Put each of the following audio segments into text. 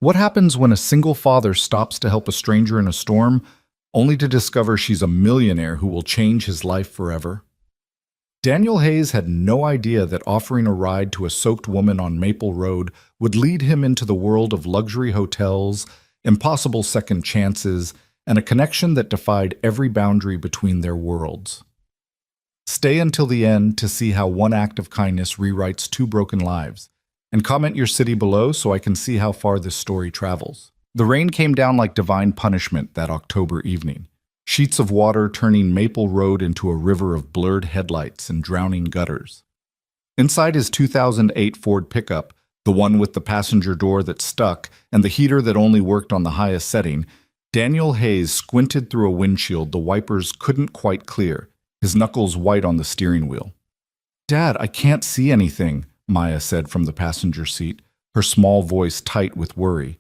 What happens when a single father stops to help a stranger in a storm, only to discover she's a millionaire who will change his life forever? Daniel Hayes had no idea that offering a ride to a soaked woman on Maple Road would lead him into the world of luxury hotels, impossible second chances, and a connection that defied every boundary between their worlds. Stay until the end to see how one act of kindness rewrites two broken lives, and comment your city below so I can see how far this story travels. The rain came down like divine punishment that October evening. Sheets of water turning Maple Road into a river of blurred headlights and drowning gutters. Inside his 2008 Ford pickup, the one with the passenger door that stuck and the heater that only worked on the highest setting, Daniel Hayes squinted through a windshield the wipers couldn't quite clear, his knuckles white on the steering wheel. "Dad, I can't see anything," Maya said from the passenger seat, her small voice tight with worry.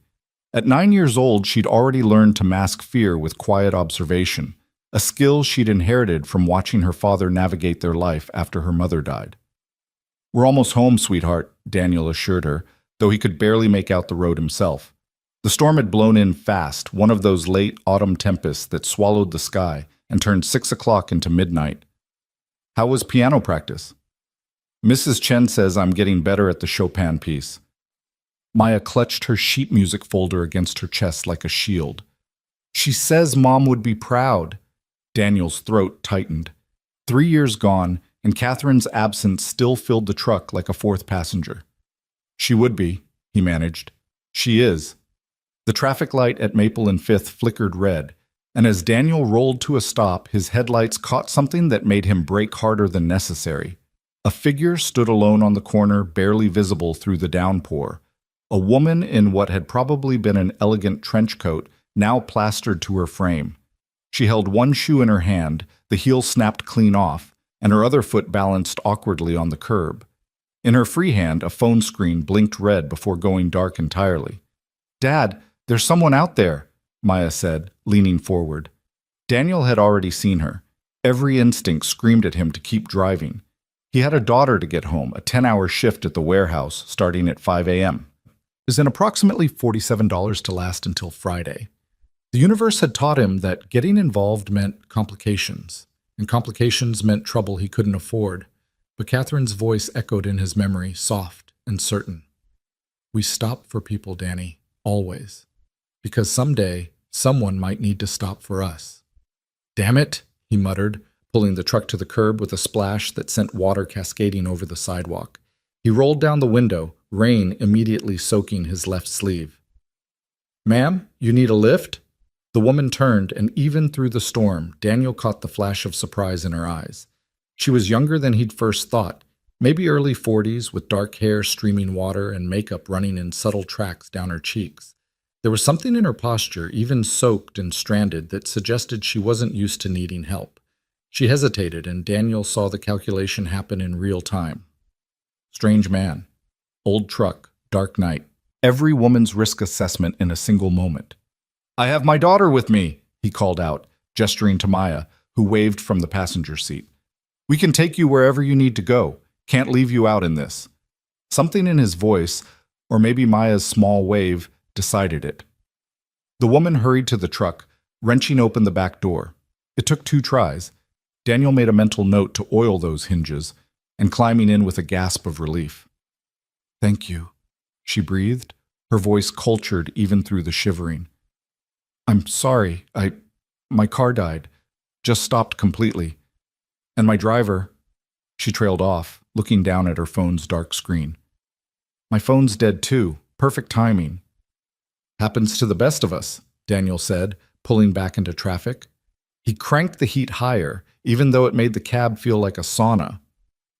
At 9 years old, she'd already learned to mask fear with quiet observation, a skill she'd inherited from watching her father navigate their life after her mother died. "We're almost home, sweetheart," Daniel assured her, though he could barely make out the road himself. The storm had blown in fast, one of those late autumn tempests that swallowed the sky and turned 6 o'clock into midnight. "How was piano practice?" "Mrs. Chen says I'm getting better at the Chopin piece." Maya clutched her sheet music folder against her chest like a shield. "She says Mom would be proud." Daniel's throat tightened. 3 years gone, and Catherine's absence still filled the truck like a fourth passenger. "She would be," he managed. "She is." The traffic light at Maple and Fifth flickered red, and as Daniel rolled to a stop, his headlights caught something that made him brake harder than necessary. A figure stood alone on the corner, barely visible through the downpour. A woman in what had probably been an elegant trench coat, now plastered to her frame. She held one shoe in her hand, the heel snapped clean off, and her other foot balanced awkwardly on the curb. In her free hand, a phone screen blinked red before going dark entirely. "Dad, there's someone out there," Maya said, leaning forward. Daniel had already seen her. Every instinct screamed at him to keep driving. He had a daughter to get home, a 10-hour shift at the warehouse, starting at 5 a.m. Is in approximately $47 to last until Friday. The universe had taught him that getting involved meant complications, and complications meant trouble he couldn't afford. But Catherine's voice echoed in his memory, soft and certain. "We stop for people, Danny, always. Because someday, someone might need to stop for us." "Damn it," he muttered, pulling the truck to the curb with a splash that sent water cascading over the sidewalk. He rolled down the window, rain immediately soaking his left sleeve. "Ma'am, you need a lift?" The woman turned, and even through the storm, Daniel caught the flash of surprise in her eyes. She was younger than he'd first thought, maybe early 40s, with dark hair streaming water and makeup running in subtle tracks down her cheeks. There was something in her posture, even soaked and stranded, that suggested she wasn't used to needing help. She hesitated, and Daniel saw the calculation happen in real time. Strange man. Old truck, dark night. Every woman's risk assessment in a single moment. "I have my daughter with me," he called out, gesturing to Maya, who waved from the passenger seat. "We can take you wherever you need to go. Can't leave you out in this." Something in his voice, or maybe Maya's small wave, decided it. The woman hurried to the truck, wrenching open the back door. It took 2 tries. Daniel made a mental note to oil those hinges, and climbing in with a gasp of relief. "Thank you," she breathed, her voice cultured even through the shivering. "I'm sorry, my car died, just stopped completely. And my driver," she trailed off, looking down at her phone's dark screen. "My phone's dead too, perfect timing." "Happens to the best of us," Daniel said, pulling back into traffic. He cranked the heat higher, even though it made the cab feel like a sauna.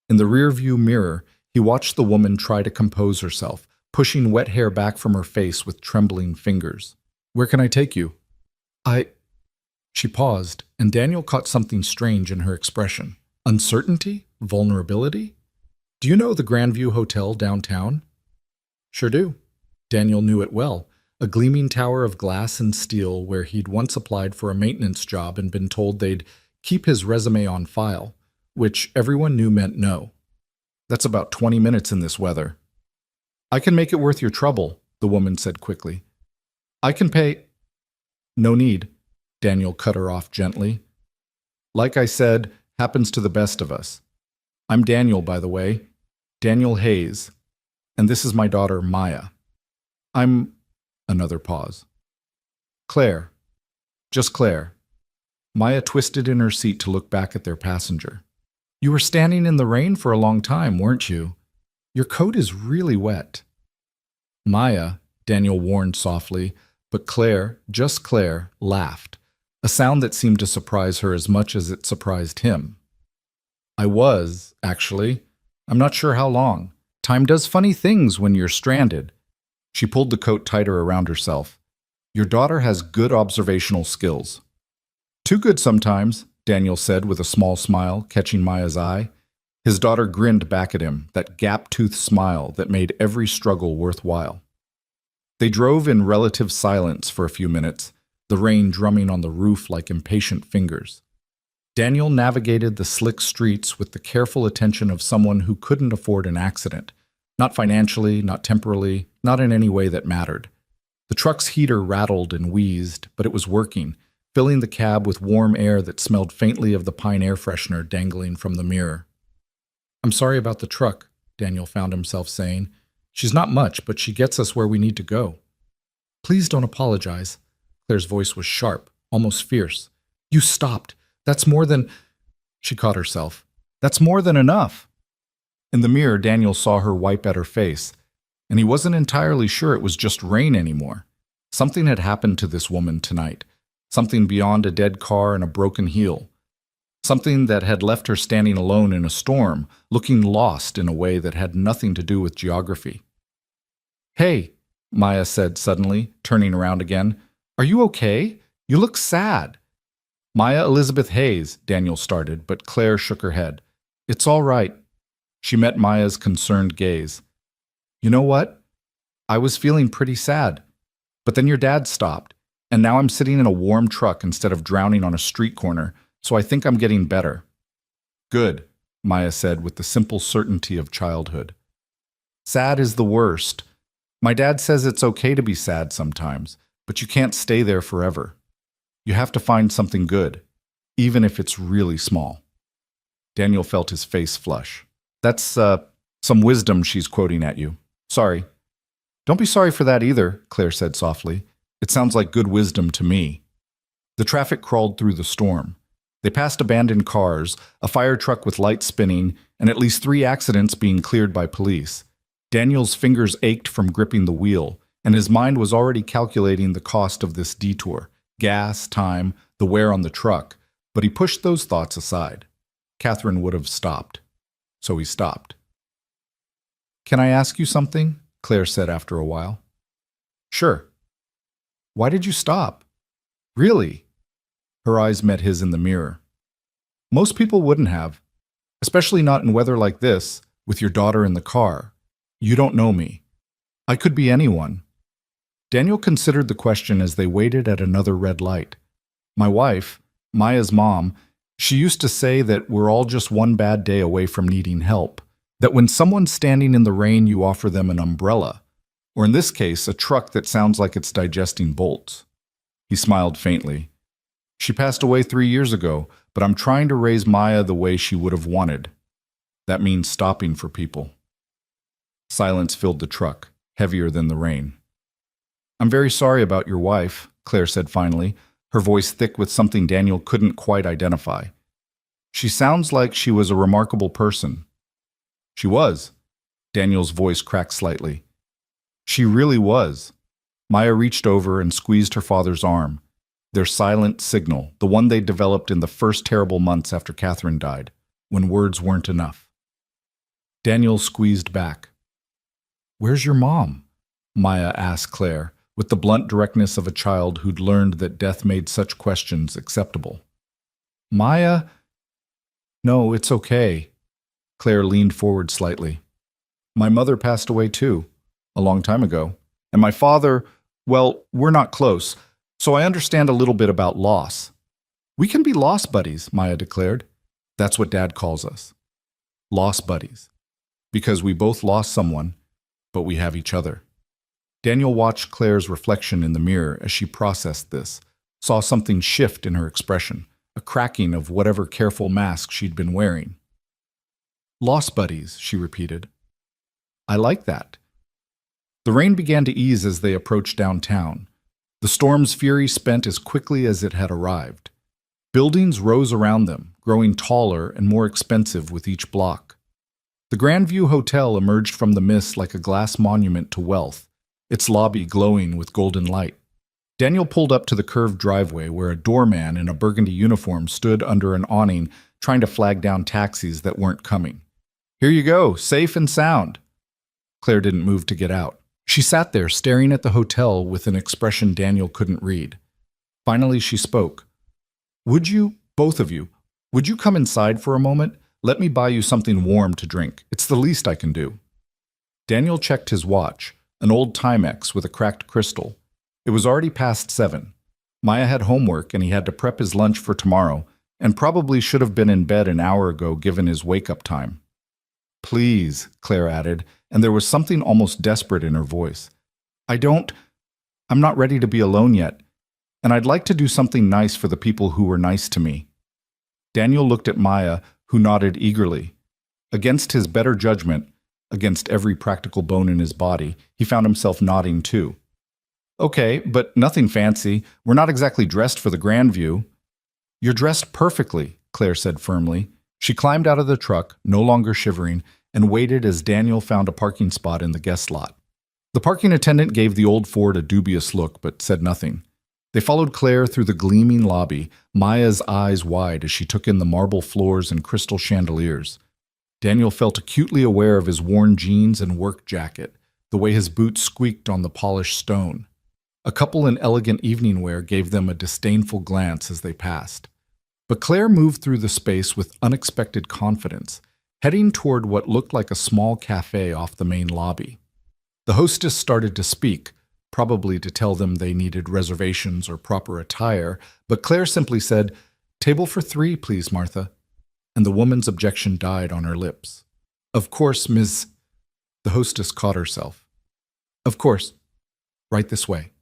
In the rearview mirror, he watched the woman try to compose herself, pushing wet hair back from her face with trembling fingers. "Where can I take you?" She paused, and Daniel caught something strange in her expression. Uncertainty? Vulnerability? "Do you know the Grandview Hotel downtown?" "Sure do." Daniel knew it well, a gleaming tower of glass and steel where he'd once applied for a maintenance job and been told they'd keep his resume on file, which everyone knew meant no. "That's about 20 minutes in this weather." "I can make it worth your trouble," the woman said quickly. I can pay. No need, Daniel cut her off gently. Like I said, happens to the best of us. I'm Daniel, by the way. Daniel Hayes. And this is my daughter, Maya. I'm... Another pause. Claire. Just Claire. Maya twisted in her seat to look back at their passenger. You were standing in the rain for a long time, weren't you? Your coat is really wet. Maya, Daniel warned softly, but Claire, just Claire, laughed, a sound that seemed to surprise her as much as it surprised him. I was, actually. I'm not sure how long. Time does funny things when you're stranded. She pulled the coat tighter around herself. Your daughter has good observational skills. Too good sometimes, Daniel said with a small smile, catching Maya's eye. His daughter grinned back at him, that gap-toothed smile that made every struggle worthwhile. They drove in relative silence for a few minutes, the rain drumming on the roof like impatient fingers. Daniel navigated the slick streets with the careful attention of someone who couldn't afford an accident. Not financially, not temporally, not in any way that mattered. The truck's heater rattled and wheezed, but it was working, filling the cab with warm air that smelled faintly of the pine air freshener dangling from the mirror. I'm sorry about the truck, Daniel found himself saying. She's not much, but she gets us where we need to go. Please don't apologize. Claire's voice was sharp, almost fierce. You stopped. That's more than... She caught herself. That's more than enough. In the mirror, Daniel saw her wipe at her face, and he wasn't entirely sure it was just rain anymore. Something had happened to this woman tonight. Something beyond a dead car and a broken heel. Something that had left her standing alone in a storm, looking lost in a way that had nothing to do with geography. Hey, Maya said suddenly, turning around again. Are you okay? You look sad. Maya Elizabeth Hayes, Daniel started, but Claire shook her head. It's all right. She met Maya's concerned gaze. You know what? I was feeling pretty sad. But then your dad stopped, and now I'm sitting in a warm truck instead of drowning on a street corner, so I think I'm getting better. Good, Maya said with the simple certainty of childhood. Sad is the worst. My dad says it's okay to be sad sometimes, but you can't stay there forever. You have to find something good, even if it's really small. Daniel felt his face flush. That's, some wisdom she's quoting at you. Sorry. Don't be sorry for that either, Claire said softly. It sounds like good wisdom to me. The traffic crawled through the storm. They passed abandoned cars, a fire truck with lights spinning, and at least 3 accidents being cleared by police. Daniel's fingers ached from gripping the wheel, and his mind was already calculating the cost of this detour. Gas, time, the wear on the truck, but he pushed those thoughts aside. Catherine would have stopped. So he stopped. Can I ask you something? Claire said after a while. Sure. Why did you stop? Really? Her eyes met his in the mirror. Most people wouldn't have, especially not in weather like this, with your daughter in the car. You don't know me. I could be anyone. Daniel considered the question as they waited at another red light. My wife, Maya's mom, she used to say that we're all just one bad day away from needing help. That when someone's standing in the rain, you offer them an umbrella, or in this case, a truck that sounds like it's digesting bolts. He smiled faintly. She passed away 3 years ago, but I'm trying to raise Maya the way she would have wanted. That means stopping for people. Silence filled the truck, heavier than the rain. I'm very sorry about your wife, Claire said finally, her voice thick with something Daniel couldn't quite identify. She sounds like she was a remarkable person. She was. Daniel's voice cracked slightly. She really was. Maya reached over and squeezed her father's arm. Their silent signal, the one they developed in the first terrible months after Catherine died, when words weren't enough. Daniel squeezed back. Where's your mom? Maya asked Claire, with the blunt directness of a child who'd learned that death made such questions acceptable. Maya? No, it's okay. Claire leaned forward slightly. My mother passed away too, a long time ago. And my father, well, we're not close, so I understand a little bit about loss. We can be loss buddies, Maya declared. That's what Dad calls us. Loss buddies. Because we both lost someone, but we have each other. Daniel watched Claire's reflection in the mirror as she processed this, saw something shift in her expression, a cracking of whatever careful mask she'd been wearing. "Lost buddies," she repeated. "I like that." The rain began to ease as they approached downtown. The storm's fury spent as quickly as it had arrived. Buildings rose around them, growing taller and more expensive with each block. The Grandview Hotel emerged from the mist like a glass monument to wealth, its lobby glowing with golden light. Daniel pulled up to the curved driveway where a doorman in a burgundy uniform stood under an awning trying to flag down taxis that weren't coming. "Here you go, safe and sound." Claire didn't move to get out. She sat there staring at the hotel with an expression Daniel couldn't read. Finally, she spoke. "Would you, both of you, would you come inside for a moment? Let me buy you something warm to drink. It's the least I can do." Daniel checked his watch, an old Timex with a cracked crystal. It was already past 7. Maya had homework and he had to prep his lunch for tomorrow, and probably should have been in bed an hour ago given his wake-up time. "Please," Claire added, and there was something almost desperate in her voice. I'm not ready to be alone yet, and I'd like to do something nice for the people who were nice to me." Daniel looked at Maya, who nodded eagerly. Against his better judgment, against every practical bone in his body, he found himself nodding too. "Okay, but nothing fancy. We're not exactly dressed for the Grandview." "You're dressed perfectly," Claire said firmly. She climbed out of the truck, no longer shivering, and waited as Daniel found a parking spot in the guest lot. The parking attendant gave the old Ford a dubious look, but said nothing. They followed Claire through the gleaming lobby, Maya's eyes wide as she took in the marble floors and crystal chandeliers. Daniel felt acutely aware of his worn jeans and work jacket, the way his boots squeaked on the polished stone. A couple in elegant evening wear gave them a disdainful glance as they passed. But Claire moved through the space with unexpected confidence, heading toward what looked like a small cafe off the main lobby. The hostess started to speak, probably to tell them they needed reservations or proper attire, but Claire simply said, "Table for 3, please, Martha." And the woman's objection died on her lips. "Of course, Ms." The hostess caught herself. "Of course. Right this way."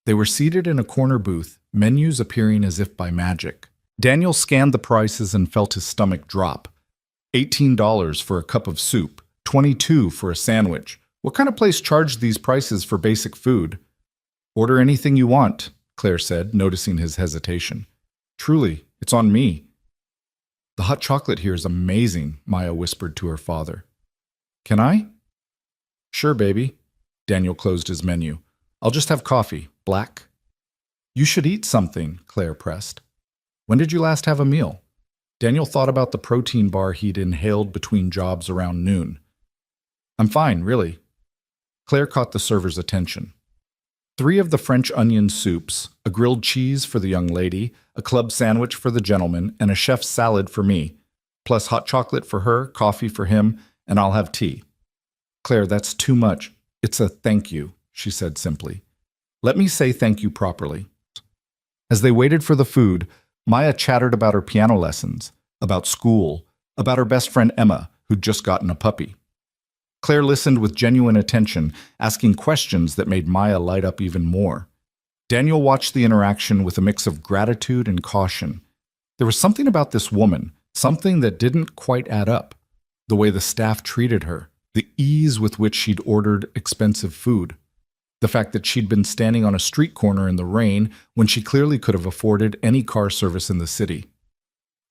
They were seated in a corner booth, menus appearing as if by magic. Daniel scanned the prices and felt his stomach drop. $18 for a cup of soup, $22 for a sandwich. What kind of place charged these prices for basic food? "Order anything you want," Claire said, noticing his hesitation. "Truly, it's on me." "The hot chocolate here is amazing," Maya whispered to her father. "Can I?" "Sure, baby." Daniel closed his menu. "I'll just have coffee, black." "You should eat something," Claire pressed. "When did you last have a meal?" Daniel thought about the protein bar he'd inhaled between jobs around noon. "I'm fine, really." Claire caught the server's attention. 3 of the French onion soups, a grilled cheese for the young lady, a club sandwich for the gentleman, and a chef's salad for me, plus hot chocolate for her, coffee for him, and I'll have tea. "Claire, that's too much. It's a thank you," she said simply. "Let me say thank you properly." As they waited for the food, Maya chattered about her piano lessons, about school, about her best friend Emma, who'd just gotten a puppy. Claire listened with genuine attention, asking questions that made Maya light up even more. Daniel watched the interaction with a mix of gratitude and caution. There was something about this woman, something that didn't quite add up. The way the staff treated her, the ease with which she'd ordered expensive food. The fact that she'd been standing on a street corner in the rain when she clearly could have afforded any car service in the city.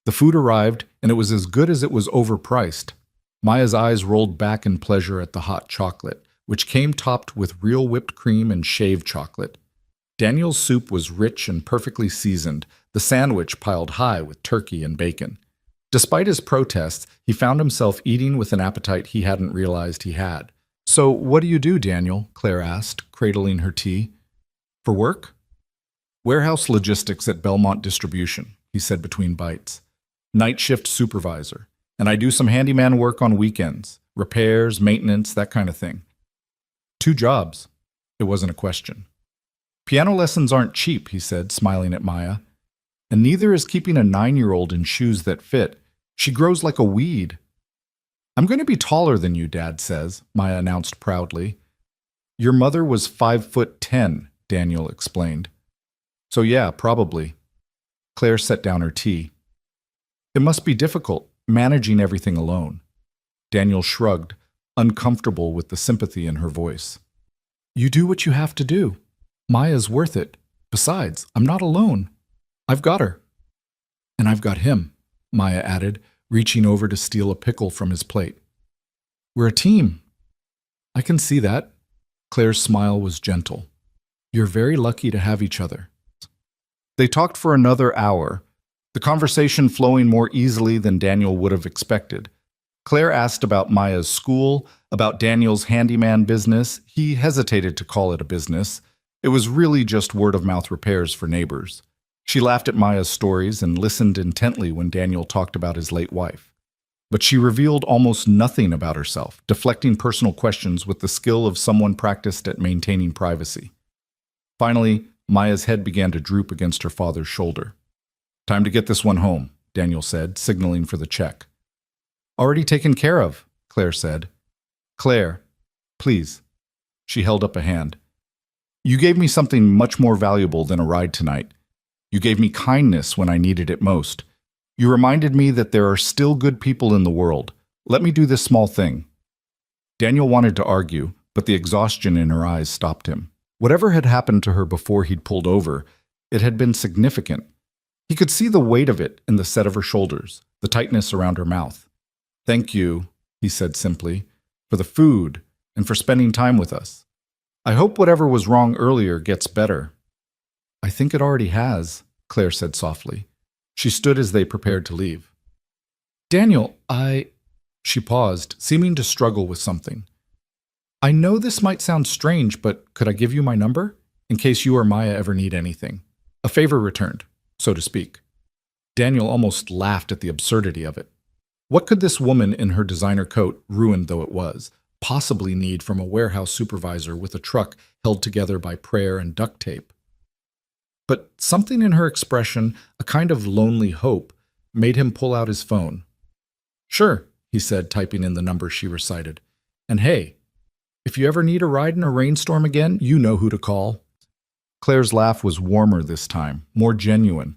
The food arrived, and it was as good as it was overpriced. Maya's eyes rolled back in pleasure at the hot chocolate, which came topped with real whipped cream and shaved chocolate. Daniel's soup was rich and perfectly seasoned, the sandwich piled high with turkey and bacon. Despite his protests, he found himself eating with an appetite he hadn't realized he had. "So what do you do, Daniel?" Claire asked, cradling her tea. "For work?" "Warehouse logistics at Belmont Distribution," he said between bites. "Night shift supervisor. And I do some handyman work on weekends. Repairs, maintenance, that kind of thing." 2 jobs. It wasn't a question. "Piano lessons aren't cheap," he said, smiling at Maya. "And neither is keeping a 9-year-old in shoes that fit. She grows like a weed." "I'm going to be taller than you, Dad says," Maya announced proudly. Your mother was 5'10", Daniel explained. So yeah, probably. Claire set down her tea. It must be difficult, managing everything alone. Daniel shrugged, uncomfortable with the sympathy in her voice. You do what you have to do. Maya's worth it. Besides, I'm not alone. I've got her. And I've got him, Maya added, reaching over to steal a pickle from his plate. We're a team. I can see that. Claire's smile was gentle. You're very lucky to have each other. They talked for another hour, the conversation flowing more easily than Daniel would have expected. Claire asked about Maya's school, about Daniel's handyman business. He hesitated to call it a business. It was really just word-of-mouth repairs for neighbors. She laughed at Maya's stories and listened intently when Daniel talked about his late wife. But she revealed almost nothing about herself, deflecting personal questions with the skill of someone practiced at maintaining privacy. Finally, Maya's head began to droop against her father's shoulder. Time to get this one home, Daniel said, signaling for the check. Already taken care of, Claire said. Claire, please. She held up a hand. You gave me something much more valuable than a ride tonight. You gave me kindness when I needed it most. You reminded me that there are still good people in the world. Let me do this small thing. Daniel wanted to argue, but the exhaustion in her eyes stopped him. Whatever had happened to her before he'd pulled over, it had been significant. He could see the weight of it in the set of her shoulders, the tightness around her mouth. Thank you, he said simply, for the food and for spending time with us. I hope whatever was wrong earlier gets better. I think it already has, Claire said softly. She stood as they prepared to leave. Daniel, She paused, seeming to struggle with something. I know this might sound strange, but could I give you my number? In case you or Maya ever need anything. A favor returned, so to speak. Daniel almost laughed at the absurdity of it. What could this woman in her designer coat, ruined though it was, possibly need from a warehouse supervisor with a truck held together by prayer and duct tape? But something in her expression, a kind of lonely hope, made him pull out his phone. Sure, he said, typing in the number she recited. And hey, if you ever need a ride in a rainstorm again, you know who to call. Claire's laugh was warmer this time, more genuine.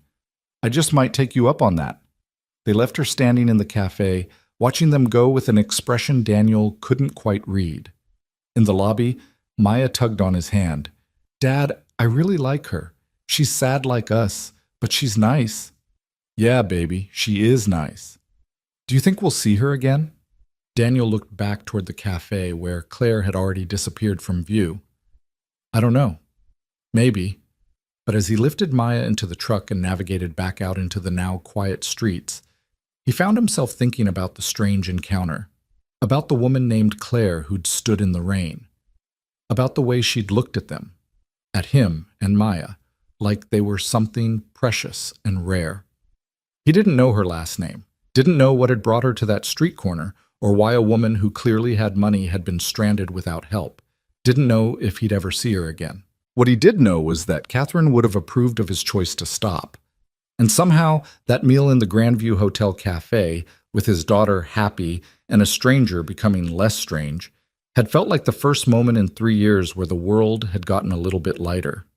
I just might take you up on that. They left her standing in the cafe, watching them go with an expression Daniel couldn't quite read. In the lobby, Maya tugged on his hand. Dad, I really like her. She's sad like us, but she's nice. Yeah, baby, she is nice. Do you think we'll see her again? Daniel looked back toward the cafe where Claire had already disappeared from view. I don't know. Maybe. But as he lifted Maya into the truck and navigated back out into the now quiet streets, he found himself thinking about the strange encounter, about the woman named Claire who'd stood in the rain, about the way she'd looked at them, at him and Maya, like they were something precious and rare. He didn't know her last name, didn't know what had brought her to that street corner, or why a woman who clearly had money had been stranded without help, didn't know if he'd ever see her again. What he did know was that Catherine would have approved of his choice to stop. And somehow, that meal in the Grandview Hotel cafe, with his daughter happy and a stranger becoming less strange, had felt like the first moment in 3 years where the world had gotten a little bit lighter.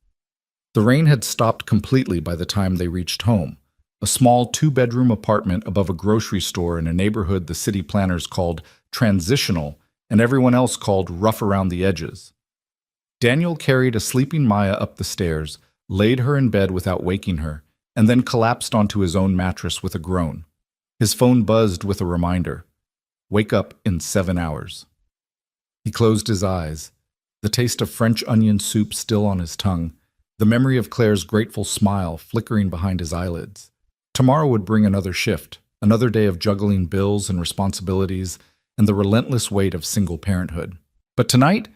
The rain had stopped completely by the time they reached home, a small 2-bedroom apartment above a grocery store in a neighborhood the city planners called transitional and everyone else called rough around the edges. Daniel carried a sleeping Maya up the stairs, laid her in bed without waking her, and then collapsed onto his own mattress with a groan. His phone buzzed with a reminder. Wake up in 7 hours. He closed his eyes, the taste of French onion soup still on his tongue, the memory of Claire's grateful smile flickering behind his eyelids. Tomorrow would bring another shift, another day of juggling bills and responsibilities and the relentless weight of single parenthood. But tonight,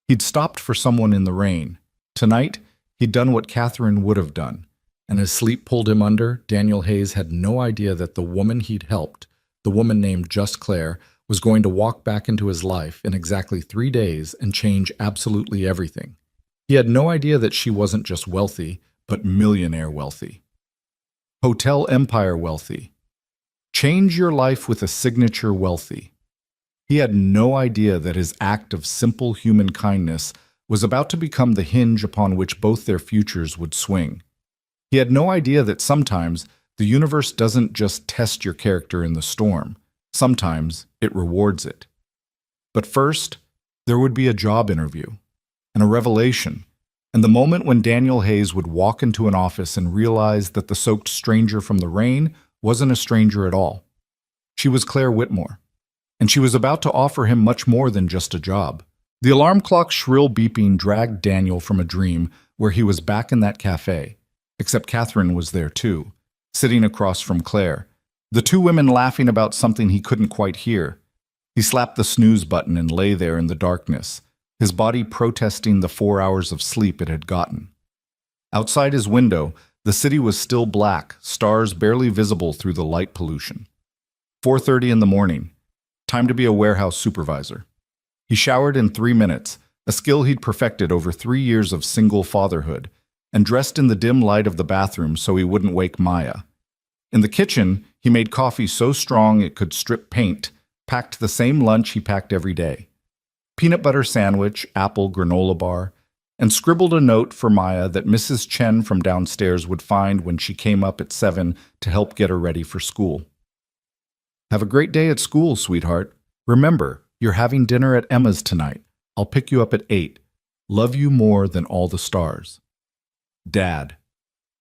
he'd stopped for someone in the rain. Tonight, he'd done what Catherine would have done. And as sleep pulled him under, Daniel Hayes had no idea that the woman he'd helped, the woman named Just Claire, was going to walk back into his life in exactly 3 days and change absolutely everything. He had no idea that she wasn't just wealthy, but millionaire wealthy. Hotel empire wealthy. Change your life with a signature wealthy. He had no idea that his act of simple human kindness was about to become the hinge upon which both their futures would swing. He had no idea that sometimes the universe doesn't just test your character in the storm. Sometimes it rewards it. But first, there would be a job interview, and a revelation, and the moment when Daniel Hayes would walk into an office and realize that the soaked stranger from the rain wasn't a stranger at all. She was Claire Whitmore, and she was about to offer him much more than just a job. The alarm clock's shrill beeping dragged Daniel from a dream where he was back in that cafe, except Catherine was there too, sitting across from Claire, the two women laughing about something he couldn't quite hear. He slapped the snooze button and lay there in the darkness, his body protesting the 4 hours of sleep it had gotten. Outside his window, the city was still black, stars barely visible through the light pollution. 4:30 in the morning. Time to be a warehouse supervisor. He showered in 3 minutes, a skill he'd perfected over 3 years of single fatherhood, and dressed in the dim light of the bathroom so he wouldn't wake Maya. In the kitchen, he made coffee so strong it could strip paint, packed the same lunch he packed every day. Peanut butter sandwich, apple granola bar, and scribbled a note for Maya that Mrs. Chen from downstairs would find when she came up at 7 to help get her ready for school. Have a great day at school, sweetheart. Remember, you're having dinner at Emma's tonight. I'll pick you up at 8. Love you more than all the stars. Dad.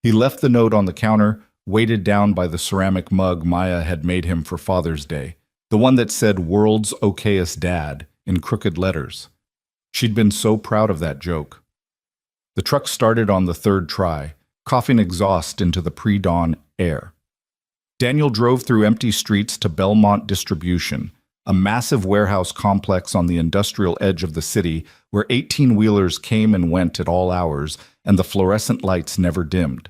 He left the note on the counter, weighted down by the ceramic mug Maya had made him for Father's Day, the one that said "World's Okayest Dad" in crooked letters. She'd been so proud of that joke. The truck started on the third try, coughing exhaust into the pre-dawn air. Daniel drove through empty streets to Belmont Distribution, a massive warehouse complex on the industrial edge of the city where 18-wheelers came and went at all hours and the fluorescent lights never dimmed.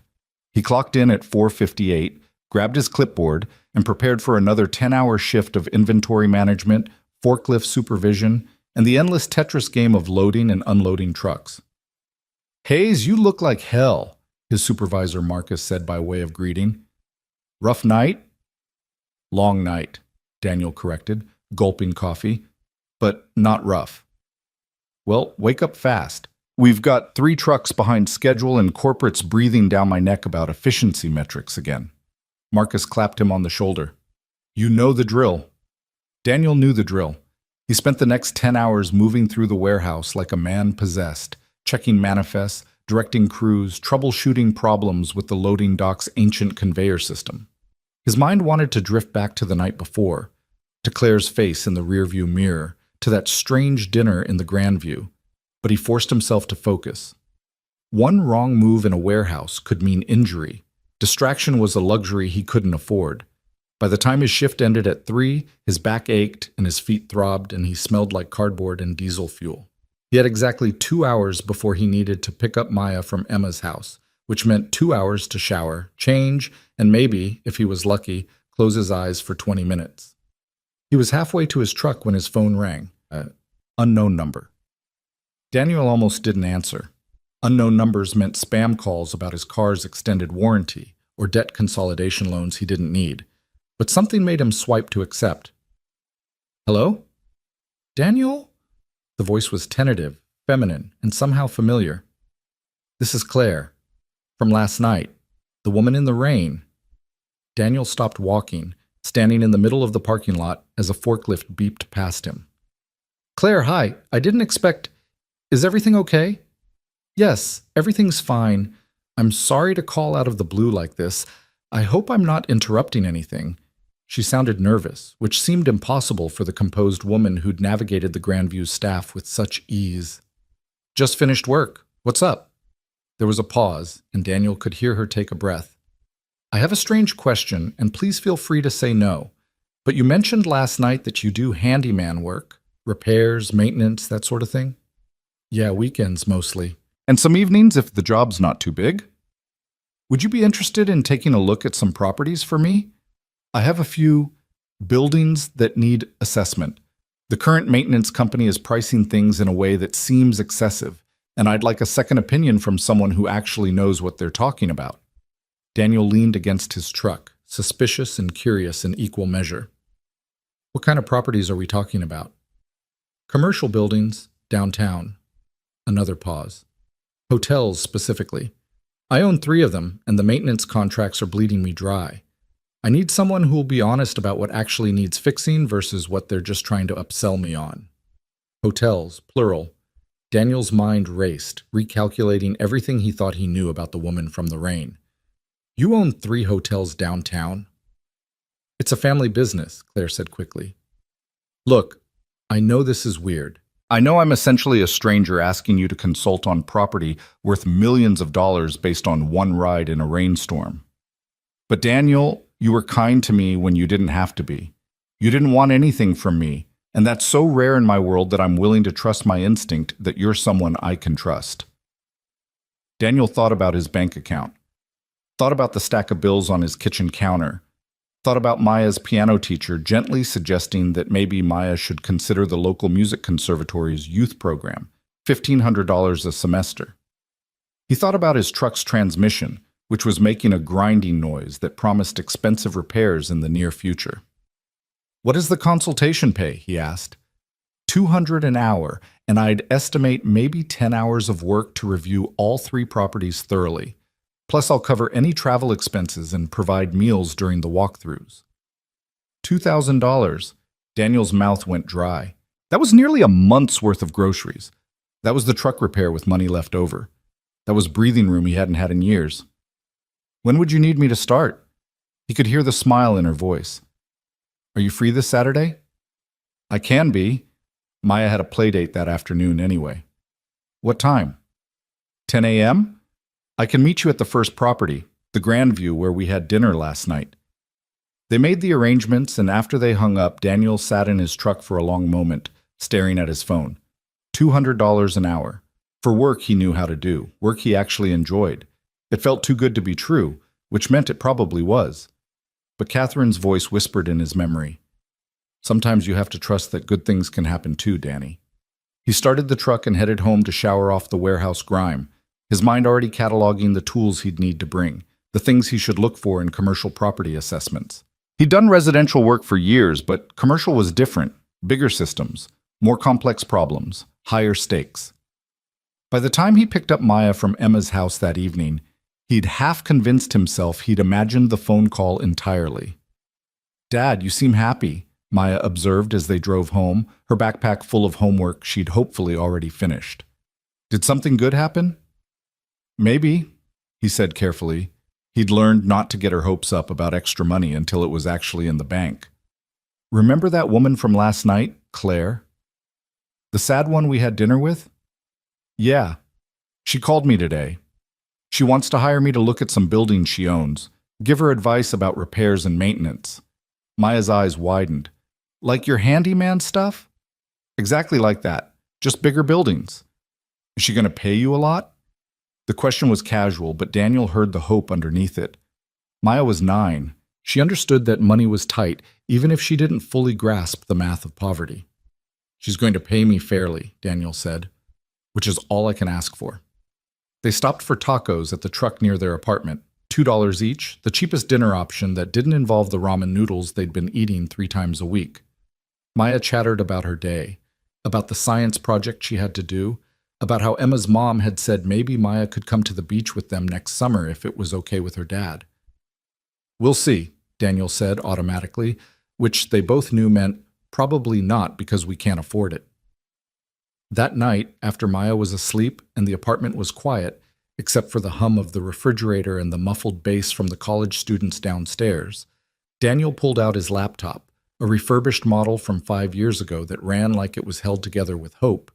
He clocked in at 4:58, grabbed his clipboard, and prepared for another 10-hour shift of inventory management, forklift supervision, and the endless Tetris game of loading and unloading trucks. "Hayes, you look like hell," his supervisor Marcus said by way of greeting. "Rough night?" "Long night," Daniel corrected, gulping coffee, "but not rough." "Well, wake up fast. We've got 3 trucks behind schedule and corporate's breathing down my neck about efficiency metrics again." Marcus clapped him on the shoulder. "You know the drill." Daniel knew the drill. He spent the next 10 hours moving through the warehouse like a man possessed, checking manifests, directing crews, troubleshooting problems with the loading dock's ancient conveyor system. His mind wanted to drift back to the night before, to Claire's face in the rearview mirror, to that strange dinner in the Grandview, but he forced himself to focus. One wrong move in a warehouse could mean injury. Distraction was a luxury he couldn't afford. By the time his shift ended at 3, his back ached and his feet throbbed and he smelled like cardboard and diesel fuel. He had exactly 2 hours before he needed to pick up Maya from Emma's house, which meant 2 hours to shower, change, and maybe, if he was lucky, close his eyes for 20 minutes. He was halfway to his truck when his phone rang. Unknown number. Daniel almost didn't answer. Unknown numbers meant spam calls about his car's extended warranty or debt consolidation loans he didn't need. But something made him swipe to accept. "Hello? Daniel?" The voice was tentative, feminine, and somehow familiar. "This is Claire. From last night. The woman in the rain." Daniel stopped walking, standing in the middle of the parking lot as a forklift beeped past him. "Claire, hi. I didn't expect... Is everything okay?" "Yes, everything's fine. I'm sorry to call out of the blue like this. I hope I'm not interrupting anything." She sounded nervous, which seemed impossible for the composed woman who'd navigated the Grandview staff with such ease. "Just finished work. What's up?" There was a pause, and Daniel could hear her take a breath. "I have a strange question, and please feel free to say no. But you mentioned last night that you do handyman work, repairs, maintenance, that sort of thing?" "Yeah, weekends mostly. And some evenings if the job's not too big." "Would you be interested in taking a look at some properties for me? I have a few buildings that need assessment. The current maintenance company is pricing things in a way that seems excessive, and I'd like a second opinion from someone who actually knows what they're talking about." Daniel leaned against his truck, suspicious and curious in equal measure. "What kind of properties are we talking about?" "Commercial buildings, downtown." Another pause. Hotels, specifically. I own 3 of them, and the maintenance contracts are bleeding me dry. I need someone who will be honest about what actually needs fixing versus what they're just trying to upsell me on. Hotels, plural. Daniel's mind raced, recalculating everything he thought he knew about the woman from the rain. You own 3 hotels downtown? It's a family business, Claire said quickly. Look, I know this is weird. I know I'm essentially a stranger asking you to consult on property worth millions of dollars based on one ride in a rainstorm. But Daniel, you were kind to me when you didn't have to be. You didn't want anything from me, and that's so rare in my world that I'm willing to trust my instinct that you're someone I can trust. Daniel thought about his bank account, thought about the stack of bills on his kitchen counter, thought about Maya's piano teacher gently suggesting that maybe Maya should consider the local music conservatory's youth program, $1,500 a semester. He thought about his truck's transmission, which was making a grinding noise that promised expensive repairs in the near future. What does the consultation pay? He asked. $200 an hour, and I'd estimate maybe 10 hours of work to review all 3 properties thoroughly. Plus, I'll cover any travel expenses and provide meals during the walkthroughs. $2,000. Daniel's mouth went dry. That was nearly a month's worth of groceries. That was the truck repair with money left over. That was breathing room he hadn't had in years. When would you need me to start? He could hear the smile in her voice. Are you free this Saturday? I can be. Maya had a play date that afternoon anyway. What time? 10 a.m.? I can meet you at the first property, the Grandview, where we had dinner last night. They made the arrangements, and after they hung up, Daniel sat in his truck for a long moment, staring at his phone. $200 an hour. For work he knew how to do, work he actually enjoyed. It felt too good to be true, which meant it probably was. But Catherine's voice whispered in his memory. Sometimes you have to trust that good things can happen too, Danny. He started the truck and headed home to shower off the warehouse grime, his mind already cataloging the tools he'd need to bring, the things he should look for in commercial property assessments. He'd done residential work for years, but commercial was different, bigger systems, more complex problems, higher stakes. By the time he picked up Maya from Emma's house that evening, he'd half convinced himself he'd imagined the phone call entirely. Dad, you seem happy, Maya observed as they drove home, her backpack full of homework she'd hopefully already finished. Did something good happen? Maybe, he said carefully. He'd learned not to get her hopes up about extra money until it was actually in the bank. Remember that woman from last night, Claire? The sad one we had dinner with? Yeah. She called me today. She wants to hire me to look at some buildings she owns, give her advice about repairs and maintenance. Maya's eyes widened. Like your handyman stuff? Exactly like that. Just bigger buildings. Is she going to pay you a lot? The question was casual, but Daniel heard the hope underneath it. Maya was 9. She understood that money was tight, even if she didn't fully grasp the math of poverty. She's going to pay me fairly, Daniel said, which is all I can ask for. They stopped for tacos at the truck near their apartment, $2 each, the cheapest dinner option that didn't involve the ramen noodles they'd been eating 3 times a week. Maya chattered about her day, about the science project she had to do, about how Emma's mom had said maybe Maya could come to the beach with them next summer if it was okay with her dad. We'll see, Daniel said automatically, which they both knew meant probably not because we can't afford it. That night, after Maya was asleep and the apartment was quiet, except for the hum of the refrigerator and the muffled bass from the college students downstairs, Daniel pulled out his laptop, a refurbished model from 5 years ago that ran like it was held together with hope,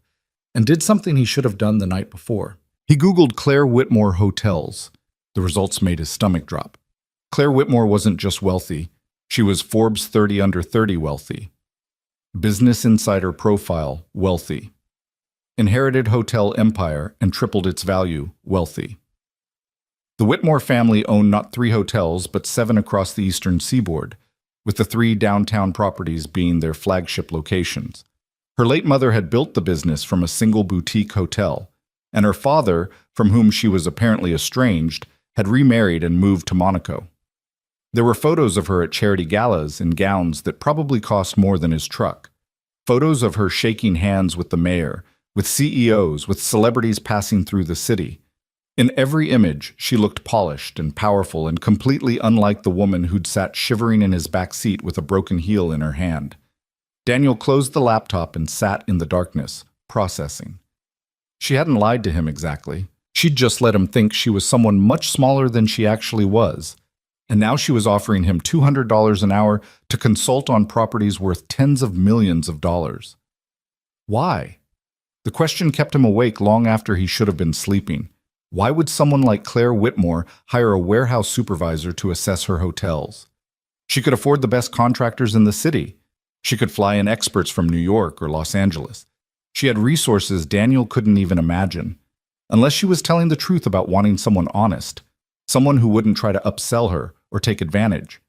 and did something he should have done the night before. He Googled Claire Whitmore hotels. The results made his stomach drop. Claire Whitmore wasn't just wealthy, she was Forbes 30 under 30 wealthy. Business Insider profile, wealthy. Inherited hotel empire and tripled its value, wealthy. The Whitmore family owned not 3 hotels, but 7 across the eastern seaboard, with the 3 downtown properties being their flagship locations. Her late mother had built the business from a single boutique hotel, and her father, from whom she was apparently estranged, had remarried and moved to Monaco. There were photos of her at charity galas in gowns that probably cost more than his truck. Photos of her shaking hands with the mayor, with CEOs, with celebrities passing through the city. In every image, she looked polished and powerful and completely unlike the woman who'd sat shivering in his back seat with a broken heel in her hand. Daniel closed the laptop and sat in the darkness, processing. She hadn't lied to him exactly. She'd just let him think she was someone much smaller than she actually was. And now she was offering him $200 an hour to consult on properties worth tens of millions of dollars. Why? The question kept him awake long after he should have been sleeping. Why would someone like Claire Whitmore hire a warehouse supervisor to assess her hotels? She could afford the best contractors in the city. She could fly in experts from New York or Los Angeles. She had resources Daniel couldn't even imagine. Unless she was telling the truth about wanting someone honest, someone who wouldn't try to upsell her or take advantage,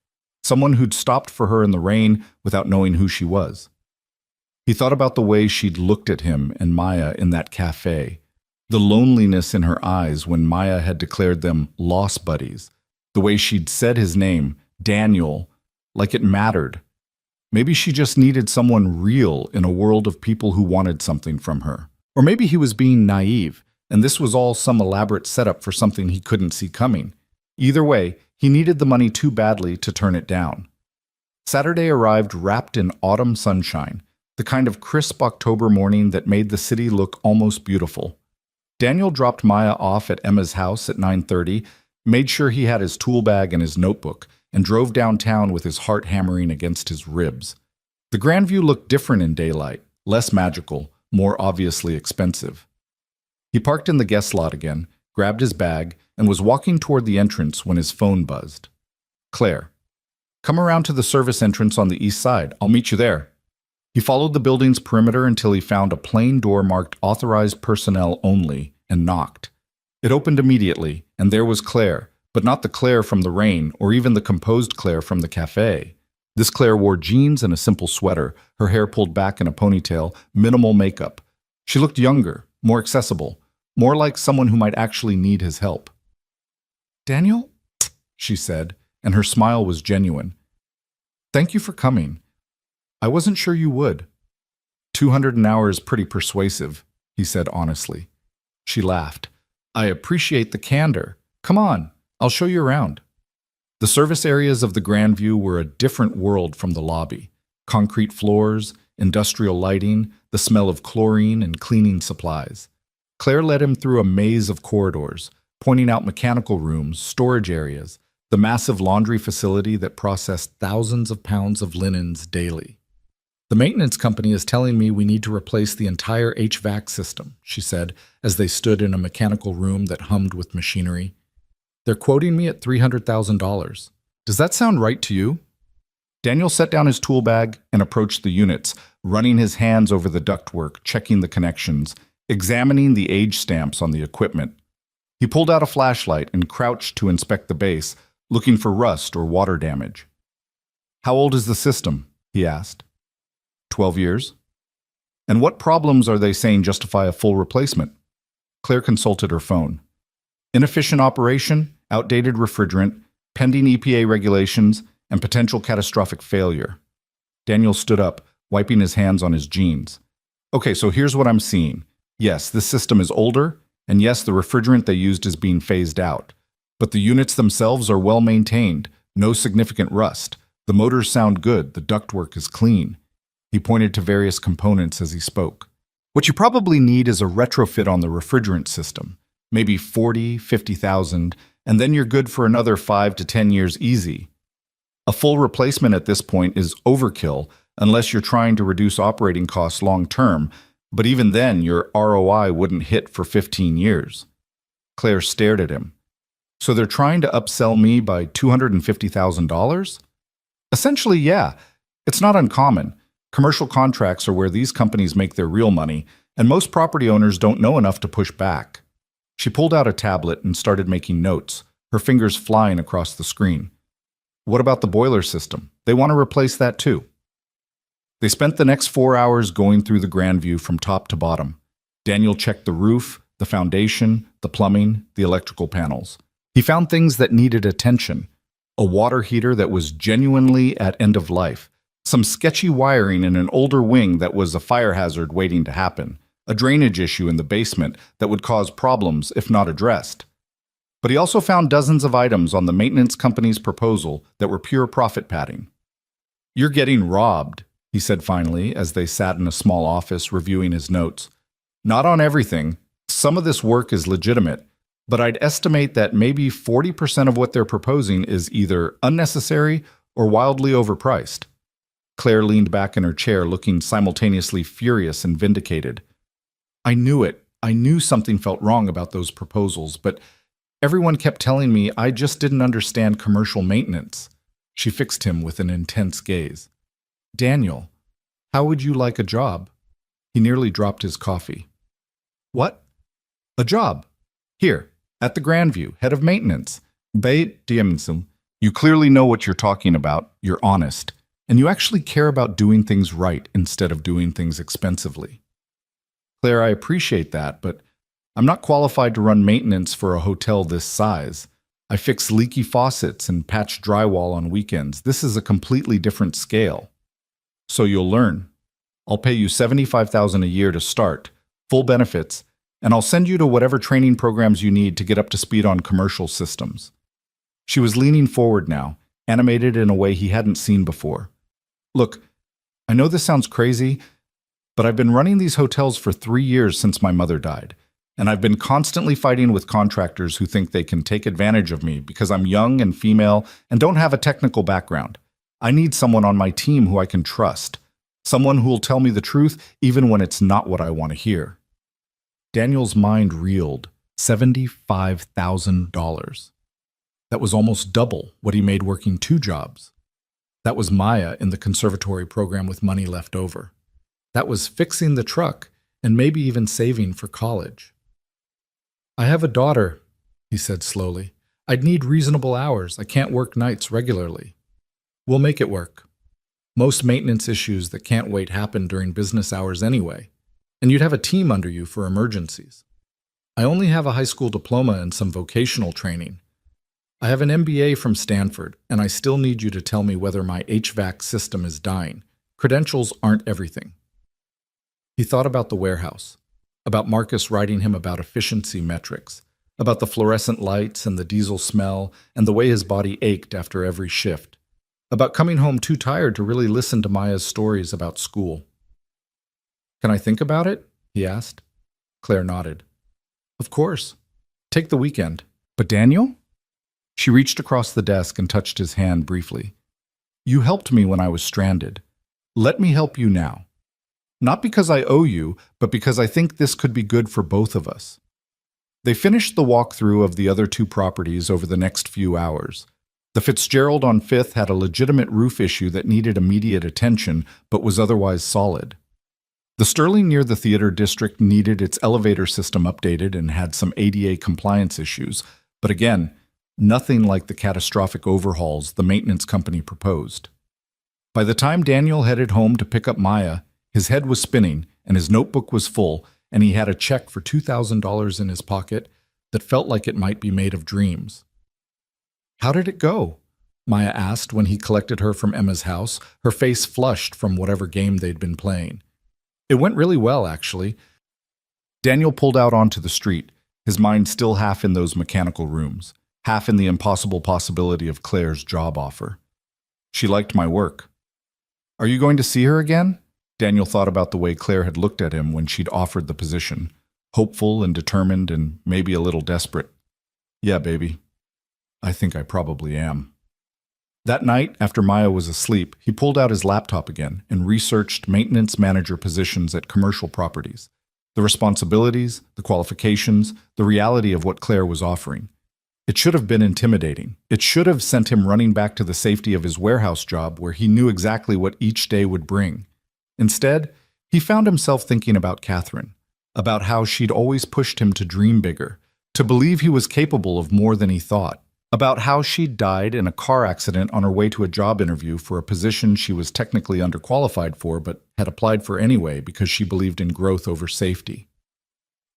someone who'd stopped for her in the rain without knowing who she was. He thought about the way she'd looked at him and Maya in that cafe, the loneliness in her eyes when Maya had declared them lost buddies, the way she'd said his name, Daniel, like it mattered. Maybe she just needed someone real in a world of people who wanted something from her. Or maybe he was being naive, and this was all some elaborate setup for something he couldn't see coming. Either way, he needed the money too badly to turn it down. Saturday arrived wrapped in autumn sunshine, the kind of crisp October morning that made the city look almost beautiful. Daniel dropped Maya off at Emma's house at 9:30, made sure he had his tool bag and his notebook, and drove downtown with his heart hammering against his ribs. The Grandview looked different in daylight, less magical, more obviously expensive. He parked in the guest lot again, grabbed his bag, and was walking toward the entrance when his phone buzzed. Claire. Come around to the service entrance on the east side. I'll meet you there. He followed the building's perimeter until he found a plain door marked Authorized Personnel Only and knocked. It opened immediately, and there was Claire, but not the Claire from the rain or even the composed Claire from the cafe. This Claire wore jeans and a simple sweater, her hair pulled back in a ponytail, minimal makeup. She looked younger, more accessible, more like someone who might actually need his help. Daniel? She said, and her smile was genuine. Thank you for coming. I wasn't sure you would. 200 an hour is pretty persuasive, he said honestly. She laughed. I appreciate the candor. Come on, I'll show you around. The service areas of the Grandview were a different world from the lobby. Concrete floors, industrial lighting, the smell of chlorine and cleaning supplies. Claire led him through a maze of corridors, pointing out mechanical rooms, storage areas, the massive laundry facility that processed thousands of pounds of linens daily. The maintenance company is telling me we need to replace the entire HVAC system, she said, as they stood in a mechanical room that hummed with machinery. They're quoting me at $300,000. Does that sound right to you? Daniel set down his tool bag and approached the units, running his hands over the ductwork, checking the connections, examining the age stamps on the equipment. He pulled out a flashlight and crouched to inspect the base, looking for rust or water damage. How old is the system? He asked. 12 years. And what problems are they saying justify a full replacement? Claire consulted her phone. Inefficient operation, outdated refrigerant, pending EPA regulations, and potential catastrophic failure. Daniel stood up, wiping his hands on his jeans. Okay, so here's what I'm seeing. Yes, this system is older, and yes, the refrigerant they used is being phased out. But the units themselves are well maintained, no significant rust. The motors sound good, the ductwork is clean. He pointed to various components as he spoke. What you probably need is a retrofit on the refrigerant system, maybe 40, 50,000, and then you're good for another 5 to 10 years easy. A full replacement at this point is overkill unless you're trying to reduce operating costs long term, but even then your ROI wouldn't hit for 15 years. Claire stared at him. So they're trying to upsell me by $250,000? Essentially, yeah. It's not uncommon. Commercial contracts are where these companies make their real money, and most property owners don't know enough to push back. She pulled out a tablet and started making notes, her fingers flying across the screen. What about the boiler system? They want to replace that too. They spent the next 4 hours going through the Grandview from top to bottom. Daniel checked the roof, the foundation, the plumbing, the electrical panels. He found things that needed attention. A water heater that was genuinely at end of life. Some sketchy wiring in an older wing that was a fire hazard waiting to happen. a drainage issue in the basement that would cause problems if not addressed. But he also found dozens of items on the maintenance company's proposal that were pure profit padding. "You're getting robbed," he said finally as they sat in a small office reviewing his notes. "Not on everything. Some of this work is legitimate, but I'd estimate that maybe 40% of what they're proposing is either unnecessary or wildly overpriced." Claire leaned back in her chair, looking simultaneously furious and vindicated. "I knew it. I knew something felt wrong about those proposals, but everyone kept telling me I just didn't understand commercial maintenance." She fixed him with an intense gaze. "Daniel, how would you like a job?" He nearly dropped his coffee. "What?" "A job. Here, at the Grandview, head of maintenance. Bei Diemensum. You clearly know what you're talking about, you're honest, and you actually care about doing things right instead of doing things expensively." "Claire, I appreciate that, but I'm not qualified to run maintenance for a hotel this size. I fix leaky faucets and patch drywall on weekends. This is a completely different scale." "So you'll learn. I'll pay you $75,000 a year to start, full benefits, and I'll send you to whatever training programs you need to get up to speed on commercial systems." She was leaning forward now, animated in a way he hadn't seen before. "Look, I know this sounds crazy, but I've been running these hotels for 3 years since my mother died, and I've been constantly fighting with contractors who think they can take advantage of me because I'm young and female and don't have a technical background. I need someone on my team who I can trust, someone who will tell me the truth even when it's not what I want to hear." Daniel's mind reeled. $75,000. That was almost double what he made working 2 jobs. That was Maya in the conservatory program with money left over. That was fixing the truck and maybe even saving for college. "I have a daughter," he said slowly. "I'd need reasonable hours. I can't work nights regularly." "We'll make it work. Most maintenance issues that can't wait happen during business hours anyway, and you'd have a team under you for emergencies. I only have a high school diploma and some vocational training. I have an MBA from Stanford, and I still need you to tell me whether my HVAC system is dying. Credentials aren't everything." He thought about the warehouse, about Marcus writing him about efficiency metrics, about the fluorescent lights and the diesel smell and the way his body ached after every shift, about coming home too tired to really listen to Maya's stories about school. "Can I think about it?" he asked. Claire nodded. "Of course. Take the weekend." "But Daniel?" She reached across the desk and touched his hand briefly. "You helped me when I was stranded. Let me help you now. Not because I owe you, but because I think this could be good for both of us." They finished the walkthrough of the other 2 properties over the next few hours. The Fitzgerald on 5th had a legitimate roof issue that needed immediate attention, but was otherwise solid. The Sterling near the theater district needed its elevator system updated and had some ADA compliance issues, but again, nothing like the catastrophic overhauls the maintenance company proposed. By the time Daniel headed home to pick up Maya, his head was spinning and his notebook was full, and he had a check for $2,000 in his pocket that felt like it might be made of dreams. "How did it go?" Maya asked when he collected her from Emma's house, her face flushed from whatever game they'd been playing. "It went really well, actually." Daniel pulled out onto the street, his mind still half in those mechanical rooms, half in the impossible possibility of Claire's job offer. "She liked my work." "Are you going to see her again?" Daniel thought about the way Claire had looked at him when she'd offered the position, hopeful and determined and maybe a little desperate. "Yeah, baby. I think I probably am." That night, after Maya was asleep, he pulled out his laptop again and researched maintenance manager positions at commercial properties. The responsibilities, the qualifications, the reality of what Claire was offering. It should have been intimidating. It should have sent him running back to the safety of his warehouse job where he knew exactly what each day would bring. Instead, he found himself thinking about Catherine, about how she'd always pushed him to dream bigger, to believe he was capable of more than he thought, about how she'd died in a car accident on her way to a job interview for a position she was technically underqualified for but had applied for anyway because she believed in growth over safety.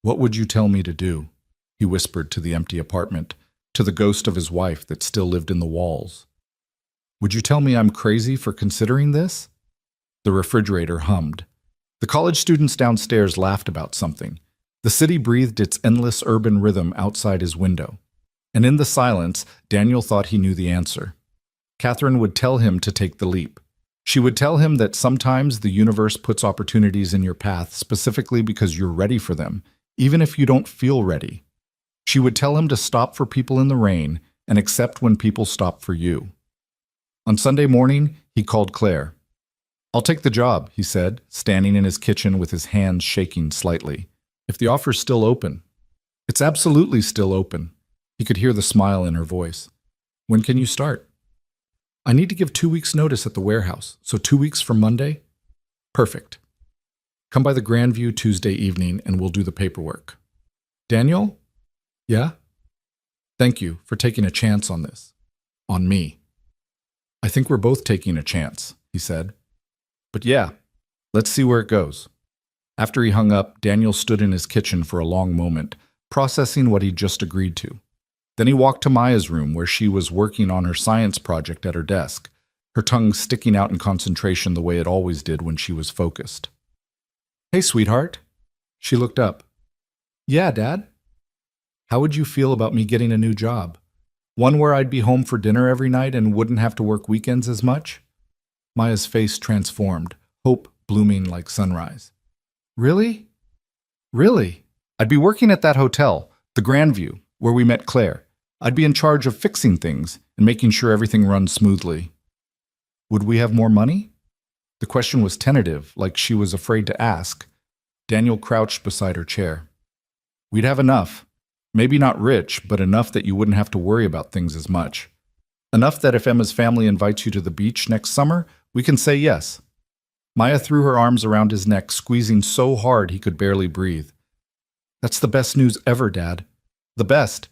"What would you tell me to do?" he whispered to the empty apartment, to the ghost of his wife that still lived in the walls. "Would you tell me I'm crazy for considering this?" The refrigerator hummed. The college students downstairs laughed about something. The city breathed its endless urban rhythm outside his window. And in the silence, Daniel thought he knew the answer. Catherine would tell him to take the leap. She would tell him that sometimes the universe puts opportunities in your path specifically because you're ready for them, even if you don't feel ready. She would tell him to stop for people in the rain and accept when people stop for you. On Sunday morning, he called Claire. "I'll take the job," he said, standing in his kitchen with his hands shaking slightly. "If the offer's still open." "It's absolutely still open." He could hear the smile in her voice. "When can you start?" "I need to give 2 weeks' notice at the warehouse, so 2 weeks from Monday?" "Perfect. Come by the Grandview Tuesday evening and we'll do the paperwork." "Daniel?" "Yeah?" "Thank you for taking a chance on this. On me." "I think we're both taking a chance," he said. "But yeah, let's see where it goes." After he hung up, Daniel stood in his kitchen for a long moment, processing what he'd just agreed to. Then he walked to Maya's room where she was working on her science project at her desk, her tongue sticking out in concentration the way it always did when she was focused. "Hey, sweetheart." She looked up. "Yeah, Dad?" "How would you feel about me getting a new job? One where I'd be home for dinner every night and wouldn't have to work weekends as much?" Maya's face transformed, hope blooming like sunrise. "Really? Really? I'd be working at that hotel, the Grandview, where we met Claire. I'd be in charge of fixing things and making sure everything runs smoothly." "Would we have more money?" The question was tentative, like she was afraid to ask. Daniel crouched beside her chair. "We'd have enough. Maybe not rich, but enough that you wouldn't have to worry about things as much. Enough that if Emma's family invites you to the beach next summer, we can say yes." Maya threw her arms around his neck, squeezing so hard he could barely breathe. "That's the best news ever, Dad. The best."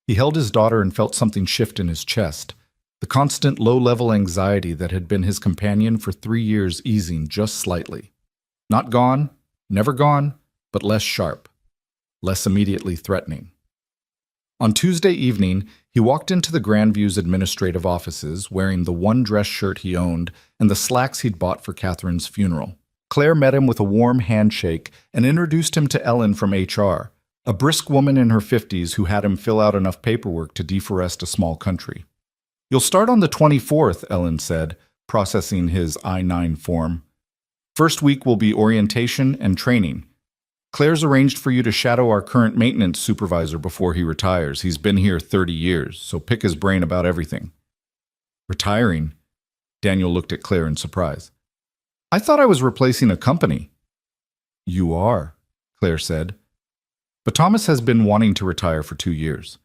He held his daughter and felt something shift in his chest, the constant low-level anxiety that had been his companion for 3 years easing just slightly. Not gone, never gone, but less sharp, less immediately threatening. On Tuesday evening, he walked into the Grandview's administrative offices wearing the one dress shirt he owned and the slacks he'd bought for Catherine's funeral. Claire met him with a warm handshake and introduced him to Ellen from HR, a brisk woman in her 50s who had him fill out enough paperwork to deforest a small country. "You'll start on the 24th, Ellen said, processing his I-9 form. "First week will be orientation and training. Claire's arranged for you to shadow our current maintenance supervisor before he retires. He's been here 30 years, so pick his brain about everything." "Retiring?" Daniel looked at Claire in surprise. "I thought I was replacing a company." "You are," Claire said. "But Thomas has been wanting to retire for 2 years.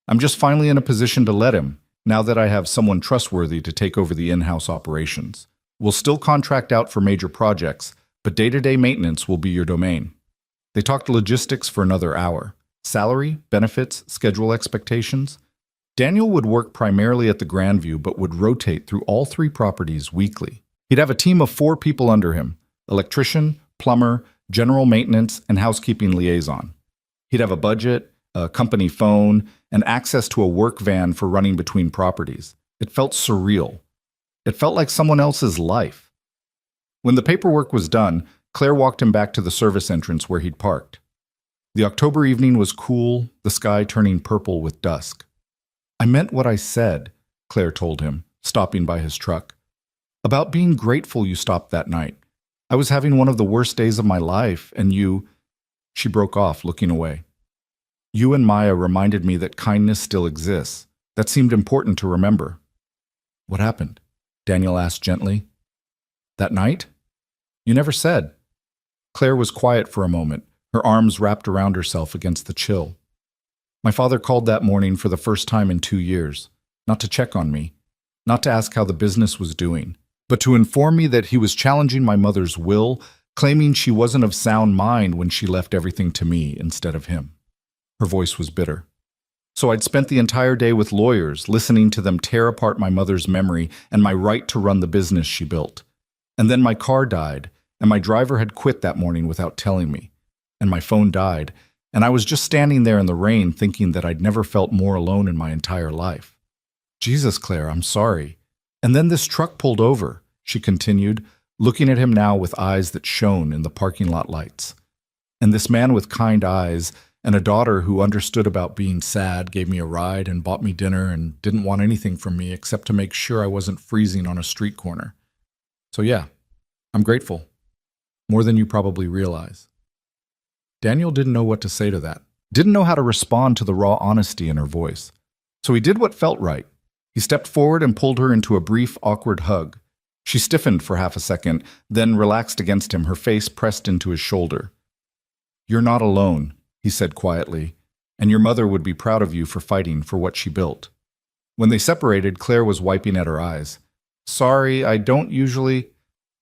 I'm just finally in a position to let him, now that I have someone trustworthy to take over the in-house operations. We'll still contract out for major projects, but day-to-day maintenance will be your domain." They talked logistics for another hour. Salary, benefits, schedule expectations. Daniel would work primarily at the Grandview, but would rotate through all 3 properties weekly. He'd have a team of 4 people under him: electrician, plumber, general maintenance, and housekeeping liaison. He'd have a budget, a company phone, and access to a work van for running between properties. It felt surreal. It felt like someone else's life. When the paperwork was done, Claire walked him back to the service entrance where he'd parked. The October evening was cool, the sky turning purple with dusk. "I meant what I said," Claire told him, stopping by his truck. "About being grateful you stopped that night. I was having one of the worst days of my life, and you—" She broke off, looking away. "You and Maya reminded me that kindness still exists. That seemed important to remember." "What happened?" Daniel asked gently. "That night? You never said." Claire was quiet for a moment, her arms wrapped around herself against the chill. "My father called that morning for the first time in 2 years, not to check on me, not to ask how the business was doing, but to inform me that he was challenging my mother's will, claiming she wasn't of sound mind when she left everything to me instead of him." Her voice was bitter. "So I'd spent the entire day with lawyers, listening to them tear apart my mother's memory and my right to run the business she built. And then my car died, and my driver had quit that morning without telling me. And my phone died, and I was just standing there in the rain thinking that I'd never felt more alone in my entire life. Jesus, Claire, I'm sorry. And then this truck pulled over," she continued, looking at him now with eyes that shone in the parking lot lights. And this man with kind eyes and a daughter who understood about being sad gave me a ride and bought me dinner and didn't want anything from me except to make sure I wasn't freezing on a street corner. So yeah, I'm grateful. More than you probably realize. Daniel didn't know what to say to that. Didn't know how to respond to the raw honesty in her voice. So he did what felt right. He stepped forward and pulled her into a brief, awkward hug. She stiffened for half a second, then relaxed against him, her face pressed into his shoulder. "You're not alone," he said quietly, "and your mother would be proud of you for fighting for what she built." When they separated, Claire was wiping at her eyes. "Sorry, I don't usually—"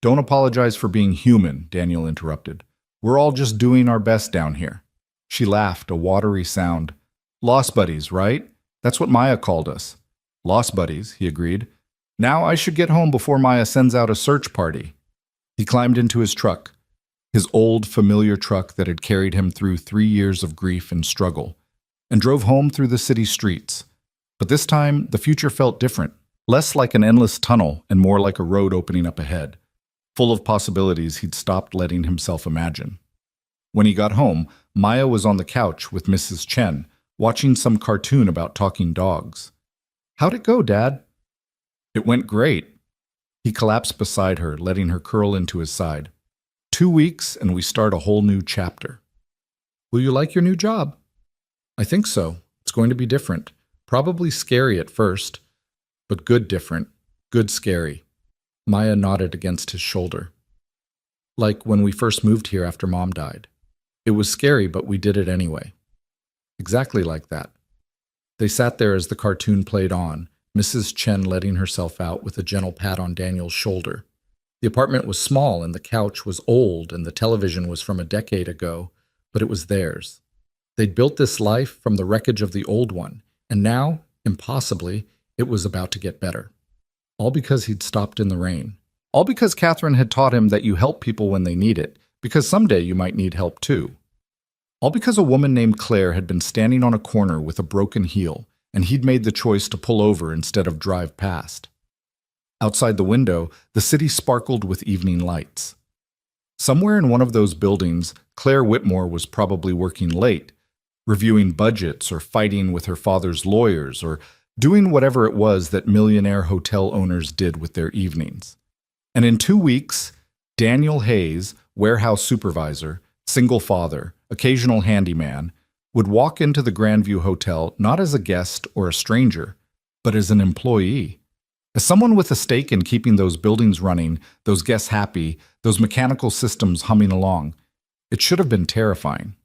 "Don't apologize for being human," Daniel interrupted. "We're all just doing our best down here." She laughed, a watery sound. "Lost buddies, right? That's what Maya called us." "Lost buddies," he agreed. "Now I should get home before Maya sends out a search party." He climbed into his truck, his old, familiar truck that had carried him through 3 years of grief and struggle, and drove home through the city streets. But this time, the future felt different, less like an endless tunnel and more like a road opening up ahead, full of possibilities he'd stopped letting himself imagine. When he got home, Maya was on the couch with Mrs. Chen, watching some cartoon about talking dogs. "How'd it go, Dad?" "It went great." He collapsed beside her, letting her curl into his side. 2 weeks, and we start a whole new chapter." "Will you like your new job?" "I think so. It's going to be different. Probably scary at first, but good different. Good scary." Maya nodded against his shoulder. "Like when we first moved here after Mom died. It was scary, but we did it anyway." "Exactly like that." They sat there as the cartoon played on, Mrs. Chen letting herself out with a gentle pat on Daniel's shoulder. The apartment was small and the couch was old and the television was from a decade ago, but it was theirs. They'd built this life from the wreckage of the old one, and now, impossibly, it was about to get better. All because he'd stopped in the rain. All because Catherine had taught him that you help people when they need it, because someday you might need help too. All because a woman named Claire had been standing on a corner with a broken heel, and he'd made the choice to pull over instead of drive past. Outside the window, the city sparkled with evening lights. Somewhere in one of those buildings, Claire Whitmore was probably working late, reviewing budgets or fighting with her father's lawyers or doing whatever it was that millionaire hotel owners did with their evenings. And in 2 weeks, Daniel Hayes, warehouse supervisor, single father, occasional handyman, would walk into the Grandview Hotel not as a guest or a stranger, but as an employee. As someone with a stake in keeping those buildings running, those guests happy, those mechanical systems humming along. It should have been terrifying.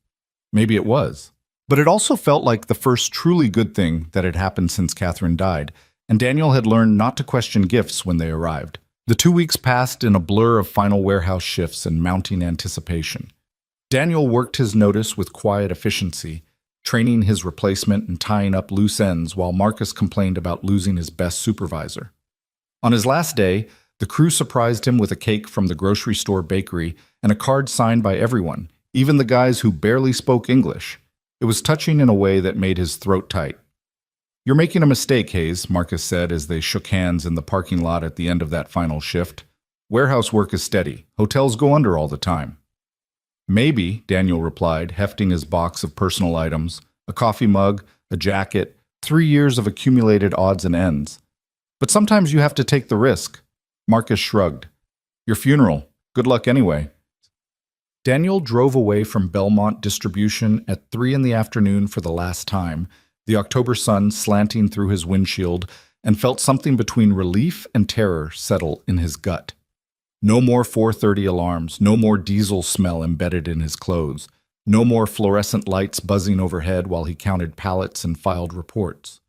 Maybe it was. But it also felt like the first truly good thing that had happened since Catherine died, and Daniel had learned not to question gifts when they arrived. The 2 weeks passed in a blur of final warehouse shifts and mounting anticipation. Daniel worked his notice with quiet efficiency, training his replacement and tying up loose ends while Marcus complained about losing his best supervisor. On his last day, the crew surprised him with a cake from the grocery store bakery and a card signed by everyone, even the guys who barely spoke English. It was touching in a way that made his throat tight. "You're making a mistake, Hayes," Marcus said as they shook hands in the parking lot at the end of that final shift. "Warehouse work is steady. Hotels go under all the time." "Maybe," Daniel replied, hefting his box of personal items, a coffee mug, a jacket, 3 years of accumulated odds and ends. "But sometimes you have to take the risk." Marcus shrugged. "Your funeral. Good luck anyway." Daniel drove away from Belmont Distribution at 3 in the afternoon for the last time, the October sun slanting through his windshield, and felt something between relief and terror settle in his gut. No more 4:30 alarms, no more diesel smell embedded in his clothes, no more fluorescent lights buzzing overhead while he counted pallets and filed reports.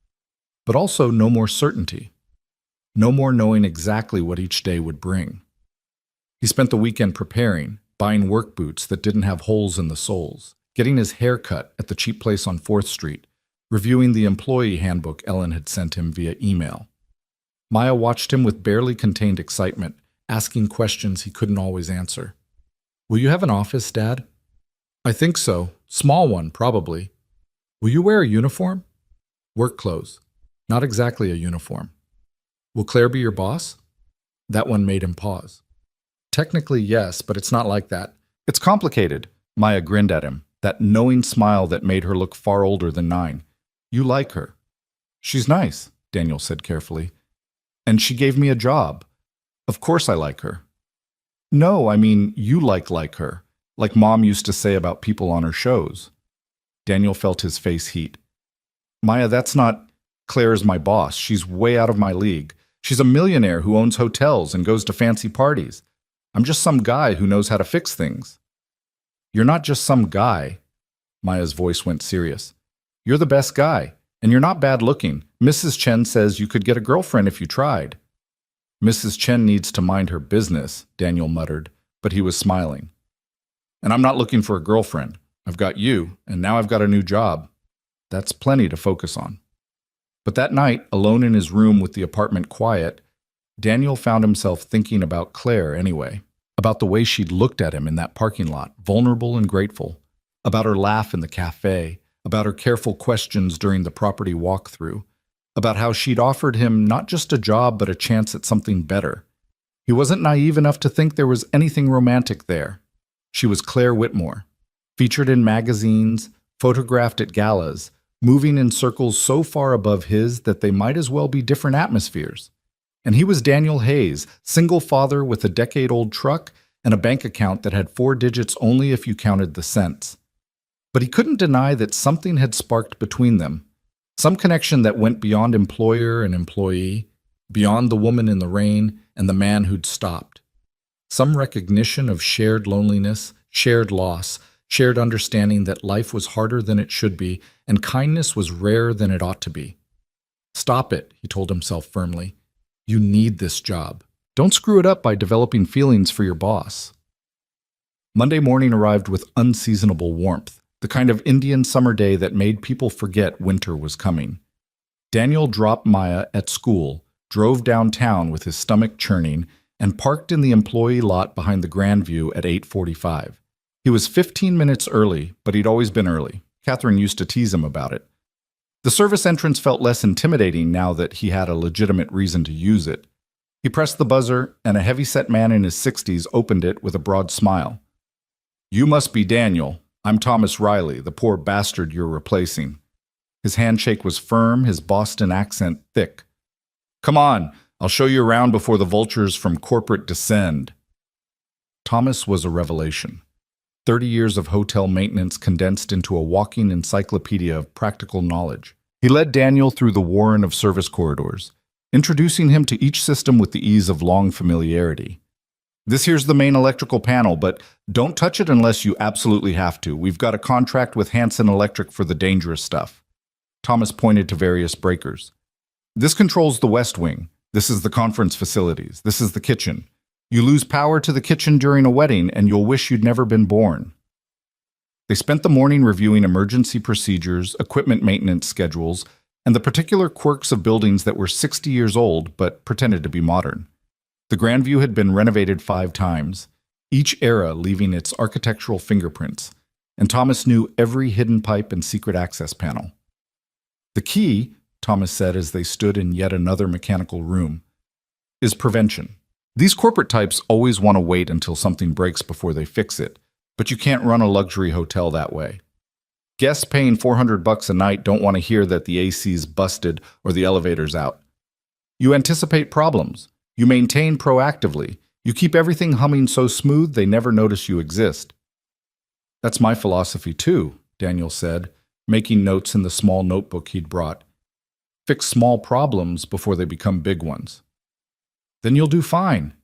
But also no more certainty. No more knowing exactly what each day would bring. He spent the weekend preparing, buying work boots that didn't have holes in the soles, getting his hair cut at the cheap place on 4th Street, reviewing the employee handbook Ellen had sent him via email. Maya watched him with barely contained excitement, asking questions he couldn't always answer. "Will you have an office, Dad?" "I think so. Small one, probably." "Will you wear a uniform?" "Work clothes. Not exactly a uniform." "Will Claire be your boss?" That one made him pause. Technically, yes, but it's not like that. It's complicated. Maya grinned at him, that knowing smile that made her look far older than 9. You like her. She's nice, Daniel said carefully. And she gave me a job. Of course I like her. No, I mean, you like her, like Mom used to say about people on her shows. Daniel felt his face heat. Maya, that's not... Claire's my boss. She's way out of my league. She's a millionaire who owns hotels and goes to fancy parties. I'm just some guy who knows how to fix things. You're not just some guy. Maya's voice went serious. You're the best guy, and you're not bad looking. Mrs. Chen says you could get a girlfriend if you tried. Mrs. Chen needs to mind her business, Daniel muttered, but he was smiling. And I'm not looking for a girlfriend. I've got you, and now I've got a new job. That's plenty to focus on. But that night, alone in his room with the apartment quiet, Daniel found himself thinking about Claire anyway, about the way she'd looked at him in that parking lot, vulnerable and grateful, about her laugh in the cafe, about her careful questions during the property walkthrough, about how she'd offered him not just a job but a chance at something better. He wasn't naive enough to think there was anything romantic there. She was Claire Whitmore, featured in magazines, photographed at galas, moving in circles so far above his that they might as well be different atmospheres. And he was Daniel Hayes, single father with a decade-old truck and a bank account that had 4 digits only if you counted the cents. But he couldn't deny that something had sparked between them, some connection that went beyond employer and employee, beyond the woman in the rain and the man who'd stopped. Some recognition of shared loneliness, shared loss, shared understanding that life was harder than it should be and kindness was rarer than it ought to be. Stop it, he told himself firmly. You need this job. Don't screw it up by developing feelings for your boss. Monday morning arrived with unseasonable warmth, the kind of Indian summer day that made people forget winter was coming. Daniel dropped Maya at school, drove downtown with his stomach churning, and parked in the employee lot behind the Grandview at 8:45. He was 15 minutes early, but he'd always been early. Catherine used to tease him about it. The service entrance felt less intimidating now that he had a legitimate reason to use it. He pressed the buzzer, and a heavy-set man in his 60s opened it with a broad smile. You must be Daniel. I'm Thomas Riley, the poor bastard you're replacing. His handshake was firm, his Boston accent thick. Come on, I'll show you around before the vultures from corporate descend. Thomas was a revelation. 30 years of hotel maintenance condensed into a walking encyclopedia of practical knowledge. He led Daniel through the warren of service corridors, introducing him to each system with the ease of long familiarity. This here's the main electrical panel, but don't touch it unless you absolutely have to. We've got a contract with Hanson Electric for the dangerous stuff. Thomas pointed to various breakers. This controls the West Wing. This is the conference facilities. This is the kitchen. You lose power to the kitchen during a wedding, and you'll wish you'd never been born. They spent the morning reviewing emergency procedures, equipment maintenance schedules, and the particular quirks of buildings that were 60 years old but pretended to be modern. The Grandview had been renovated 5 times, each era leaving its architectural fingerprints, and Thomas knew every hidden pipe and secret access panel. The key, Thomas said as they stood in yet another mechanical room, is prevention. These corporate types always want to wait until something breaks before they fix it, but you can't run a luxury hotel that way. Guests paying $400 a night don't want to hear that the AC's busted or the elevator's out. You anticipate problems. You maintain proactively. You keep everything humming so smooth they never notice you exist. That's my philosophy too, Daniel said, making notes in the small notebook he'd brought. Fix small problems before they become big ones. Then you'll do fine.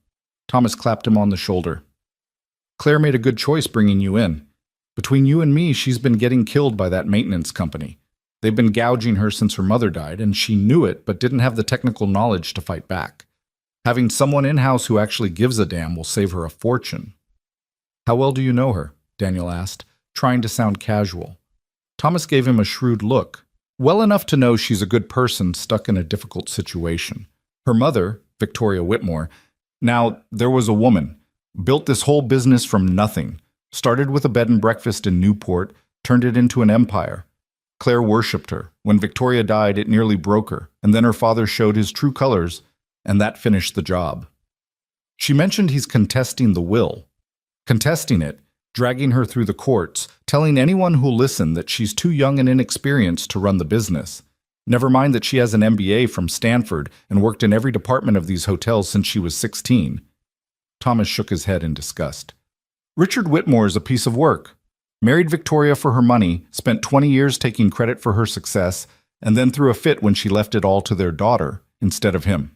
Thomas clapped him on the shoulder. Claire made a good choice bringing you in. Between you and me, she's been getting killed by that maintenance company. They've been gouging her since her mother died, and she knew it but didn't have the technical knowledge to fight back. Having someone in-house who actually gives a damn will save her a fortune. How well do you know her? Daniel asked, trying to sound casual. Thomas gave him a shrewd look. Well enough to know she's a good person stuck in a difficult situation. Her mother, Victoria Whitmore, now there was a woman, built this whole business from nothing, started with a bed and breakfast in Newport, turned it into an empire. Claire worshipped her. When Victoria died, it nearly broke her, and then her father showed his true colors, and that finished the job. She mentioned he's contesting the will. Contesting it, dragging her through the courts, telling anyone who'll listen that she's too young and inexperienced to run the business. Never mind that she has an MBA from Stanford and worked in every department of these hotels since she was 16. Thomas shook his head in disgust. Richard Whitmore is a piece of work. Married Victoria for her money, spent 20 years taking credit for her success, and then threw a fit when she left it all to their daughter instead of him.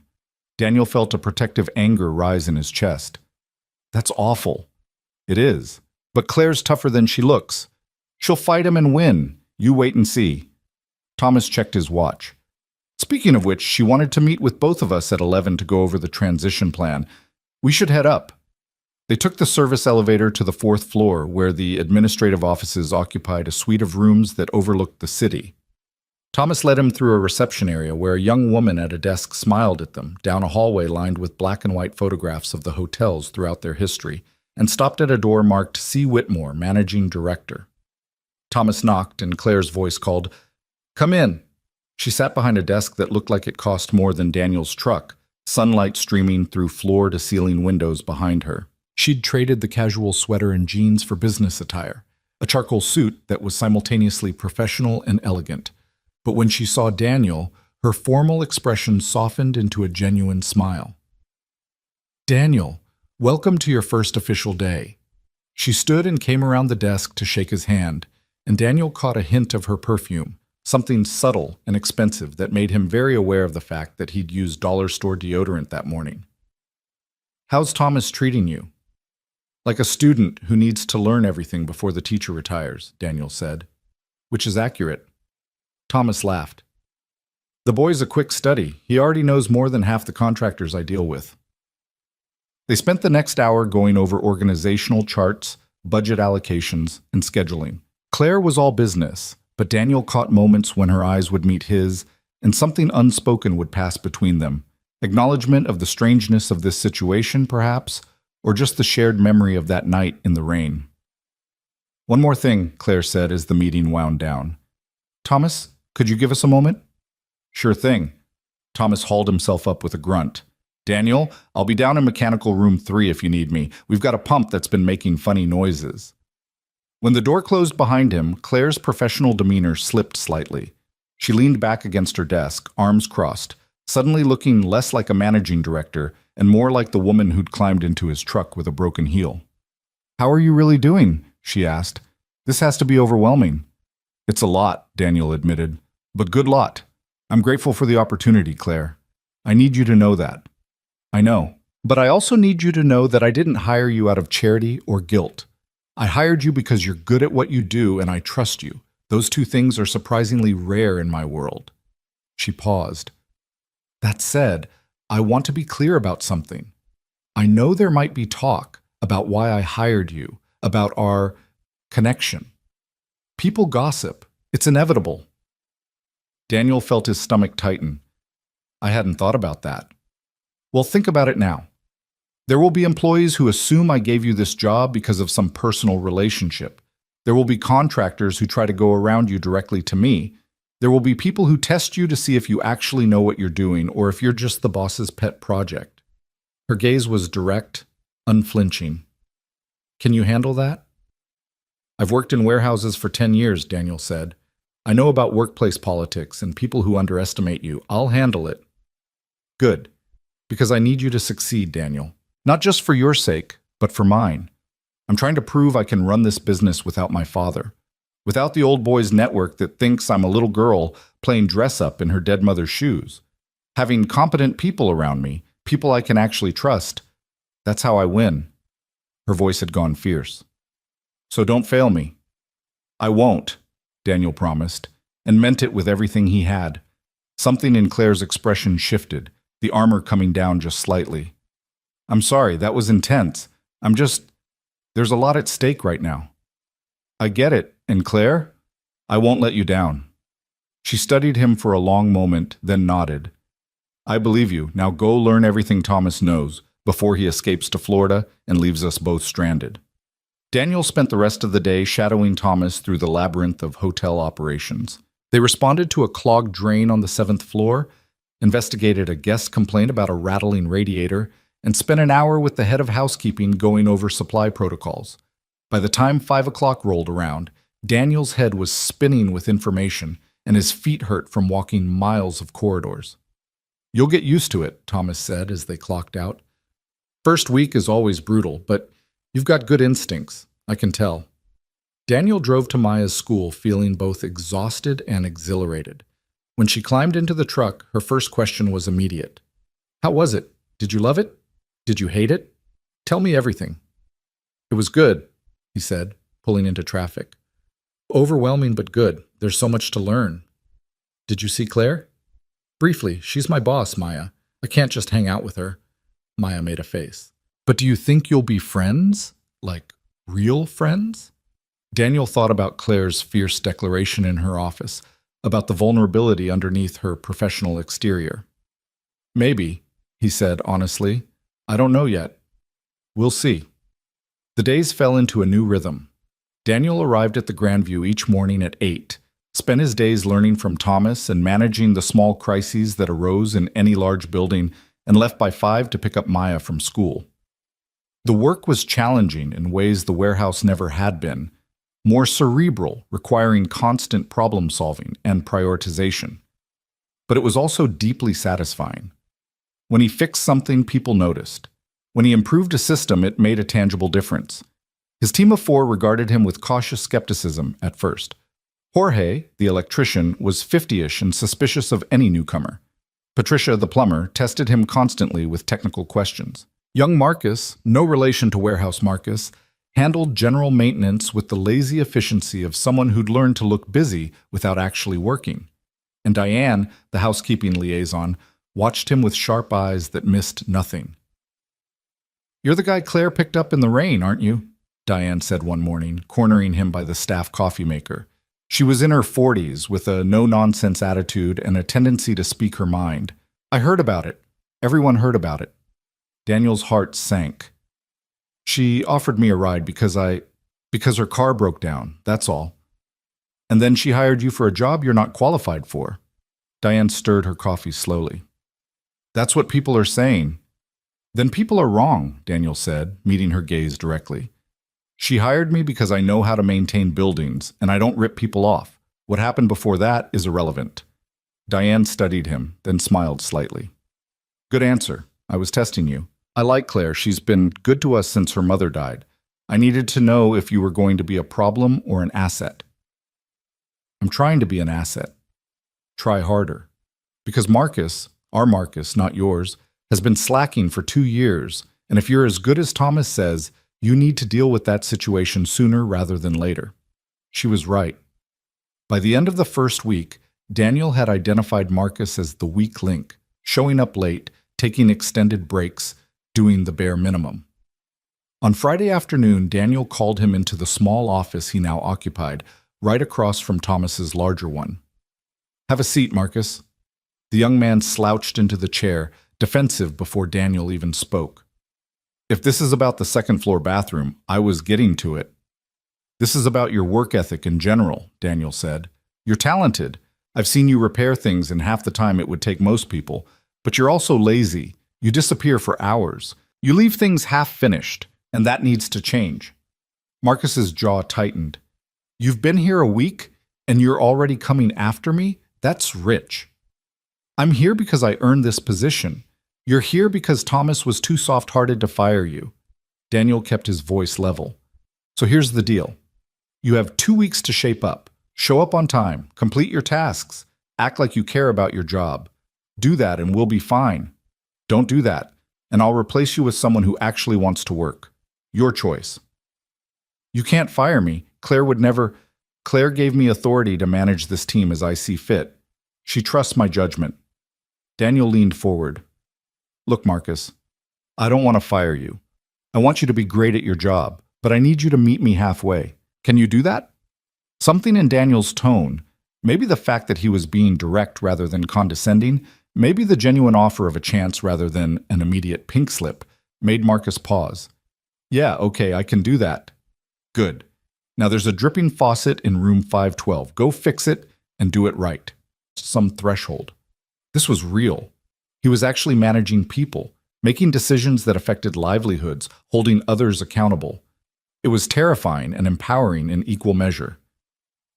Daniel felt a protective anger rise in his chest. That's awful. It is. But Claire's tougher than she looks. She'll fight him and win. You wait and see. Thomas checked his watch. Speaking of which, she wanted to meet with both of us at 11 to go over the transition plan. We should head up. They took the service elevator to the 4th floor, where the administrative offices occupied a suite of rooms that overlooked the city. Thomas led him through a reception area where a young woman at a desk smiled at them, down a hallway lined with black and white photographs of the hotels throughout their history, and stopped at a door marked C. Whitmore, Managing Director. Thomas knocked, and Claire's voice called, "Come in." She sat behind a desk that looked like it cost more than Daniel's truck, sunlight streaming through floor-to-ceiling windows behind her. She'd traded the casual sweater and jeans for business attire, a charcoal suit that was simultaneously professional and elegant. But when she saw Daniel, her formal expression softened into a genuine smile. "Daniel, welcome to your first official day." She stood and came around the desk to shake his hand, and Daniel caught a hint of her perfume, something subtle and expensive that made him very aware of the fact that he'd used dollar store deodorant that morning. "How's Thomas treating you?" "Like a student who needs to learn everything before the teacher retires," Daniel said. "Which is accurate." Thomas laughed. "The boy's a quick study. He already knows more than half the contractors I deal with." They spent the next hour going over organizational charts, budget allocations, and scheduling. Claire was all business, but Daniel caught moments when her eyes would meet his, and something unspoken would pass between them. Acknowledgement of the strangeness of this situation, perhaps, or just the shared memory of that night in the rain. "One more thing," Claire said as the meeting wound down. "Thomas, could you give us a moment?" "Sure thing." Thomas hauled himself up with a grunt. "Daniel, I'll be down in mechanical room 3 if you need me. We've got a pump that's been making funny noises." When the door closed behind him, Claire's professional demeanor slipped slightly. She leaned back against her desk, arms crossed, suddenly looking less like a managing director and more like the woman who'd climbed into his truck with a broken heel. "How are you really doing?" she asked. "This has to be overwhelming." "It's a lot," Daniel admitted, "but good lot. I'm grateful for the opportunity, Claire. I need you to know that." "I know. But I also need you to know that I didn't hire you out of charity or guilt. I hired you because you're good at what you do and I trust you. Those two things are surprisingly rare in my world." She paused. "That said, I want to be clear about something. I know there might be talk about why I hired you, about our connection. People gossip. It's inevitable." Daniel felt his stomach tighten. "I hadn't thought about that." "Well, think about it now. There will be employees who assume I gave you this job because of some personal relationship. There will be contractors who try to go around you directly to me. There will be people who test you to see if you actually know what you're doing or if you're just the boss's pet project." Her gaze was direct, unflinching. "Can you handle that?" "I've worked in warehouses for 10 years, Daniel said. "I know about workplace politics and people who underestimate you. I'll handle it." "Good. Because I need you to succeed, Daniel. Not just for your sake, but for mine. I'm trying to prove I can run this business without my father. Without the old boys network that thinks I'm a little girl playing dress-up in her dead mother's shoes. Having competent people around me, people I can actually trust. That's how I win." Her voice had gone fierce. "So don't fail me." "I won't," Daniel promised, and meant it with everything he had. Something in Claire's expression shifted, the armor coming down just slightly. "I'm sorry, that was intense. There's a lot at stake right now." "I get it, and Claire, I won't let you down." She studied him for a long moment, then nodded. "I believe you. Now go learn everything Thomas knows before he escapes to Florida and leaves us both stranded." Daniel spent the rest of the day shadowing Thomas through the labyrinth of hotel operations. They responded to a clogged drain on the 7th floor, investigated a guest complaint about a rattling radiator, and spent an hour with the head of housekeeping going over supply protocols. By the time 5 o'clock rolled around, Daniel's head was spinning with information, and his feet hurt from walking miles of corridors. "You'll get used to it," Thomas said as they clocked out. "First week is always brutal, but you've got good instincts, I can tell." Daniel drove to Maya's school feeling both exhausted and exhilarated. When she climbed into the truck, her first question was immediate. "How was it? Did you love it? Did you hate it? Tell me everything." "It was good," he said, pulling into traffic. "Overwhelming but good. There's so much to learn." "Did you see Claire?" "Briefly. She's my boss, Maya. I can't just hang out with her." Maya made a face. "But do you think you'll be friends? Like, real friends?" Daniel thought about Claire's fierce declaration in her office, about the vulnerability underneath her professional exterior. "Maybe," he said honestly. "I don't know yet. We'll see." The days fell into a new rhythm. Daniel arrived at the Grandview each morning at 8, spent his days learning from Thomas and managing the small crises that arose in any large building, and left by 5 to pick up Maya from school. The work was challenging in ways the warehouse never had been, more cerebral, requiring constant problem-solving and prioritization. But it was also deeply satisfying. When he fixed something, people noticed. When he improved a system, it made a tangible difference. His team of 4 regarded him with cautious skepticism at first. Jorge, the electrician, was 50-ish and suspicious of any newcomer. Patricia, the plumber, tested him constantly with technical questions. Young Marcus, no relation to Warehouse Marcus, handled general maintenance with the lazy efficiency of someone who'd learned to look busy without actually working. And Diane, the housekeeping liaison, watched him with sharp eyes that missed nothing. "You're the guy Claire picked up in the rain, aren't you?" Diane said one morning, cornering him by the staff coffee maker. She was in her 40s, with a no-nonsense attitude and a tendency to speak her mind. "I heard about it. Everyone heard about it." Daniel's heart sank. "She offered me a ride because her car broke down, that's all." "And then she hired you for a job you're not qualified for." Diane stirred her coffee slowly. "That's what people are saying." "Then people are wrong," Daniel said, meeting her gaze directly. "She hired me because I know how to maintain buildings, and I don't rip people off. What happened before that is irrelevant." Diane studied him, then smiled slightly. "Good answer. I was testing you. I like Claire. She's been good to us since her mother died. I needed to know if you were going to be a problem or an asset." "I'm trying to be an asset." "Try harder. Because Marcus, our Marcus, not yours, has been slacking for 2 years, and if you're as good as Thomas says, you need to deal with that situation sooner rather than later." She was right. By the end of the first week, Daniel had identified Marcus as the weak link, showing up late, taking extended breaks, doing the bare minimum. On Friday afternoon, Daniel called him into the small office he now occupied, right across from Thomas's larger one. "Have a seat, Marcus." The young man slouched into the chair, defensive before Daniel even spoke. "If this is about the second-floor bathroom, I was getting to it." "This is about your work ethic in general," Daniel said. "You're talented. I've seen you repair things in half the time it would take most people, but you're also lazy. You disappear for hours. You leave things half-finished, and that needs to change." Marcus's jaw tightened. "You've been here a week, and you're already coming after me? That's rich." "I'm here because I earned this position. You're here because Thomas was too soft-hearted to fire you." Daniel kept his voice level. "So here's the deal. You have 2 weeks to shape up. Show up on time. Complete your tasks. Act like you care about your job. Do that and we'll be fine. Don't do that, and I'll replace you with someone who actually wants to work. Your choice." "You can't fire me. Claire would never. Claire gave me authority to manage this team as I see fit. She trusts my judgment." Daniel leaned forward. "Look, Marcus, I don't want to fire you. I want you to be great at your job, but I need you to meet me halfway. Can you do that?" Something in Daniel's tone, maybe the fact that he was being direct rather than condescending, maybe the genuine offer of a chance rather than an immediate pink slip, made Marcus pause. "Yeah, okay, I can do that." "Good. Now there's a dripping faucet in room 512. Go fix it and do it right." Some threshold. This was real. He was actually managing people, making decisions that affected livelihoods, holding others accountable. It was terrifying and empowering in equal measure.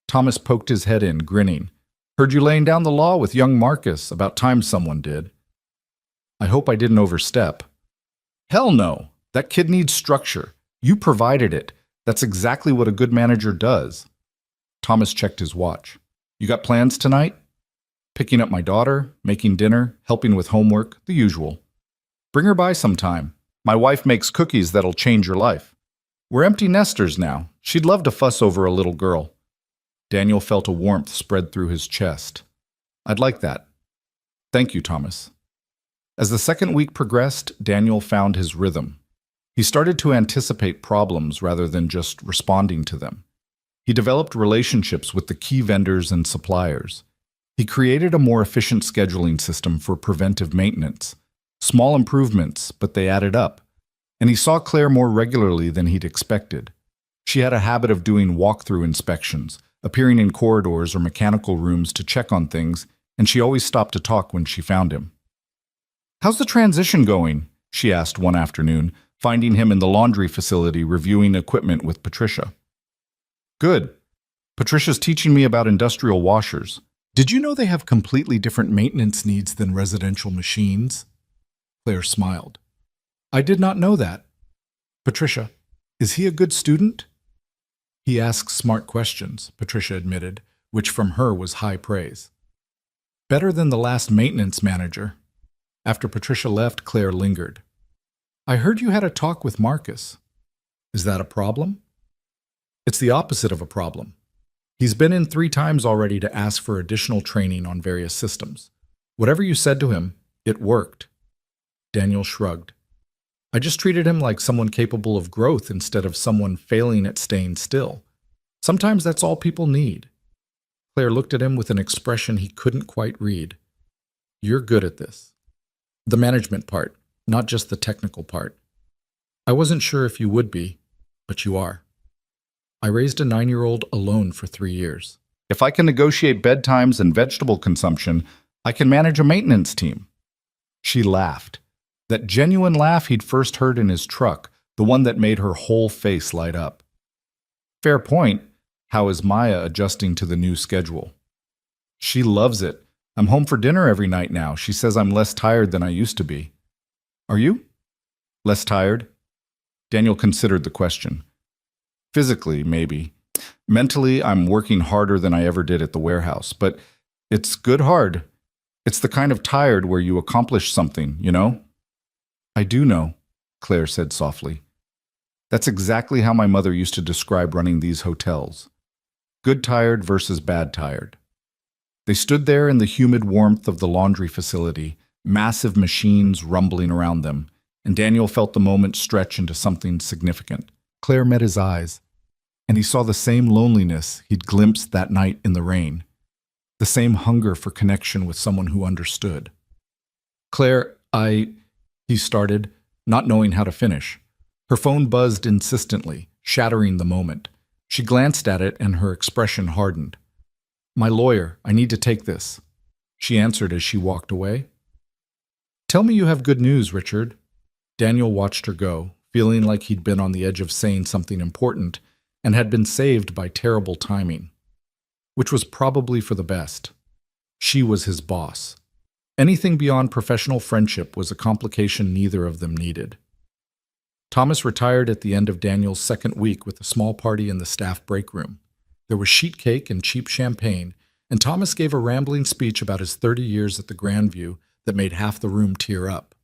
Thomas poked his head in, grinning. Heard you laying down the law with young Marcus. About time someone did. I hope I didn't overstep. Hell no. That kid needs structure. You provided it. That's exactly what a good manager does. Thomas checked his watch. You got plans tonight? Picking up my daughter, making dinner, helping with homework, the usual. Bring her by sometime. My wife makes cookies that'll change your life. We're empty nesters now. She'd love to fuss over a little girl. Daniel felt a warmth spread through his chest. I'd like that. Thank you, Thomas. As the second week progressed, Daniel found his rhythm. He started to anticipate problems rather than just responding to them. He developed relationships with the key vendors and suppliers. He created a more efficient scheduling system for preventive maintenance. Small improvements, but they added up. And he saw Claire more regularly than he'd expected. She had a habit of doing walkthrough inspections, appearing in corridors or mechanical rooms to check on things, and she always stopped to talk when she found him. How's the transition going? She asked one afternoon, finding him in the laundry facility reviewing equipment with Patricia. Good. Patricia's teaching me about industrial washers. Did you know they have completely different maintenance needs than residential machines? Claire smiled. I did not know that. Patricia, is he a good student? He asks smart questions, Patricia admitted, which from her was high praise. Better than the last maintenance manager. After Patricia left, Claire lingered. I heard you had a talk with Marcus. Is that a problem? It's the opposite of a problem. He's been in 3 times already to ask for additional training on various systems. Whatever you said to him, it worked. Daniel shrugged. I just treated him like someone capable of growth instead of someone failing at staying still. Sometimes that's all people need. Claire looked at him with an expression he couldn't quite read. You're good at this. The management part, not just the technical part. I wasn't sure if you would be, but you are. I raised a 9-year-old alone for 3 years. If I can negotiate bedtimes and vegetable consumption, I can manage a maintenance team. She laughed. That genuine laugh he'd first heard in his truck, the one that made her whole face light up. Fair point. How is Maya adjusting to the new schedule? She loves it. I'm home for dinner every night now. She says I'm less tired than I used to be. Are you? Less tired? Daniel considered the question. Physically, maybe. Mentally, I'm working harder than I ever did at the warehouse, but it's good hard. It's the kind of tired where you accomplish something, you know? I do know, Claire said softly. That's exactly how my mother used to describe running these hotels. Good tired versus bad tired. They stood there in the humid warmth of the laundry facility, massive machines rumbling around them, and Daniel felt the moment stretch into something significant. Claire met his eyes, and he saw the same loneliness he'd glimpsed that night in the rain, the same hunger for connection with someone who understood. Claire, he started, not knowing how to finish. Her phone buzzed insistently, shattering the moment. She glanced at it and her expression hardened. My lawyer, I need to take this. She answered as she walked away. Tell me you have good news, Richard. Daniel watched her go, feeling like he'd been on the edge of saying something important and had been saved by terrible timing. Which was probably for the best. She was his boss. Anything beyond professional friendship was a complication neither of them needed. Thomas retired at the end of Daniel's second week with a small party in the staff break room. There was sheet cake and cheap champagne, and Thomas gave a rambling speech about his 30 years at the Grandview that made half the room tear up.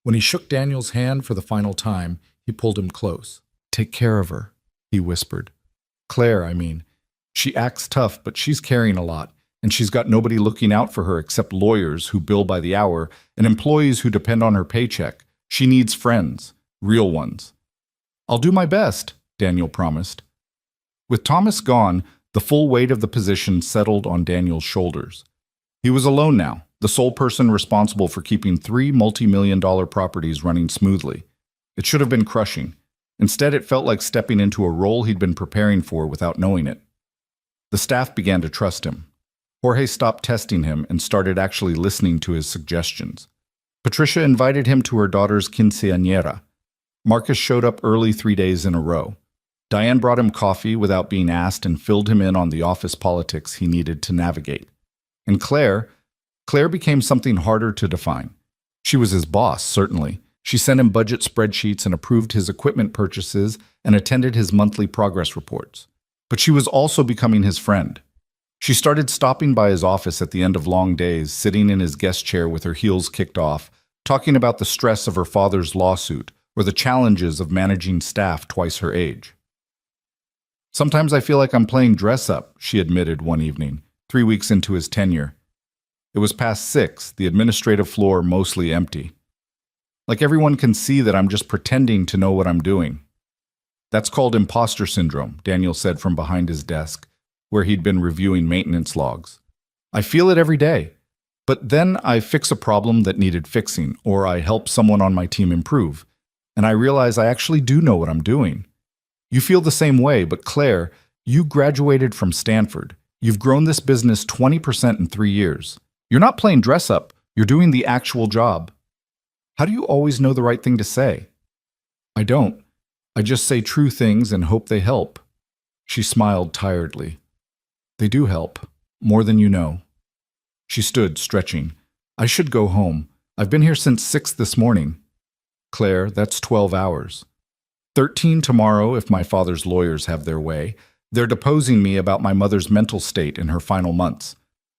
When he shook Daniel's hand for the final time, he pulled him close. Take care of her, he whispered. Claire, I mean. She acts tough, but she's carrying a lot. And she's got nobody looking out for her except lawyers who bill by the hour and employees who depend on her paycheck. She needs friends, real ones. I'll do my best, Daniel promised. With Thomas gone, the full weight of the position settled on Daniel's shoulders. He was alone now, the sole person responsible for keeping 3 multi-million-dollar properties running smoothly. It should have been crushing. Instead, it felt like stepping into a role he'd been preparing for without knowing it. The staff began to trust him. Jorge stopped testing him and started actually listening to his suggestions. Patricia invited him to her daughter's quinceañera. Marcus showed up early 3 days in a row. Diane brought him coffee without being asked and filled him in on the office politics he needed to navigate. And Claire became something harder to define. She was his boss, certainly. She sent him budget spreadsheets and approved his equipment purchases and attended his monthly progress reports. But she was also becoming his friend. She started stopping by his office at the end of long days, sitting in his guest chair with her heels kicked off, talking about the stress of her father's lawsuit or the challenges of managing staff twice her age. "Sometimes I feel like I'm playing dress-up," she admitted one evening, 3 weeks into his tenure. It was past 6, the administrative floor mostly empty. "Like everyone can see that I'm just pretending to know what I'm doing." "That's called imposter syndrome," Daniel said from behind his desk, where he'd been reviewing maintenance logs. "I feel it every day. But then I fix a problem that needed fixing, or I help someone on my team improve, and I realize I actually do know what I'm doing. You feel the same way, but Claire, you graduated from Stanford. You've grown this business 20% in 3 years. You're not playing dress-up, you're doing the actual job. How do you always know the right thing to say?" "I don't. I just say true things and hope they help." She smiled tiredly. "They do help, more than you know." She stood, stretching. "I should go home. I've been here since 6 this morning." "Claire, that's 12 hours. 13 tomorrow if my father's lawyers have their way. They're deposing me about my mother's mental state in her final months.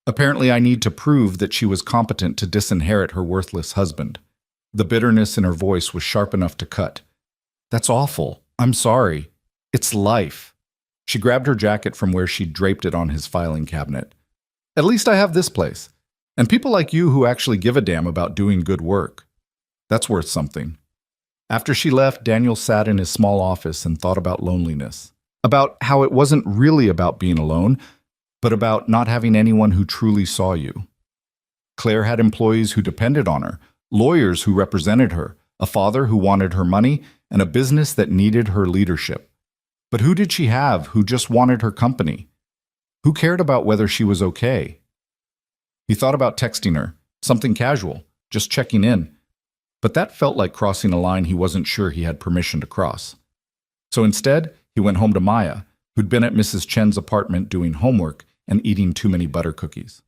Apparently I need to prove that she was competent to disinherit her worthless husband." The bitterness in her voice was sharp enough to cut. "That's awful. I'm sorry. It's life." She grabbed her jacket from where she'd draped it on his filing cabinet. "At least I have this place. And people like you who actually give a damn about doing good work. That's worth something." After she left, Daniel sat in his small office and thought about loneliness. About how it wasn't really about being alone, but about not having anyone who truly saw you. Claire had employees who depended on her, lawyers who represented her, a father who wanted her money, and a business that needed her leadership. But who did she have who just wanted her company? Who cared about whether she was okay? He thought about texting her, something casual, just checking in. But that felt like crossing a line he wasn't sure he had permission to cross. So instead, he went home to Maya, who'd been at Mrs. Chen's apartment doing homework and eating too many butter cookies.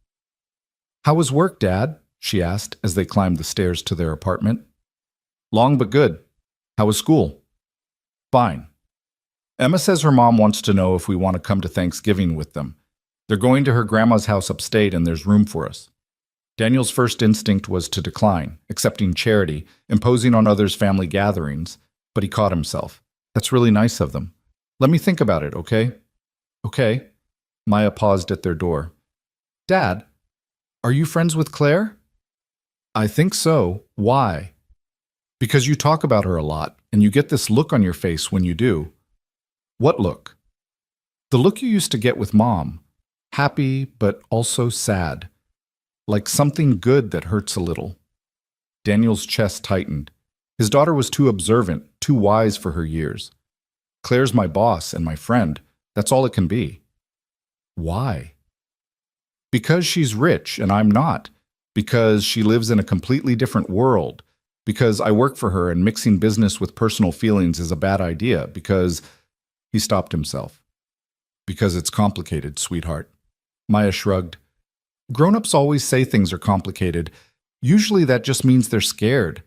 "How was work, Dad?" she asked as they climbed the stairs to their apartment. "Long but good. How was school?" "Fine. Emma says her mom wants to know if we want to come to Thanksgiving with them. They're going to her grandma's house upstate and there's room for us." Daniel's first instinct was to decline, accepting charity, imposing on others' family gatherings, but he caught himself. "That's really nice of them. Let me think about it, okay?" "Okay." Maya paused at their door. "Dad, are you friends with Claire?" "I think so. Why?" "Because you talk about her a lot, and you get this look on your face when you do." "What look?" "The look you used to get with Mom. Happy, but also sad. Like something good that hurts a little." Daniel's chest tightened. His daughter was too observant, too wise for her years. "Claire's my boss and my friend. That's all it can be." "Why?" "Because she's rich and I'm not. Because she lives in a completely different world. Because I work for her and mixing business with personal feelings is a bad idea. Because..." He stopped himself. "Because it's complicated, sweetheart." Maya shrugged. "Grown-ups always say things are complicated. Usually that just means they're scared."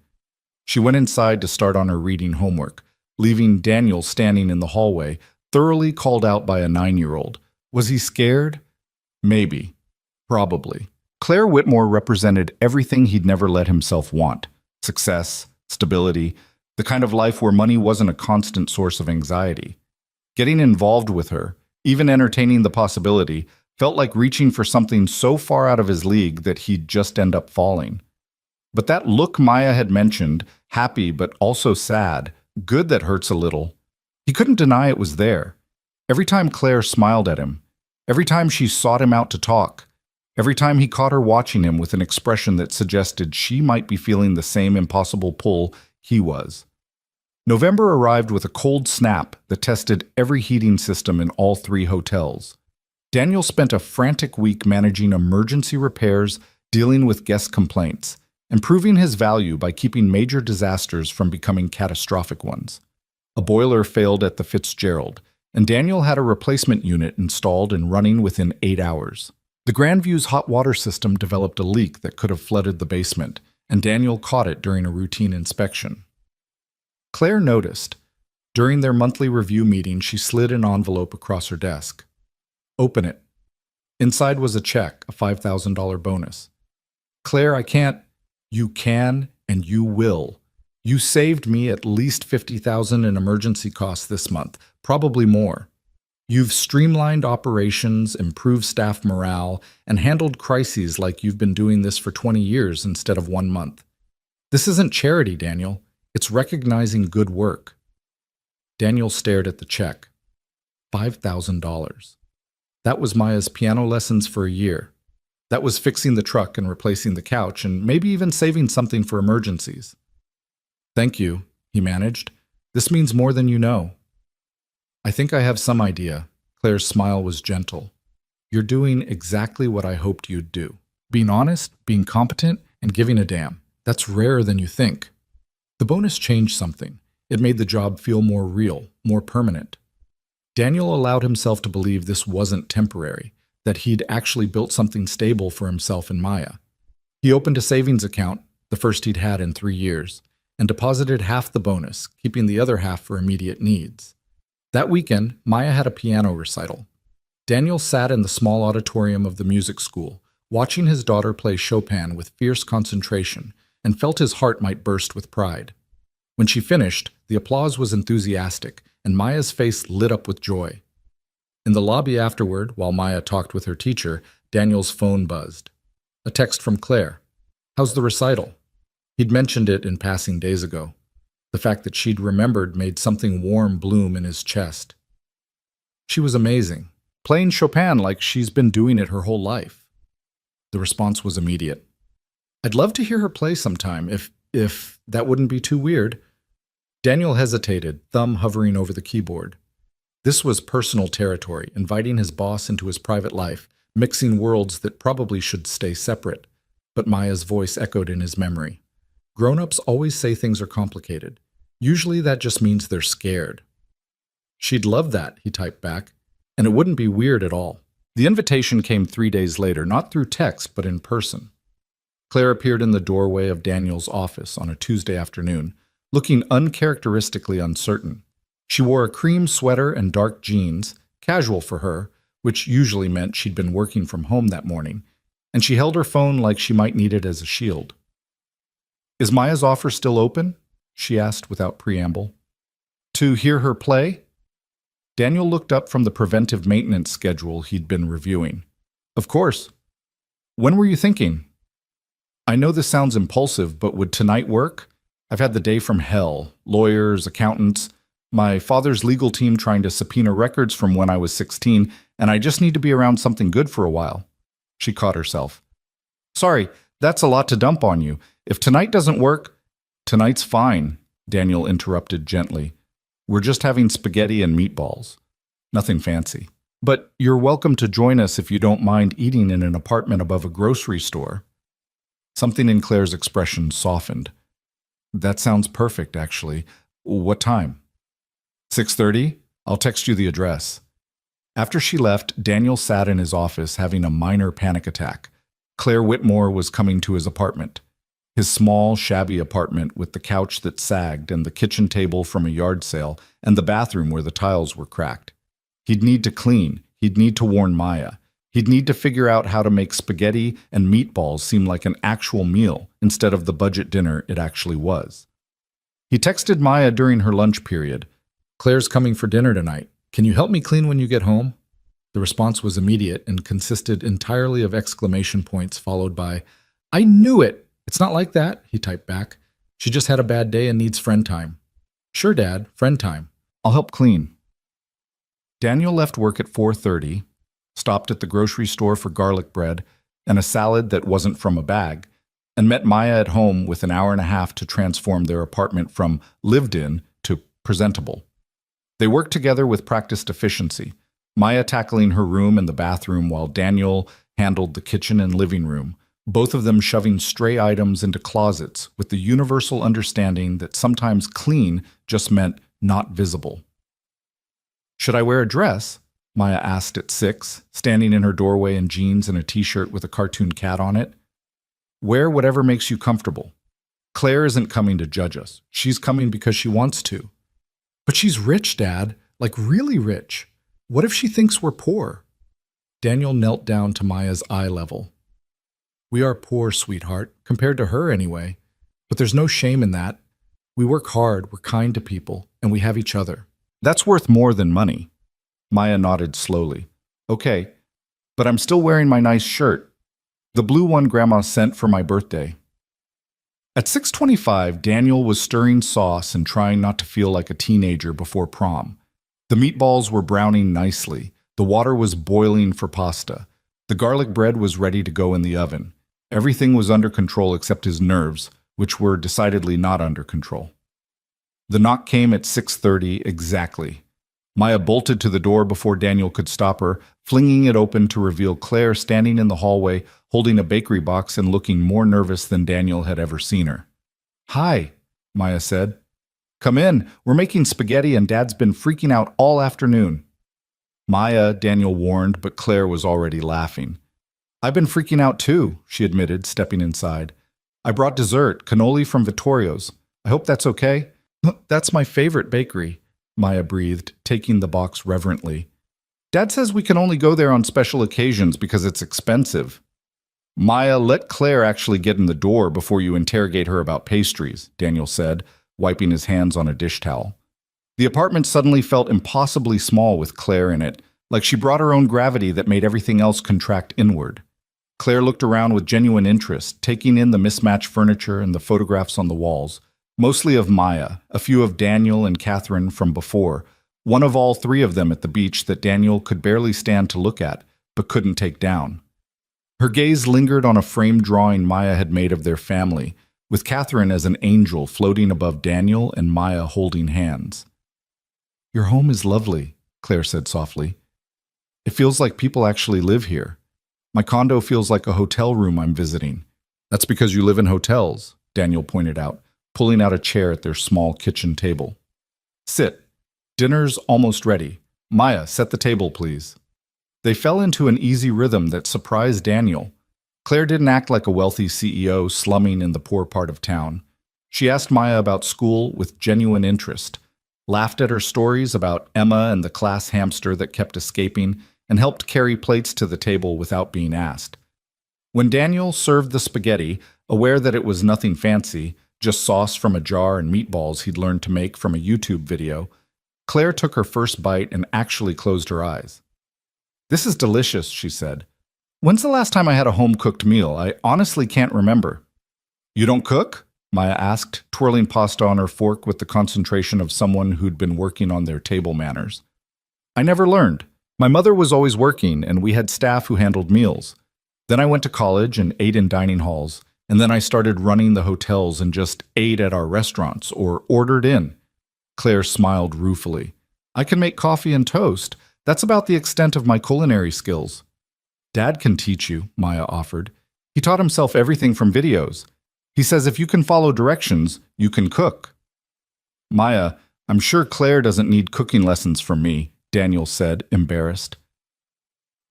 She went inside to start on her reading homework, leaving Daniel standing in the hallway, thoroughly called out by a 9-year-old. Was he scared? Maybe. Probably. Claire Whitmore represented everything he'd never let himself want. Success, stability, the kind of life where money wasn't a constant source of anxiety. Getting involved with her, even entertaining the possibility, felt like reaching for something so far out of his league that he'd just end up falling. But that look Maya had mentioned, happy but also sad, good that hurts a little, he couldn't deny it was there. Every time Claire smiled at him, every time she sought him out to talk, every time he caught her watching him with an expression that suggested she might be feeling the same impossible pull he was. November arrived with a cold snap that tested every heating system in all 3 hotels. Daniel spent a frantic week managing emergency repairs, dealing with guest complaints, improving his value by keeping major disasters from becoming catastrophic ones. A boiler failed at the Fitzgerald, and Daniel had a replacement unit installed and running within 8 hours. The Grandview's hot water system developed a leak that could have flooded the basement, and Daniel caught it during a routine inspection. Claire noticed. During their monthly review meeting, she slid an envelope across her desk. Open it. Inside was a check, a $5,000 bonus. Claire, I can't. You can, and you will. You saved me at least $50,000 in emergency costs this month, probably more. You've streamlined operations, improved staff morale, and handled crises like you've been doing this for 20 years instead of 1 month. This isn't charity, Daniel. It's recognizing good work. Daniel stared at the check. $5,000. That was Maya's piano lessons for a year. That was fixing the truck and replacing the couch and maybe even saving something for emergencies. Thank you, he managed. This means more than you know. I think I have some idea. Claire's smile was gentle. You're doing exactly what I hoped you'd do. Being honest, being competent, and giving a damn. That's rarer than you think. The bonus changed something. It made the job feel more real, more permanent. Daniel allowed himself to believe this wasn't temporary, that he'd actually built something stable for himself and Maya. He opened a savings account, the first he'd had in 3 years, and deposited half the bonus, keeping the other half for immediate needs. That weekend, Maya had a piano recital. Daniel sat in the small auditorium of the music school, watching his daughter play Chopin with fierce concentration, and felt his heart might burst with pride. When she finished, the applause was enthusiastic, and Maya's face lit up with joy. In the lobby afterward, while Maya talked with her teacher, Daniel's phone buzzed. A text from Claire. How's the recital? He'd mentioned it in passing days ago. The fact that she'd remembered made something warm bloom in his chest. She was amazing, playing Chopin like she's been doing it her whole life. The response was immediate. I'd love to hear her play sometime, if that wouldn't be too weird. Daniel hesitated, thumb hovering over the keyboard. This was personal territory, inviting his boss into his private life, mixing worlds that probably should stay separate. But Maya's voice echoed in his memory. Grown-ups always say things are complicated. Usually that just means they're scared. She'd love that, he typed back, and it wouldn't be weird at all. The invitation came 3 days later, not through text, but in person. Claire appeared in the doorway of Daniel's office on a Tuesday afternoon, looking uncharacteristically uncertain. She wore a cream sweater and dark jeans, casual for her, which usually meant she'd been working from home that morning, and she held her phone like she might need it as a shield. Is Maya's offer still open? She asked without preamble. To hear her play? Daniel looked up from the preventive maintenance schedule he'd been reviewing. Of course. When were you thinking? I know this sounds impulsive, but would tonight work? I've had the day from hell. Lawyers, accountants, my father's legal team trying to subpoena records from when I was 16, and I just need to be around something good for a while. She caught herself. Sorry, that's a lot to dump on you. If tonight doesn't work, tonight's fine, Daniel interrupted gently. We're just having spaghetti and meatballs. Nothing fancy. But you're welcome to join us if you don't mind eating in an apartment above a grocery store. Something in Claire's expression softened. That sounds perfect, actually. What time? 6:30? I'll text you the address. After she left, Daniel sat in his office having a minor panic attack. Claire Whitmore was coming to his apartment. His small, shabby apartment with the couch that sagged and the kitchen table from a yard sale and the bathroom where the tiles were cracked. He'd need to clean. He'd need to warn Maya. He'd need to figure out how to make spaghetti and meatballs seem like an actual meal instead of the budget dinner it actually was. He texted Maya during her lunch period. Claire's coming for dinner tonight. Can you help me clean when you get home? The response was immediate and consisted entirely of exclamation points followed by, I knew it! It's not like that, he typed back. She just had a bad day and needs friend time. Sure, Dad, friend time. I'll help clean. Daniel left work at 4:30, stopped at the grocery store for garlic bread and a salad that wasn't from a bag, and met Maya at home with an hour and a half to transform their apartment from lived in to presentable. They worked together with practiced efficiency, Maya tackling her room and the bathroom while Daniel handled the kitchen and living room, both of them shoving stray items into closets with the universal understanding that sometimes clean just meant not visible. "Should I wear a dress?" Maya asked at 6, standing in her doorway in jeans and a t-shirt with a cartoon cat on it. "Wear whatever makes you comfortable. Claire isn't coming to judge us. She's coming because she wants to." "But she's rich, Dad. Like really rich. What if she thinks we're poor?" Daniel knelt down to Maya's eye level. "We are poor, sweetheart, compared to her anyway. But there's no shame in that. We work hard, we're kind to people, and we have each other. That's worth more than money." Maya nodded slowly. "Okay, but I'm still wearing my nice shirt. The blue one Grandma sent for my birthday." At 6:25, Daniel was stirring sauce and trying not to feel like a teenager before prom. The meatballs were browning nicely. The water was boiling for pasta. The garlic bread was ready to go in the oven. Everything was under control except his nerves, which were decidedly not under control. The knock came at 6:30 exactly. Maya bolted to the door before Daniel could stop her, flinging it open to reveal Claire standing in the hallway, holding a bakery box and looking more nervous than Daniel had ever seen her. "Hi," Maya said. "Come in. We're making spaghetti and Dad's been freaking out all afternoon." "Maya," Daniel warned, but Claire was already laughing. "I've been freaking out too," she admitted, stepping inside. "I brought dessert, cannoli from Vittorio's. I hope that's okay." "That's my favorite bakery," Maya breathed, taking the box reverently. "Dad says we can only go there on special occasions because it's expensive." "Maya, let Claire actually get in the door before you interrogate her about pastries," Daniel said, wiping his hands on a dish towel. The apartment suddenly felt impossibly small with Claire in it, like she brought her own gravity that made everything else contract inward. Claire looked around with genuine interest, taking in the mismatched furniture and the photographs on the walls, mostly of Maya, a few of Daniel and Catherine from before, one of all three of them at the beach that Daniel could barely stand to look at, but couldn't take down. Her gaze lingered on a framed drawing Maya had made of their family, with Catherine as an angel floating above Daniel and Maya holding hands. "Your home is lovely," Claire said softly. "It feels like people actually live here. My condo feels like a hotel room I'm visiting." "That's because you live in hotels," Daniel pointed out, pulling out a chair at their small kitchen table. "Sit. Dinner's almost ready. Maya, set the table, please." They fell into an easy rhythm that surprised Daniel. Claire didn't act like a wealthy CEO slumming in the poor part of town. She asked Maya about school with genuine interest, laughed at her stories about Emma and the class hamster that kept escaping, and helped carry plates to the table without being asked. When Daniel served the spaghetti, aware that it was nothing fancy, just sauce from a jar and meatballs he'd learned to make from a YouTube video, Claire took her first bite and actually closed her eyes. "This is delicious," she said. "When's the last time I had a home-cooked meal? I honestly can't remember." "You don't cook?" Maya asked, twirling pasta on her fork with the concentration of someone who'd been working on their table manners. "I never learned. My mother was always working, and we had staff who handled meals. Then I went to college and ate in dining halls, and then I started running the hotels and just ate at our restaurants or ordered in." Claire smiled ruefully. "I can make coffee and toast. That's about the extent of my culinary skills." "Dad can teach you," Maya offered. "He taught himself everything from videos. He says if you can follow directions, you can cook." "Maya, I'm sure Claire doesn't need cooking lessons from me," Daniel said, embarrassed.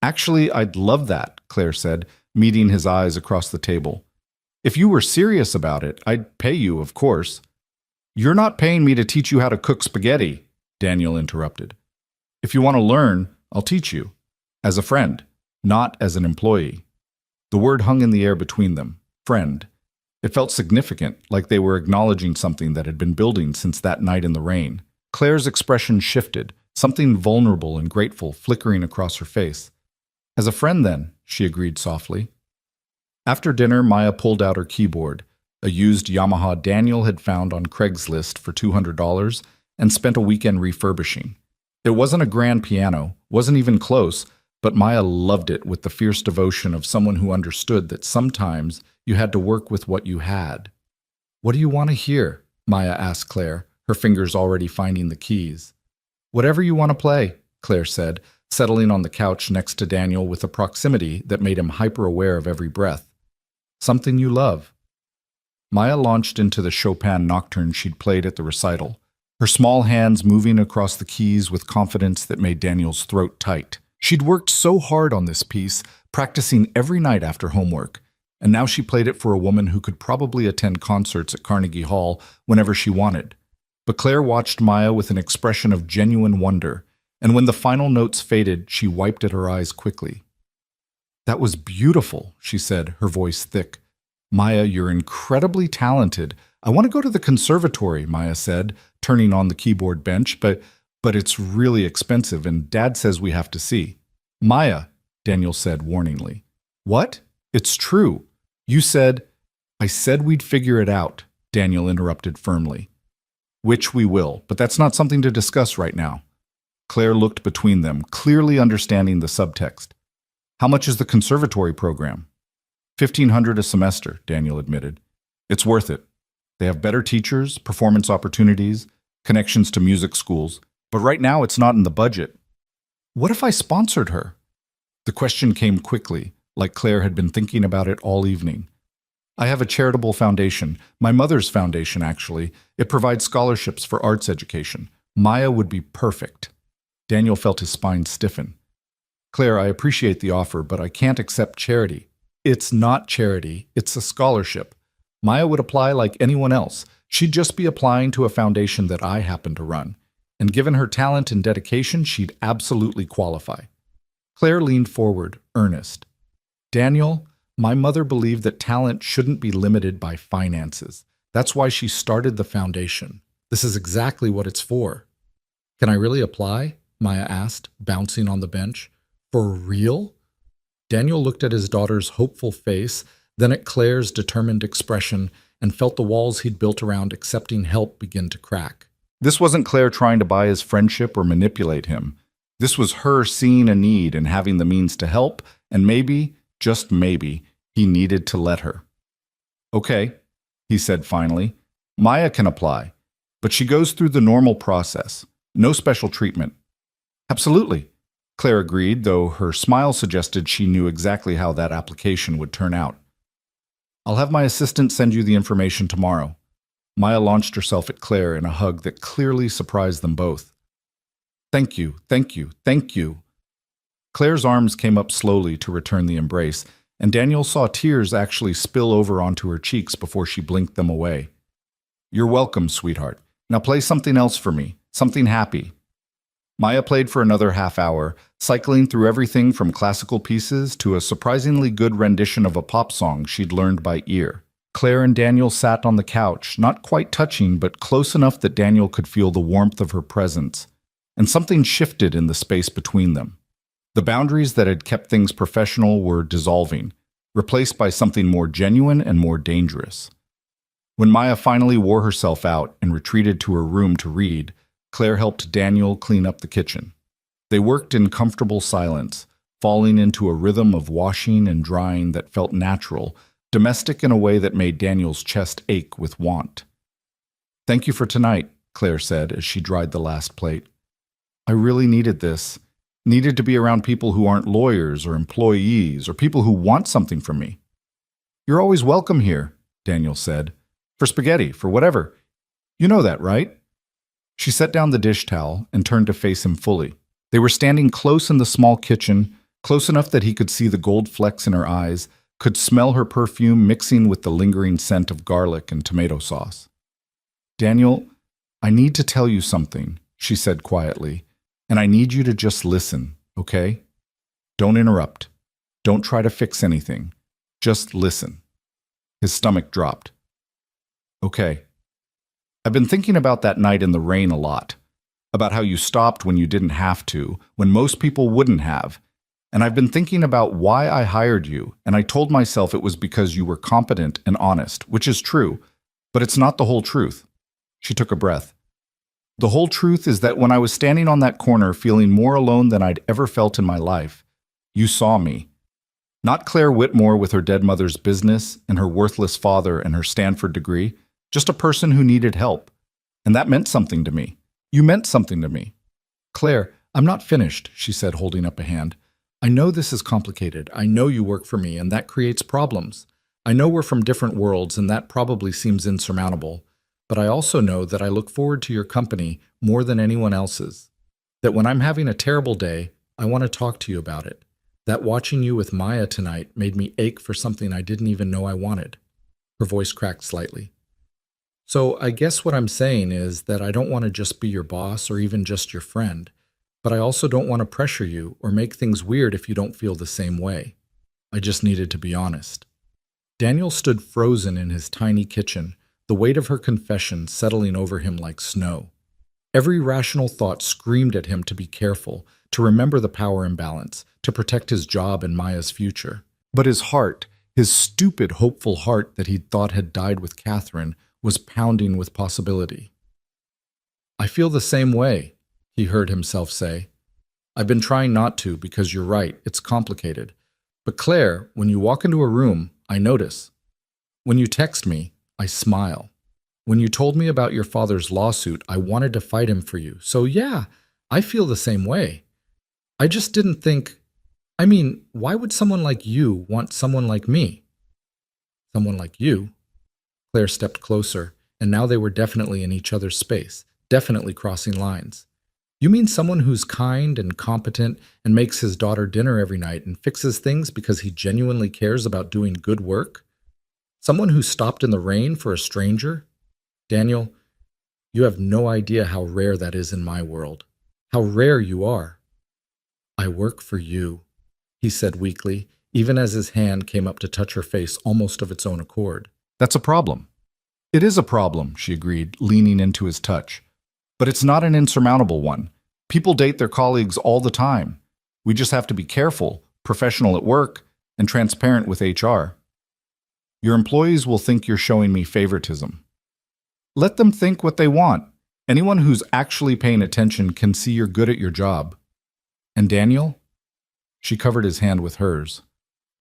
"Actually, I'd love that," Claire said, meeting his eyes across the table. "If you were serious about it, I'd pay you, of course." "You're not paying me to teach you how to cook spaghetti," Daniel interrupted. "If you want to learn, I'll teach you. As a friend, not as an employee." The word hung in the air between them. Friend. It felt significant, like they were acknowledging something that had been building since that night in the rain. Claire's expression shifted, something vulnerable and grateful flickering across her face. "As a friend, then," she agreed softly. After dinner, Maya pulled out her keyboard, a used Yamaha Daniel had found on Craigslist for $200, and spent a weekend refurbishing. It wasn't a grand piano, wasn't even close, but Maya loved it with the fierce devotion of someone who understood that sometimes you had to work with what you had. "What do you want to hear?" Maya asked Claire, her fingers already finding the keys. "Whatever you want to play," Claire said, settling on the couch next to Daniel with a proximity that made him hyper-aware of every breath. Something you love. Maya launched into the Chopin nocturne she'd played at the recital, her small hands moving across the keys with confidence that made Daniel's throat tight. She'd worked so hard on this piece, practicing every night after homework, and now she played it for a woman who could probably attend concerts at Carnegie Hall whenever she wanted. But Claire watched Maya with an expression of genuine wonder, and when the final notes faded, she wiped at her eyes quickly. "That was beautiful," she said, her voice thick. "Maya, you're incredibly talented. I want to go to the conservatory," Maya said, turning on the keyboard bench, but it's really expensive, and Dad says we have to see. "Maya," Daniel said warningly. "What? It's true. You said—" "I said we'd figure it out," Daniel interrupted firmly. "Which we will, but that's not something to discuss right now." Claire looked between them, clearly understanding the subtext. "How much is the conservatory program?" $1,500 a semester, Daniel admitted. "It's worth it. They have better teachers, performance opportunities, connections to music schools, but right now it's not in the budget." "What if I sponsored her?" The question came quickly, like Claire had been thinking about it all evening. "I have a charitable foundation, my mother's foundation actually. It provides scholarships for arts education. Maya would be perfect." Daniel felt his spine stiffen. "Claire, I appreciate the offer, but I can't accept charity." "It's not charity, it's a scholarship. Maya would apply like anyone else. She'd just be applying to a foundation that I happen to run. And given her talent and dedication, she'd absolutely qualify." Claire leaned forward, earnest. "Daniel, my mother believed that talent shouldn't be limited by finances. That's why she started the foundation. This is exactly what it's for." "Can I really apply?" Maya asked, bouncing on the bench. "For real?" Daniel looked at his daughter's hopeful face, then at Claire's determined expression, and felt the walls he'd built around accepting help begin to crack. This wasn't Claire trying to buy his friendship or manipulate him. This was her seeing a need and having the means to help, and maybe, just maybe, he needed to let her. "Okay," he said finally. "Maya can apply, but she goes through the normal process. No special treatment." "Absolutely," Claire agreed, though her smile suggested she knew exactly how that application would turn out. "I'll have my assistant send you the information tomorrow." Maya launched herself at Claire in a hug that clearly surprised them both. "Thank you, thank you, thank you." Claire's arms came up slowly to return the embrace, and Daniel saw tears actually spill over onto her cheeks before she blinked them away. "You're welcome, sweetheart. Now play something else for me, something happy." Maya played for another half hour, cycling through everything from classical pieces to a surprisingly good rendition of a pop song she'd learned by ear. Claire and Daniel sat on the couch, not quite touching, but close enough that Daniel could feel the warmth of her presence. And something shifted in the space between them. The boundaries that had kept things professional were dissolving, replaced by something more genuine and more dangerous. When Maya finally wore herself out and retreated to her room to read, Claire helped Daniel clean up the kitchen. They worked in comfortable silence, falling into a rhythm of washing and drying that felt natural, domestic in a way that made Daniel's chest ache with want. "Thank you for tonight," Claire said as she dried the last plate. "I really needed this. Needed to be around people who aren't lawyers or employees or people who want something from me." "You're always welcome here," Daniel said. "For spaghetti, for whatever. You know that, right?" She set down the dish towel and turned to face him fully. They were standing close in the small kitchen, close enough that he could see the gold flecks in her eyes, could smell her perfume mixing with the lingering scent of garlic and tomato sauce. "Daniel, I need to tell you something," she said quietly, "and I need you to just listen, okay? Don't interrupt. Don't try to fix anything. Just listen." His stomach dropped. "Okay. I've been thinking about that night in the rain a lot, about how you stopped when you didn't have to, when most people wouldn't have. And I've been thinking about why I hired you, and I told myself it was because you were competent and honest, which is true, but it's not the whole truth." She took a breath. "The whole truth is that when I was standing on that corner feeling more alone than I'd ever felt in my life, you saw me. Not Claire Whitmore with her dead mother's business and her worthless father and her Stanford degree, just a person who needed help. And that meant something to me. You meant something to me." "Claire, I'm not finished," she said, holding up a hand. "I know this is complicated. I know you work for me, and that creates problems. I know we're from different worlds, and that probably seems insurmountable, but I also know that I look forward to your company more than anyone else's. That when I'm having a terrible day, I want to talk to you about it. That watching you with Maya tonight made me ache for something I didn't even know I wanted. Her voice cracked slightly. So I guess what I'm saying is that I don't want to just be your boss or even just your friend, but I also don't want to pressure you or make things weird if you don't feel the same way. I just needed to be honest. Daniel stood frozen in his tiny kitchen, the weight of her confession settling over him like snow. Every rational thought screamed at him to be careful, to remember the power imbalance, to protect his job and Maya's future. But his heart, his stupid, hopeful heart that he'd thought had died with Catherine, was pounding with possibility. I feel the same way, he heard himself say. I've been trying not to because you're right, it's complicated. But Claire, when you walk into a room, I notice. When you text me, I smile. When you told me about your father's lawsuit, I wanted to fight him for you. So yeah, I feel the same way. I just didn't think, why would someone like you want someone like me? Someone like you? Claire stepped closer, and now they were definitely in each other's space, definitely crossing lines. You mean someone who's kind and competent and makes his daughter dinner every night and fixes things because he genuinely cares about doing good work? Someone who stopped in the rain for a stranger? Daniel, you have no idea how rare that is in my world. How rare you are. I work for you, he said weakly, even as his hand came up to touch her face almost of its own accord. That's a problem. It is a problem, she agreed, leaning into his touch. But it's not an insurmountable one. People date their colleagues all the time. We just have to be careful, professional at work, and transparent with HR. Your employees will think you're showing me favoritism. Let them think what they want. Anyone who's actually paying attention can see you're good at your job. And Daniel? She covered his hand with hers.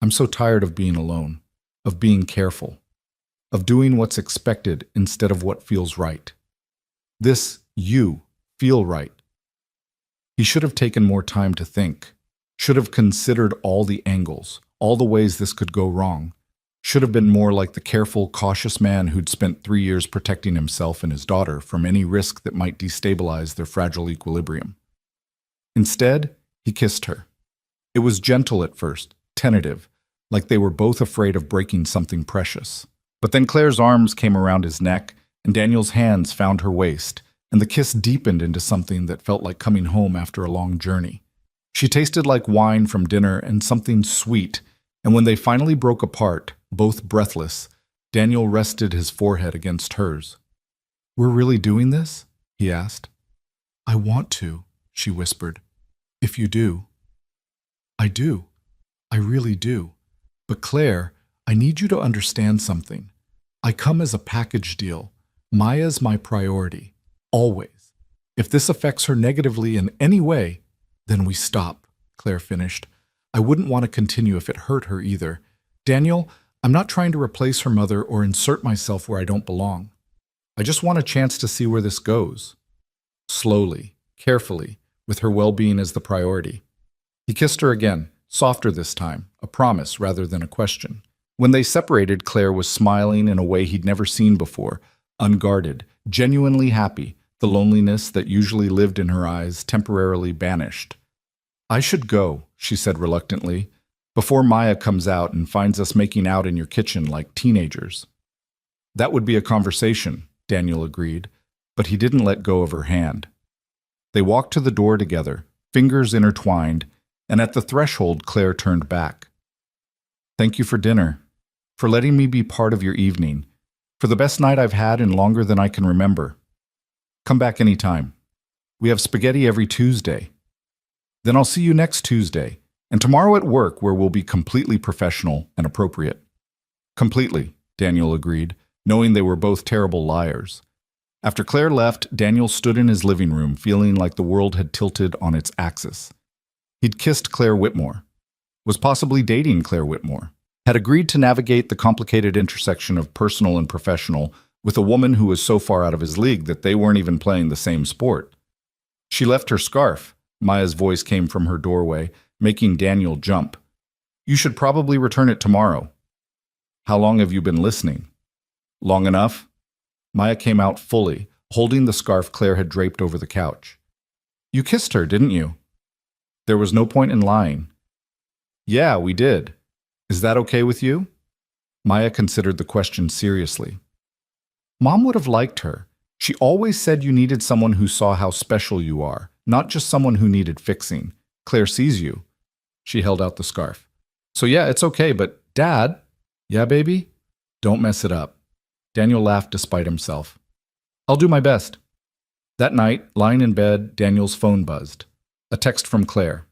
I'm so tired of being alone, of being careful, of doing what's expected instead of what feels right. This, you, feel right. He should have taken more time to think, should have considered all the angles, all the ways this could go wrong, should have been more like the careful, cautious man who'd spent 3 years protecting himself and his daughter from any risk that might destabilize their fragile equilibrium. Instead, he kissed her. It was gentle at first, tentative, like they were both afraid of breaking something precious. But then Claire's arms came around his neck, and Daniel's hands found her waist, and the kiss deepened into something that felt like coming home after a long journey. She tasted like wine from dinner and something sweet, and when they finally broke apart, both breathless, Daniel rested his forehead against hers. We're really doing this? He asked. I want to, she whispered. If you do. I do. I really do. But Claire, I need you to understand something. I come as a package deal. Maya's my priority. Always. If this affects her negatively in any way, then we stop, Claire finished. I wouldn't want to continue if it hurt her either. Daniel, I'm not trying to replace her mother or insert myself where I don't belong. I just want a chance to see where this goes. Slowly, carefully, with her well-being as the priority. He kissed her again, softer this time, a promise rather than a question. When they separated, Claire was smiling in a way he'd never seen before, unguarded, genuinely happy, the loneliness that usually lived in her eyes temporarily banished. I should go, she said reluctantly, before Maya comes out and finds us making out in your kitchen like teenagers. That would be a conversation, Daniel agreed, but he didn't let go of her hand. They walked to the door together, fingers intertwined, and at the threshold Claire turned back. Thank you for dinner, for letting me be part of your evening, for the best night I've had in longer than I can remember. Come back anytime. We have spaghetti every Tuesday. Then I'll see you next Tuesday, and tomorrow at work where we'll be completely professional and appropriate. Completely, Daniel agreed, knowing they were both terrible liars. After Claire left, Daniel stood in his living room feeling like the world had tilted on its axis. He'd kissed Claire Whitmore, was possibly dating Claire Whitmore, had agreed to navigate the complicated intersection of personal and professional with a woman who was so far out of his league that they weren't even playing the same sport. She left her scarf. Maya's voice came from her doorway, making Daniel jump. You should probably return it tomorrow. How long have you been listening? Long enough? Maya came out fully, holding the scarf Claire had draped over the couch. You kissed her, didn't you? There was no point in lying. Yeah, we did. Is that okay with you? Maya considered the question seriously. Mom would have liked her. She always said you needed someone who saw how special you are, not just someone who needed fixing. Claire sees you. She held out the scarf. So yeah, it's okay, but Dad? Yeah, baby? Don't mess it up. Daniel laughed despite himself. I'll do my best. That night, lying in bed, Daniel's phone buzzed. A text from Claire.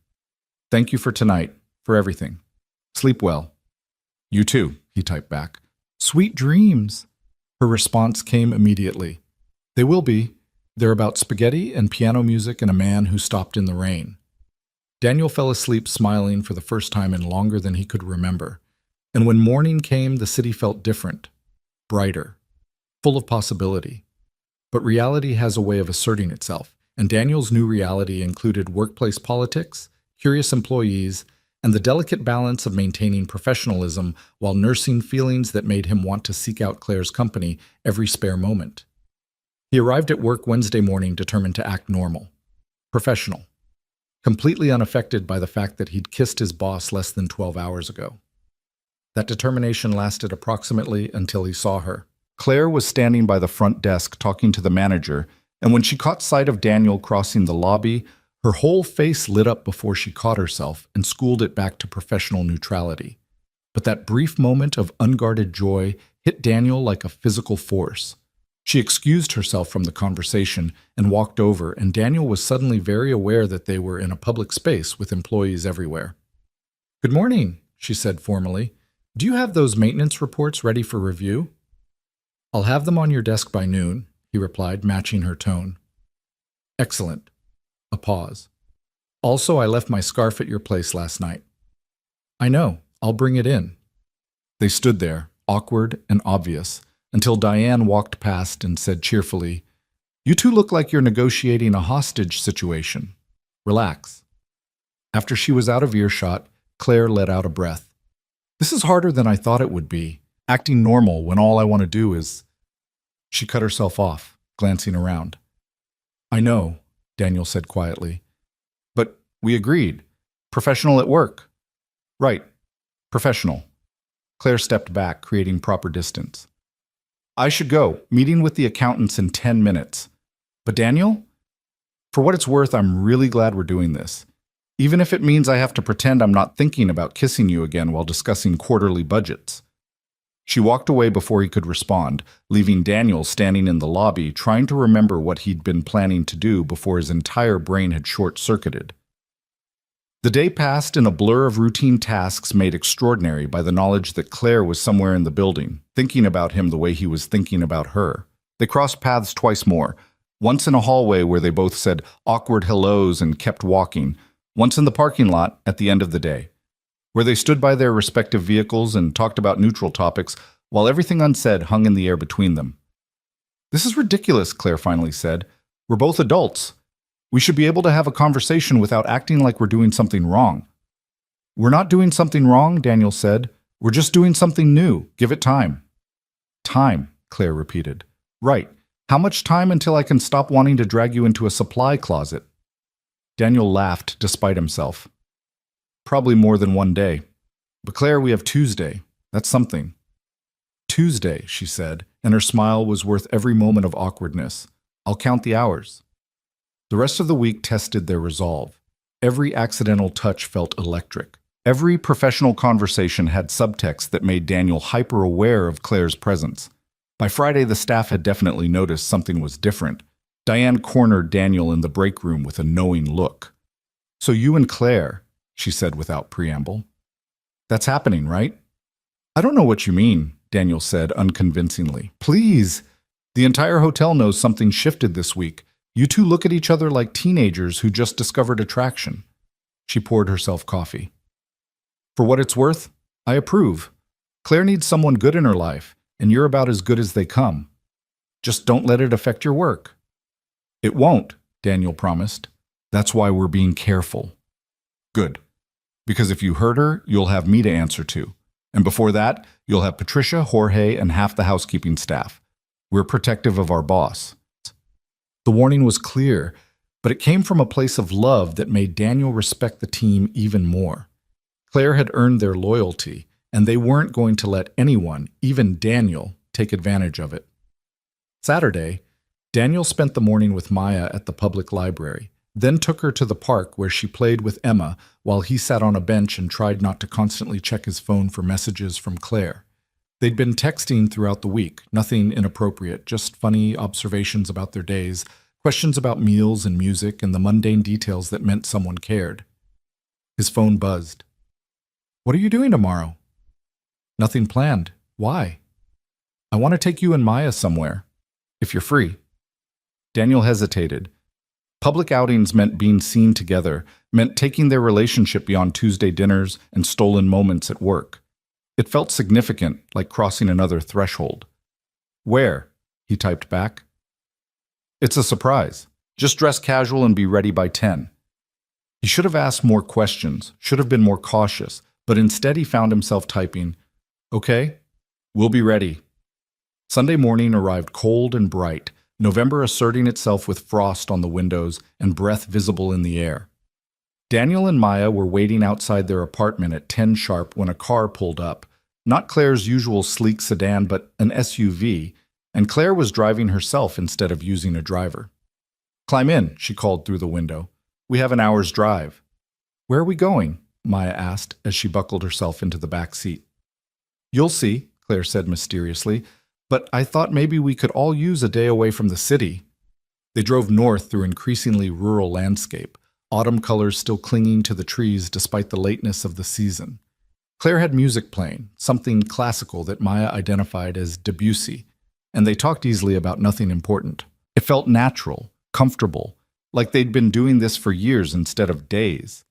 Thank you for tonight, for everything. Sleep well. You too, he typed back. Sweet dreams. Her response came immediately. They will be. They're about spaghetti and piano music and a man who stopped in the rain. Daniel fell asleep smiling for the first time in longer than he could remember. And when morning came, the city felt different, brighter, full of possibility. But reality has a way of asserting itself, and Daniel's new reality included workplace politics, curious employees, and the delicate balance of maintaining professionalism while nursing feelings that made him want to seek out Claire's company every spare moment. He arrived at work Wednesday morning determined to act normal, professional, completely unaffected by the fact that he'd kissed his boss less than 12 hours ago. That determination lasted approximately until he saw her. Claire was standing by the front desk talking to the manager, and when she caught sight of Daniel crossing the lobby, her whole face lit up before she caught herself and schooled it back to professional neutrality. But that brief moment of unguarded joy hit Daniel like a physical force. She excused herself from the conversation and walked over, and Daniel was suddenly very aware that they were in a public space with employees everywhere. Good morning, she said formally. Do you have those maintenance reports ready for review? I'll have them on your desk by noon, he replied, matching her tone. Excellent. A pause. Also, I left my scarf at your place last night. I know. I'll bring it in. They stood there, awkward and obvious, until Diane walked past and said cheerfully, You two look like you're negotiating a hostage situation. Relax. After she was out of earshot, Claire let out a breath. This is harder than I thought it would be, acting normal when all I want to do is... She cut herself off, glancing around. I know, Daniel said quietly. But we agreed. Professional at work. Right. Professional. Claire stepped back, creating proper distance. I should go. Meeting with the accountants in 10 minutes. But Daniel? For what it's worth, I'm really glad we're doing this. Even if it means I have to pretend I'm not thinking about kissing you again while discussing quarterly budgets. She walked away before he could respond, leaving Daniel standing in the lobby trying to remember what he'd been planning to do before his entire brain had short-circuited. The day passed in a blur of routine tasks made extraordinary by the knowledge that Claire was somewhere in the building, thinking about him the way he was thinking about her. They crossed paths twice more, once in a hallway where they both said awkward hellos and kept walking, once in the parking lot at the end of the day, where they stood by their respective vehicles and talked about neutral topics while everything unsaid hung in the air between them. This is ridiculous, Claire finally said. We're both adults. We should be able to have a conversation without acting like we're doing something wrong. We're not doing something wrong, Daniel said. We're just doing something new. Give it time. Time, Claire repeated. Right. How much time until I can stop wanting to drag you into a supply closet? Daniel laughed despite himself. Probably more than one day. But Claire, we have Tuesday. That's something. Tuesday, she said, and her smile was worth every moment of awkwardness. I'll count the hours. The rest of the week tested their resolve. Every accidental touch felt electric. Every professional conversation had subtext that made Daniel hyper-aware of Claire's presence. By Friday, the staff had definitely noticed something was different. Diane cornered Daniel in the break room with a knowing look. So you and Claire, she said without preamble. That's happening, right? I don't know what you mean, Daniel said unconvincingly. Please. The entire hotel knows something shifted this week. You two look at each other like teenagers who just discovered attraction. She poured herself coffee. For what it's worth, I approve. Claire needs someone good in her life, and you're about as good as they come. Just don't let it affect your work. It won't, Daniel promised. That's why we're being careful. Good. Because if you hurt her, you'll have me to answer to. And before that, you'll have Patricia, Jorge, and half the housekeeping staff. We're protective of our boss." The warning was clear, but it came from a place of love that made Daniel respect the team even more. Claire had earned their loyalty, and they weren't going to let anyone, even Daniel, take advantage of it. Saturday, Daniel spent the morning with Maya at the public library, then took her to the park where she played with Emma while he sat on a bench and tried not to constantly check his phone for messages from Claire. They'd been texting throughout the week, nothing inappropriate, just funny observations about their days, questions about meals and music, and the mundane details that meant someone cared. His phone buzzed. "What are you doing tomorrow?" "Nothing planned. Why?" "I want to take you and Maya somewhere, if you're free." Daniel hesitated. Public outings meant being seen together, meant taking their relationship beyond Tuesday dinners and stolen moments at work. It felt significant, like crossing another threshold. "Where?" he typed back. "It's a surprise. Just dress casual and be ready by 10. He should have asked more questions, should have been more cautious, but instead he found himself typing, "Okay, we'll be ready." Sunday morning arrived cold and bright, November asserting itself with frost on the windows and breath visible in the air. Daniel and Maya were waiting outside their apartment at 10 sharp when a car pulled up, not Claire's usual sleek sedan, but an SUV, and Claire was driving herself instead of using a driver. "Climb in," she called through the window. "We have an hour's drive." "Where are we going?" Maya asked as she buckled herself into the back seat. "You'll see," Claire said mysteriously, "but I thought maybe we could all use a day away from the city." They drove north through increasingly rural landscape, autumn colors still clinging to the trees despite the lateness of the season. Claire had music playing, something classical that Maya identified as Debussy, and they talked easily about nothing important. It felt natural, comfortable, like they'd been doing this for years instead of days.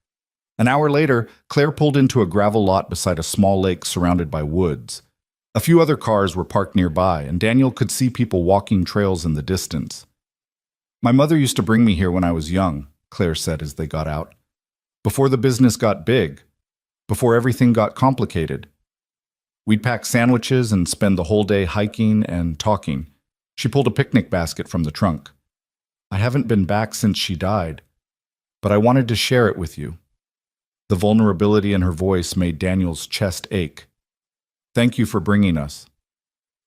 An hour later, Claire pulled into a gravel lot beside a small lake surrounded by woods. A few other cars were parked nearby, and Daniel could see people walking trails in the distance. "My mother used to bring me here when I was young," Claire said as they got out. "Before the business got big, before everything got complicated. We'd pack sandwiches and spend the whole day hiking and talking." She pulled a picnic basket from the trunk. "I haven't been back since she died, but I wanted to share it with you." The vulnerability in her voice made Daniel's chest ache. "Thank you for bringing us."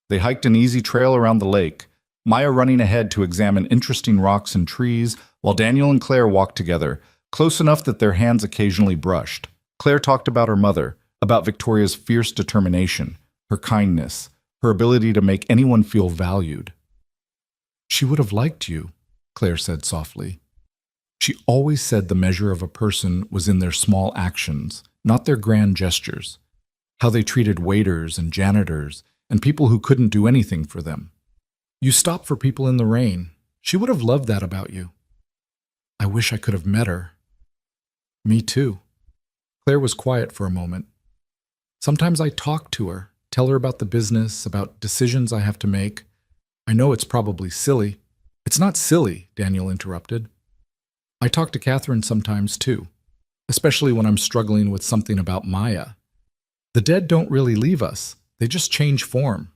They hiked an easy trail around the lake, Maya running ahead to examine interesting rocks and trees, while Daniel and Claire walked together, close enough that their hands occasionally brushed. Claire talked about her mother, about Victoria's fierce determination, her kindness, her ability to make anyone feel valued. "She would have liked you," Claire said softly. She always said the measure of a person was in their small actions, not their grand gestures. How they treated waiters and janitors and people who couldn't do anything for them. "You stop for people in the rain. She would have loved that about you." "I wish I could have met her." "Me too." Claire was quiet for a moment. "Sometimes I talk to her, tell her about the business, about decisions I have to make. I know it's probably silly." "It's not silly," Daniel interrupted. "I talk to Catherine sometimes too, especially when I'm struggling with something about Maya. The dead don't really leave us, they just change form."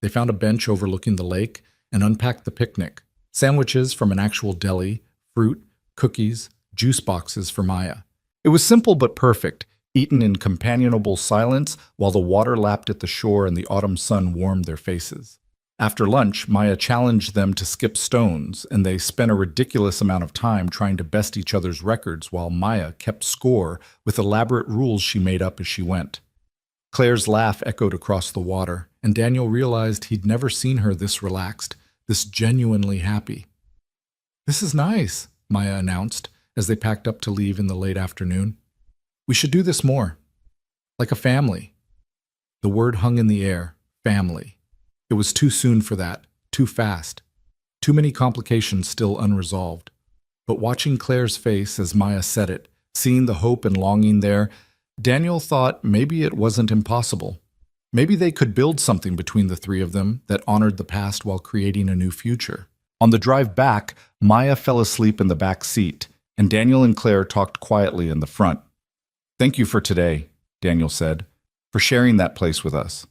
They found a bench overlooking the lake and unpacked the picnic, sandwiches from an actual deli, fruit, cookies, juice boxes for Maya. It was simple but perfect, eaten in companionable silence while the water lapped at the shore and the autumn sun warmed their faces. After lunch, Maya challenged them to skip stones, and they spent a ridiculous amount of time trying to best each other's records while Maya kept score with elaborate rules she made up as she went. Claire's laugh echoed across the water, and Daniel realized he'd never seen her this relaxed, this genuinely happy. "This is nice," Maya announced as they packed up to leave in the late afternoon. "We should do this more. Like a family." The word hung in the air, family. It was too soon for that, too fast. Too many complications still unresolved. But watching Claire's face as Maya said it, seeing the hope and longing there, Daniel thought maybe it wasn't impossible. Maybe they could build something between the three of them that honored the past while creating a new future. On the drive back, Maya fell asleep in the back seat, and Daniel and Claire talked quietly in the front. "Thank you for today," Daniel said. for sharing that place with us.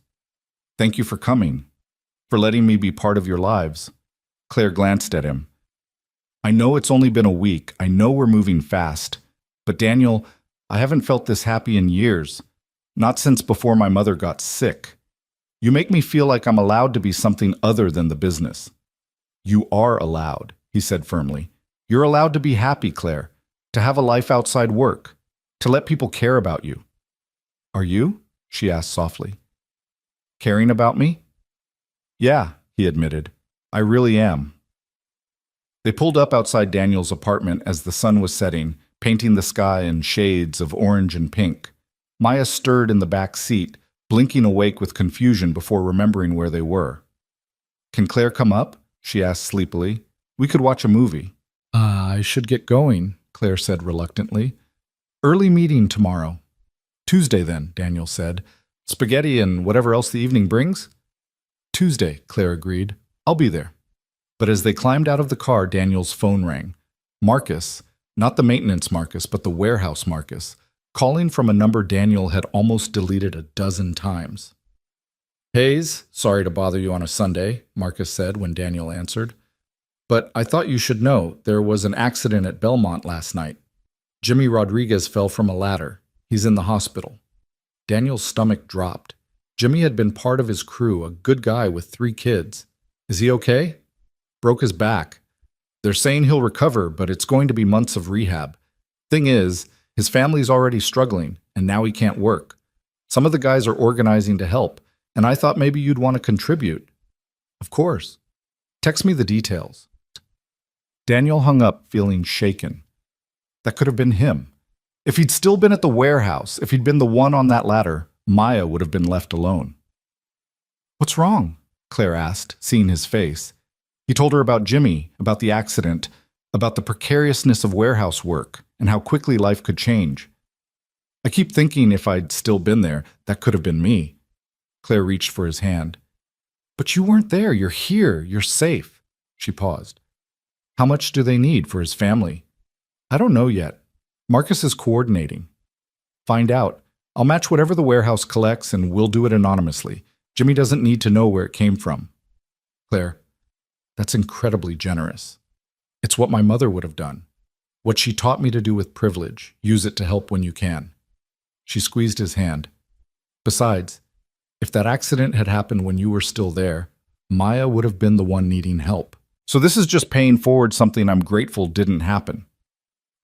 Thank you for coming, for letting me be part of your lives. Claire glanced at him. I know it's only been a week. I know we're moving fast. But Daniel, I haven't felt this happy in years. Not since before my mother got sick. You make me feel like I'm allowed to be something other than the business. You are allowed, he said firmly. You're allowed to be happy, Claire, to have a life outside work, to let people care about you. Are you? She asked softly. Caring about me? Yeah, he admitted. I really am. They pulled up outside Daniel's apartment as the sun was setting, painting the sky in shades of orange and pink. Maya stirred in the back seat, blinking awake with confusion before remembering where they were. Can Claire come up? She asked sleepily. We could watch a movie. I should get going, Claire said reluctantly. Early meeting tomorrow. Tuesday then, Daniel said. Spaghetti and whatever else the evening brings? Tuesday, Claire agreed. I'll be there. But as they climbed out of the car, Daniel's phone rang. Marcus, not the maintenance Marcus, but the warehouse Marcus, calling from a number Daniel had almost deleted a dozen times. Hayes, sorry to bother you on a Sunday, Marcus said when Daniel answered. But I thought you should know there was an accident at Belmont last night. Jimmy Rodriguez fell from a ladder. He's in the hospital. Daniel's stomach dropped. Jimmy had been part of his crew, a good guy with 3 kids. Is he okay? Broke his back. They're saying he'll recover, but it's going to be months of rehab. Thing is, his family's already struggling, and now he can't work. Some of the guys are organizing to help, and I thought maybe you'd want to contribute. Of course. Text me the details. Daniel hung up, feeling shaken. That could have been him. If he'd still been at the warehouse, if he'd been the one on that ladder, Maya would have been left alone. What's wrong? Claire asked, seeing his face. He told her about Jimmy, about the accident, about the precariousness of warehouse work, and how quickly life could change. I keep thinking if I'd still been there, that could have been me. Claire reached for his hand. But you weren't there. You're here. You're safe. She paused. How much do they need for his family? I don't know yet. Marcus is coordinating. Find out. I'll match whatever the warehouse collects and we'll do it anonymously. Jimmy doesn't need to know where it came from. Claire, that's incredibly generous. It's what my mother would have done. What she taught me to do with privilege. Use it to help when you can. She squeezed his hand. Besides, if that accident had happened when you were still there, Maya would have been the one needing help. So this is just paying forward something I'm grateful didn't happen.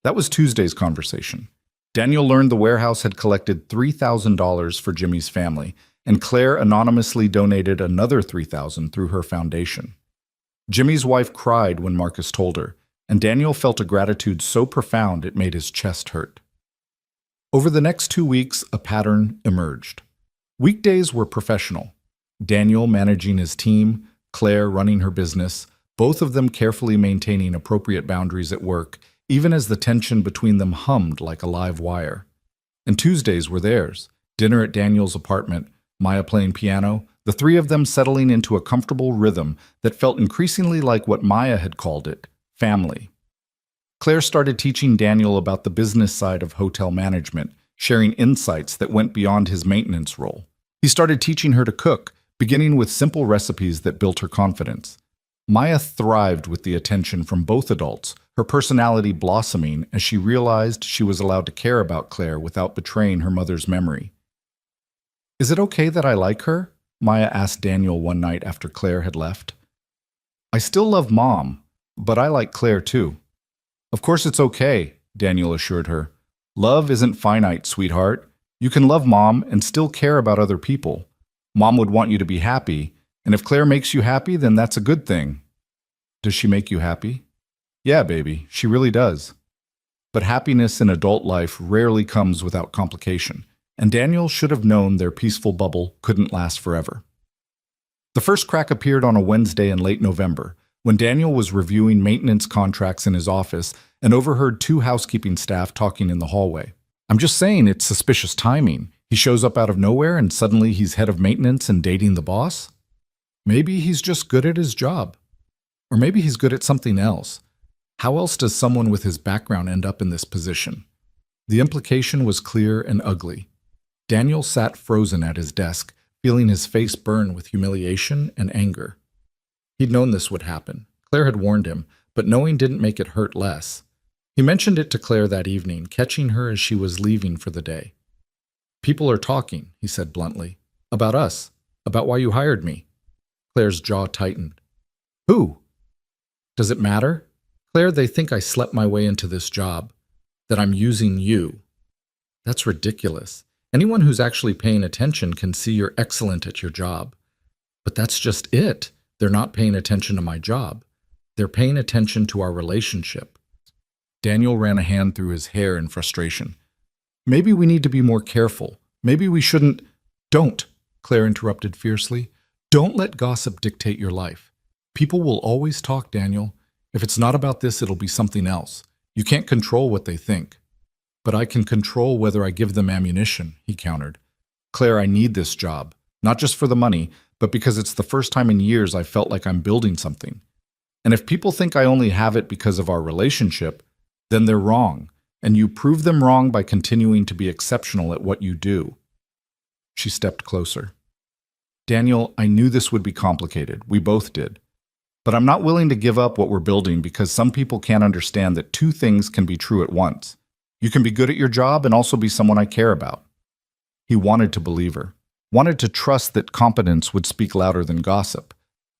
That was Tuesday's conversation. Daniel learned the warehouse had collected $3,000 for Jimmy's family, and Claire anonymously donated another $3,000 through her foundation. Jimmy's wife cried when Marcus told her, and Daniel felt a gratitude so profound it made his chest hurt. Over the next 2 weeks, a pattern emerged. Weekdays were professional. Daniel managing his team, Claire running her business, both of them carefully maintaining appropriate boundaries at work, even as the tension between them hummed like a live wire. And Tuesdays were theirs. Dinner at Daniel's apartment, Maya playing piano, the 3 of them settling into a comfortable rhythm that felt increasingly like what Maya had called it, family. Claire started teaching Daniel about the business side of hotel management, sharing insights that went beyond his maintenance role. He started teaching her to cook, beginning with simple recipes that built her confidence. Maya thrived with the attention from both adults, her personality blossoming as she realized she was allowed to care about Claire without betraying her mother's memory. Is it okay that I like her? Maya asked Daniel one night after Claire had left. I still love Mom, but I like Claire too. Of course it's okay, Daniel assured her. Love isn't finite, sweetheart. You can love Mom and still care about other people. Mom would want you to be happy, and if Claire makes you happy, then that's a good thing. Does she make you happy? Yeah, baby, she really does. But happiness in adult life rarely comes without complication, and Daniel should have known their peaceful bubble couldn't last forever. The first crack appeared on a Wednesday in late November, when Daniel was reviewing maintenance contracts in his office and overheard 2 housekeeping staff talking in the hallway. I'm just saying it's suspicious timing. He shows up out of nowhere and suddenly he's head of maintenance and dating the boss? Maybe he's just good at his job. Or maybe he's good at something else. How else does someone with his background end up in this position? The implication was clear and ugly. Daniel sat frozen at his desk, feeling his face burn with humiliation and anger. He'd known this would happen. Claire had warned him, but knowing didn't make it hurt less. He mentioned it to Claire that evening, catching her as she was leaving for the day. "People are talking," he said bluntly. "About us. About why you hired me." Claire's jaw tightened. "Who?" "Does it matter? Claire, they think I slept my way into this job. That I'm using you." "That's ridiculous. Anyone who's actually paying attention can see you're excellent at your job." "But that's just it. They're not paying attention to my job. They're paying attention to our relationship." Daniel ran a hand through his hair in frustration. "Maybe we need to be more careful. Maybe we shouldn't—" "Don't," Claire interrupted fiercely. "Don't let gossip dictate your life. People will always talk, Daniel. If it's not about this, it'll be something else. You can't control what they think." "But I can control whether I give them ammunition," he countered. "Claire, I need this job. Not just for the money, but because it's the first time in years I felt like I'm building something. And if people think I only have it because of our relationship, then they're wrong, and you prove them wrong by continuing to be exceptional at what you do." She stepped closer. "Daniel, I knew this would be complicated. We both did. But I'm not willing to give up what we're building because some people can't understand that two things can be true at once. You can be good at your job and also be someone I care about." He wanted to believe her, wanted to trust that competence would speak louder than gossip.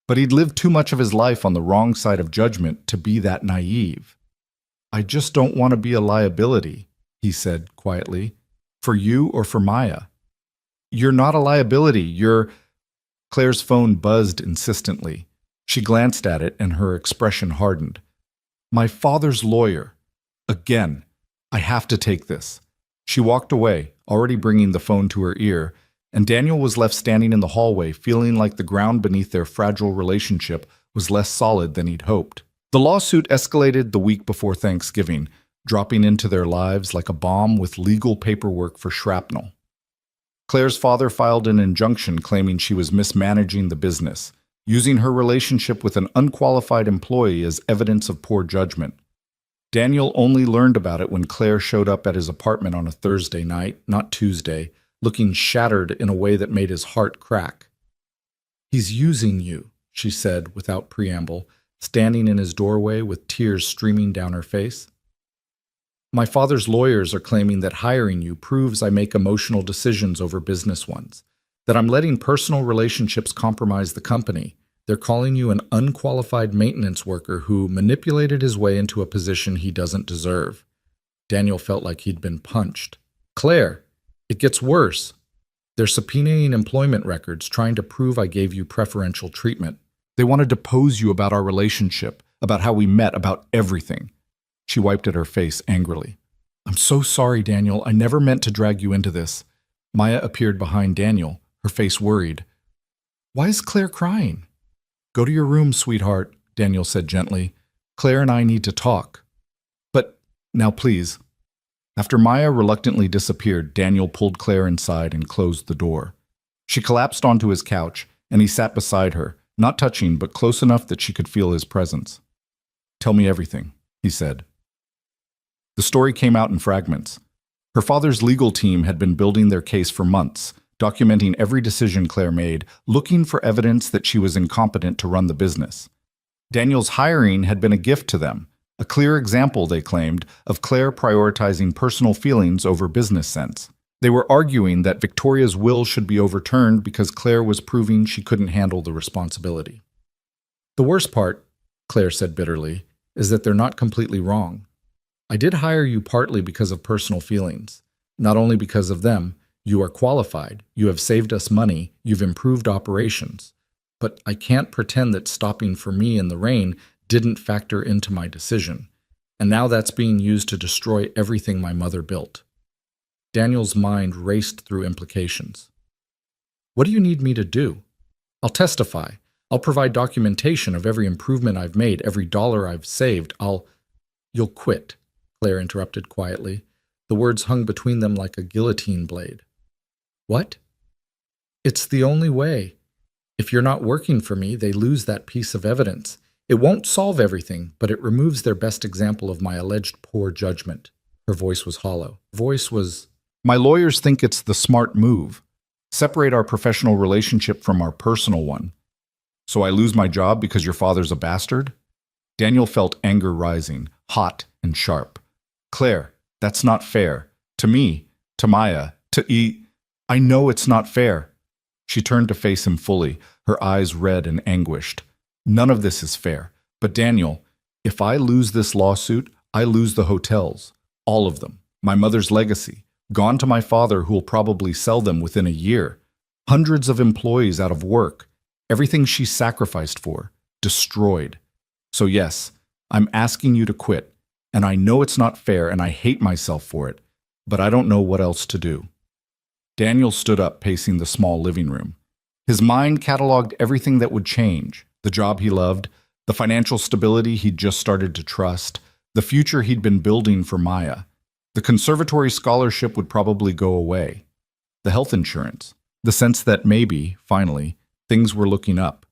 But he'd lived too much of his life on the wrong side of judgment to be that naive. "I just don't want to be a liability," he said quietly, "for you or for Maya." "You're not a liability, you're—" Claire's phone buzzed insistently. She glanced at it and her expression hardened. "My father's lawyer. Again. I have to take this." She walked away, already bringing the phone to her ear, and Daniel was left standing in the hallway, feeling like the ground beneath their fragile relationship was less solid than he'd hoped. The lawsuit escalated the week before Thanksgiving, dropping into their lives like a bomb with legal paperwork for shrapnel. Claire's father filed an injunction claiming she was mismanaging the business, using her relationship with an unqualified employee as evidence of poor judgment. Daniel only learned about it when Claire showed up at his apartment on a Thursday night, not Tuesday, looking shattered in a way that made his heart crack. "He's using you," she said without preamble, standing in his doorway with tears streaming down her face. "My father's lawyers are claiming that hiring you proves I make emotional decisions over business ones, that I'm letting personal relationships compromise the company. They're calling you an unqualified maintenance worker who manipulated his way into a position he doesn't deserve." Daniel felt like he'd been punched. "Claire, it gets worse. They're subpoenaing employment records, trying to prove I gave you preferential treatment. They want to depose you about our relationship, about how we met, about everything." She wiped at her face angrily. "I'm so sorry, Daniel. I never meant to drag you into this." Maya appeared behind Daniel, her face worried. "Why is Claire crying?" "Go to your room, sweetheart," Daniel said gently. "Claire and I need to talk." "But now, please." After Maya reluctantly disappeared, Daniel pulled Claire inside and closed the door. She collapsed onto his couch, and he sat beside her, not touching but close enough that she could feel his presence. "Tell me everything," he said. The story came out in fragments. Her father's legal team had been building their case for months, documenting every decision Claire made, looking for evidence that she was incompetent to run the business. Daniel's hiring had been a gift to them, a clear example, they claimed, of Claire prioritizing personal feelings over business sense. They were arguing that Victoria's will should be overturned because Claire was proving she couldn't handle the responsibility. "The worst part," Claire said bitterly, "is that they're not completely wrong. I did hire you partly because of personal feelings. Not only because of them. You are qualified, you have saved us money, you've improved operations. But I can't pretend that stopping for me in the rain didn't factor into my decision. And now that's being used to destroy everything my mother built." Daniel's mind raced through implications. "What do you need me to do?" "I'll testify. I'll provide documentation of every improvement I've made, every dollar I've saved. You'll quit," Claire interrupted quietly. The words hung between them like a guillotine blade. "What?" "It's the only way. If you're not working for me, they lose that piece of evidence. It won't solve everything, but it removes their best example of my alleged poor judgment." Her voice was hollow. Voice was My lawyers think it's the smart move. Separate our professional relationship from our personal one. So I lose my job because your father's a bastard? Daniel felt anger rising, hot and sharp. Claire, that's not fair. To me, to Maya, I know it's not fair. She turned to face him fully, her eyes red and anguished. None of this is fair. But Daniel, if I lose this lawsuit, I lose the hotels. All of them. My mother's legacy. Gone to my father, who will probably sell them within a year. Hundreds of employees out of work. Everything she sacrificed for. Destroyed. So yes, I'm asking you to quit. And I know it's not fair and I hate myself for it. But I don't know what else to do. Daniel stood up, pacing the small living room. His mind cataloged everything that would change. The job he loved, the financial stability he'd just started to trust, the future he'd been building for Maya. The conservatory scholarship would probably go away. The health insurance, the sense that maybe, finally, things were looking up.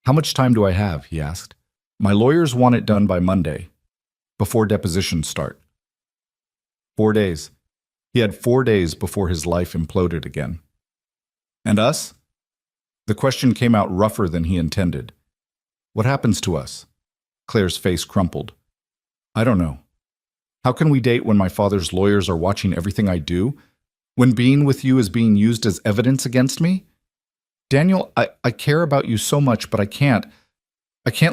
How much time do I have? He asked. My lawyers want it done by Monday, before depositions start. 4 days. He had 4 days before his life imploded again. And us? The question came out rougher than he intended. What happens to us? Claire's face crumpled. I don't know. How can we date when my father's lawyers are watching everything I do? When being with you is being used as evidence against me? Daniel, I care about you so much, but I can't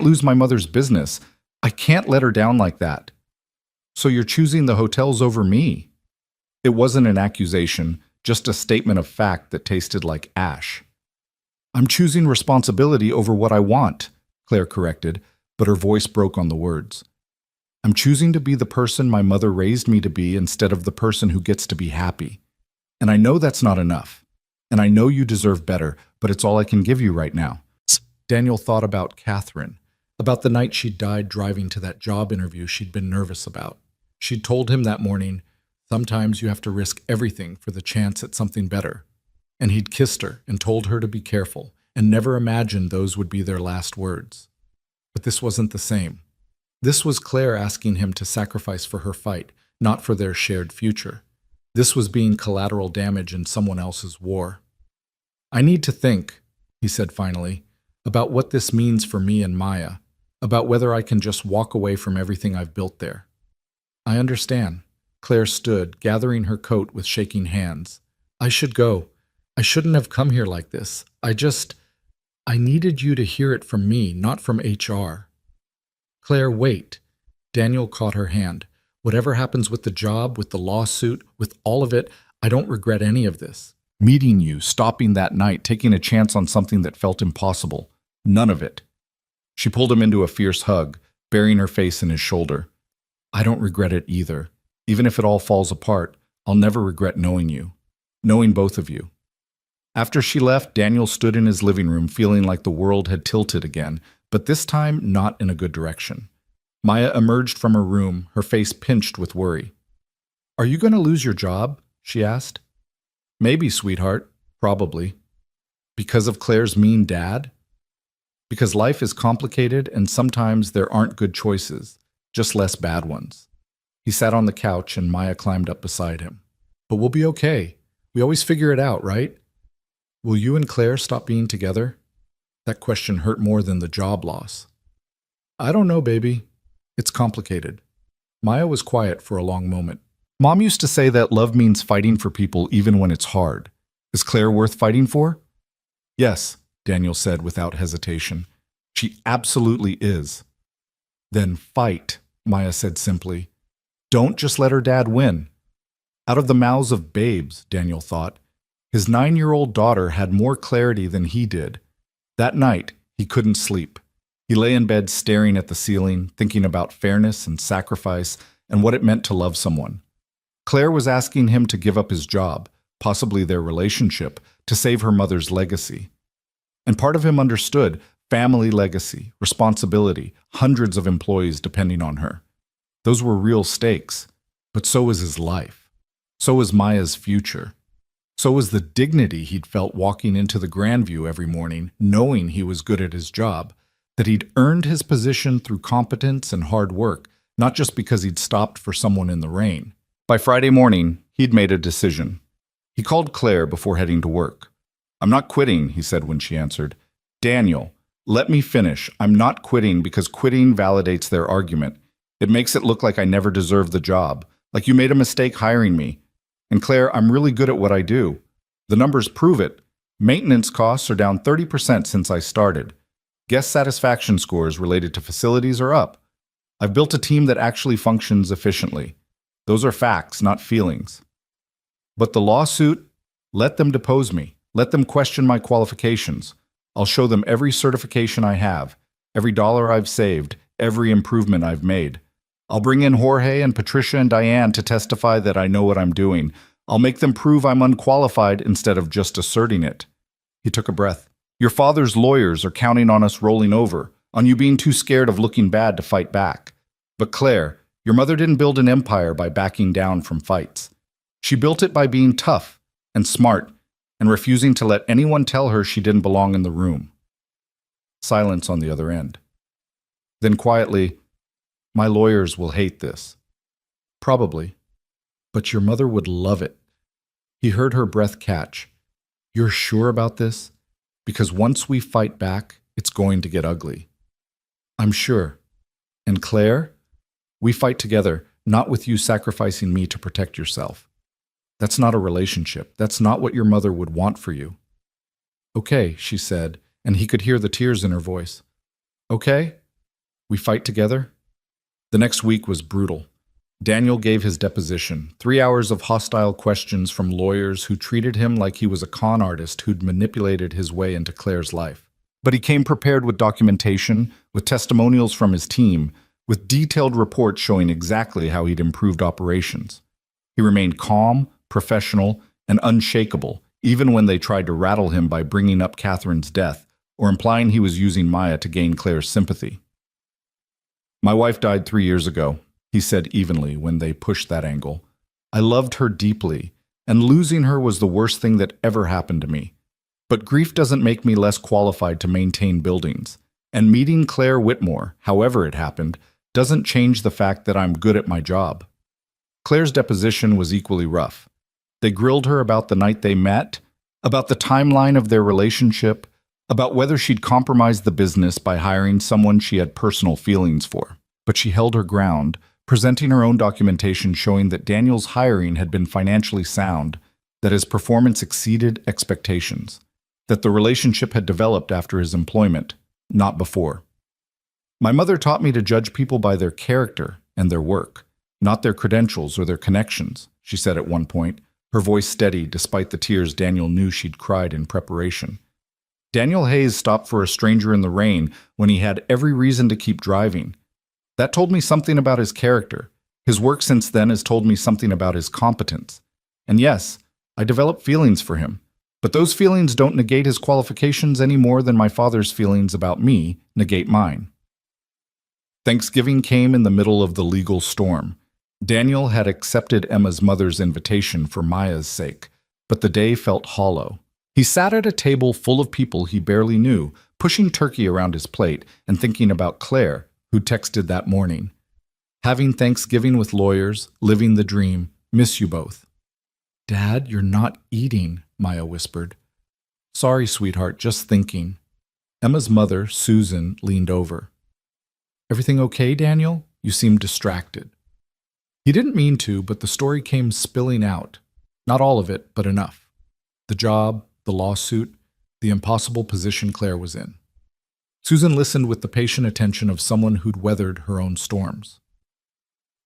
lose my mother's business. I can't let her down like that. So you're choosing the hotels over me? It wasn't an accusation, just a statement of fact that tasted like ash. I'm choosing responsibility over what I want, Claire corrected, but her voice broke on the words. I'm choosing to be the person my mother raised me to be instead of the person who gets to be happy. And I know that's not enough. And I know you deserve better, but it's all I can give you right now. Daniel thought about Catherine, about the night she died driving to that job interview she'd been nervous about. She'd told him that morning, sometimes you have to risk everything for the chance at something better. And he'd kissed her and told her to be careful, and never imagined those would be their last words. But this wasn't the same. This was Claire asking him to sacrifice for her fight, not for their shared future. This was being collateral damage in someone else's war. I need to think, he said finally, about what this means for me and Maya, about whether I can just walk away from everything I've built there. I understand. Claire stood, gathering her coat with shaking hands. I should go. I shouldn't have come here like this. I needed you to hear it from me, not from HR. Claire, wait. Daniel caught her hand. Whatever happens with the job, with the lawsuit, with all of it, I don't regret any of this. Meeting you, stopping that night, taking a chance on something that felt impossible. None of it. She pulled him into a fierce hug, burying her face in his shoulder. I don't regret it either. Even if it all falls apart, I'll never regret knowing you. Knowing both of you. After she left, Daniel stood in his living room feeling like the world had tilted again, but this time not in a good direction. Maya emerged from her room, her face pinched with worry. Are you going to lose your job? She asked. Maybe, sweetheart. Probably. Because of Claire's mean dad? Because life is complicated and sometimes there aren't good choices, just less bad ones. He sat on the couch and Maya climbed up beside him. But we'll be okay. We always figure it out, right? Will you and Claire stop being together? That question hurt more than the job loss. I don't know, baby. It's complicated. Maya was quiet for a long moment. Mom used to say that love means fighting for people even when it's hard. Is Claire worth fighting for? Yes, Daniel said without hesitation. She absolutely is. Then fight, Maya said simply. Don't just let her dad win. Out of the mouths of babes, Daniel thought. His 9-year-old daughter had more clarity than he did. That night, he couldn't sleep. He lay in bed staring at the ceiling, thinking about fairness and sacrifice and what it meant to love someone. Claire was asking him to give up his job, possibly their relationship, to save her mother's legacy. And part of him understood family legacy, responsibility, hundreds of employees depending on her. Those were real stakes, but so was his life. So was Maya's future. So was the dignity he'd felt walking into the Grandview every morning, knowing he was good at his job, that he'd earned his position through competence and hard work, not just because he'd stopped for someone in the rain. By Friday morning, He'd made a decision. He called Claire before heading to work. "I'm not quitting," he said when she answered. "Daniel, let me finish. I'm not quitting because quitting validates their argument. It makes it look like I never deserved the job, like you made a mistake hiring me. And Claire, I'm really good at what I do. The numbers prove it. Maintenance costs are down 30% since I started. Guest satisfaction scores related to facilities are up. I've built a team that actually functions efficiently. Those are facts, not feelings. But the lawsuit, let them depose me. Let them question my qualifications. I'll show them every certification I have, every dollar I've saved, every improvement I've made. I'll bring in Jorge and Patricia and Diane to testify that I know what I'm doing. I'll make them prove I'm unqualified instead of just asserting it." He took a breath. "Your father's lawyers are counting on us rolling over, on you being too scared of looking bad to fight back. But Claire, your mother didn't build an empire by backing down from fights. She built it by being tough and smart and refusing to let anyone tell her she didn't belong in the room." Silence on the other end. Then quietly, "My lawyers will hate this." "Probably. But your mother would love it." He heard her breath catch. "You're sure about this? Because once we fight back, it's going to get ugly." "I'm sure. And Claire, we fight together, not with you sacrificing me to protect yourself. That's not a relationship. That's not what your mother would want for you." "Okay," she said, and he could hear the tears in her voice. "Okay? We fight together?" The next week was brutal. Daniel gave his deposition, 3 hours of hostile questions from lawyers who treated him like he was a con artist who'd manipulated his way into Claire's life. But he came prepared with documentation, with testimonials from his team, with detailed reports showing exactly how he'd improved operations. He remained calm, professional, and unshakable, even when they tried to rattle him by bringing up Catherine's death or implying he was using Maya to gain Claire's sympathy. "My wife died 3 years ago," he said evenly when they pushed that angle. "I loved her deeply, and losing her was the worst thing that ever happened to me. But grief doesn't make me less qualified to maintain buildings, and meeting Claire Whitmore, however it happened, doesn't change the fact that I'm good at my job." Claire's deposition was equally rough. They grilled her about the night they met, about the timeline of their relationship, about whether she'd compromised the business by hiring someone she had personal feelings for. But she held her ground, presenting her own documentation showing that Daniel's hiring had been financially sound, that his performance exceeded expectations, that the relationship had developed after his employment, not before. "My mother taught me to judge people by their character and their work, not their credentials or their connections," she said at one point, her voice steady despite the tears Daniel knew she'd cried in preparation. Daniel Hayes stopped for a stranger in the rain when he had every reason to keep driving. That told me something about his character. His work since then has told me something about his competence. And yes, I developed feelings for him. But those feelings don't negate his qualifications any more than my father's feelings about me negate mine. Thanksgiving came in the middle of the legal storm. Daniel had accepted Emma's mother's invitation for Maya's sake, but the day felt hollow. He sat at a table full of people he barely knew, pushing turkey around his plate and thinking about Claire, who texted that morning. "Having Thanksgiving with lawyers, living the dream, miss you both." "Dad, you're not eating," Maya whispered. "Sorry, sweetheart, just thinking." Emma's mother, Susan, leaned over. "Everything okay, Daniel? You seem distracted." He didn't mean to, but the story came spilling out. Not all of it, but enough. The job, the lawsuit, the impossible position Claire was in. Susan listened with the patient attention of someone who'd weathered her own storms.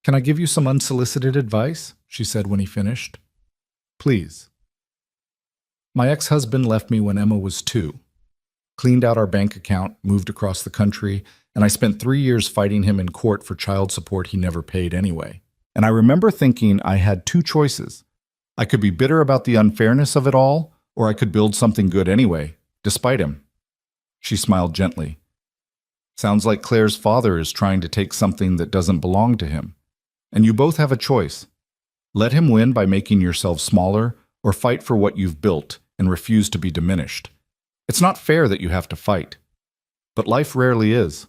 "Can I give you some unsolicited advice?" she said when he finished. "Please." "My ex-husband left me when Emma was 2. Cleaned out our bank account, moved across the country, and I spent 3 years fighting him in court for child support he never paid anyway. And I remember thinking I had 2 choices. I could be bitter about the unfairness of it all, or I could build something good anyway, despite him." She smiled gently. "Sounds like Claire's father is trying to take something that doesn't belong to him. And you both have a choice. Let him win by making yourself smaller, or fight for what you've built and refuse to be diminished. It's not fair that you have to fight. But life rarely is."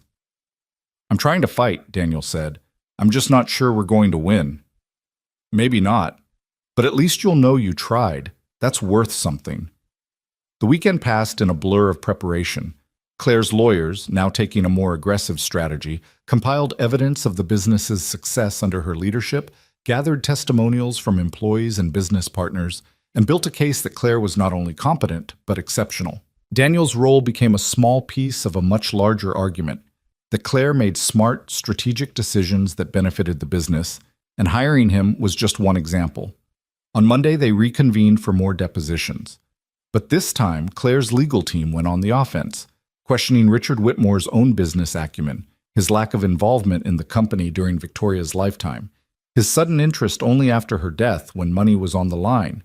"I'm trying to fight," Daniel said. "I'm just not sure we're going to win." "Maybe not. But at least you'll know you tried. That's worth something. The weekend passed in a blur of preparation. Claire's lawyers, now taking a more aggressive strategy, compiled evidence of the business's success under her leadership, gathered testimonials from employees and business partners, and built a case that Claire was not only competent, but exceptional. Daniel's role became a small piece of a much larger argument, that Claire made smart, strategic decisions that benefited the business, and hiring him was just one example. On Monday, they reconvened for more depositions. But this time, Claire's legal team went on the offense, questioning Richard Whitmore's own business acumen, his lack of involvement in the company during Victoria's lifetime, his sudden interest only after her death when money was on the line.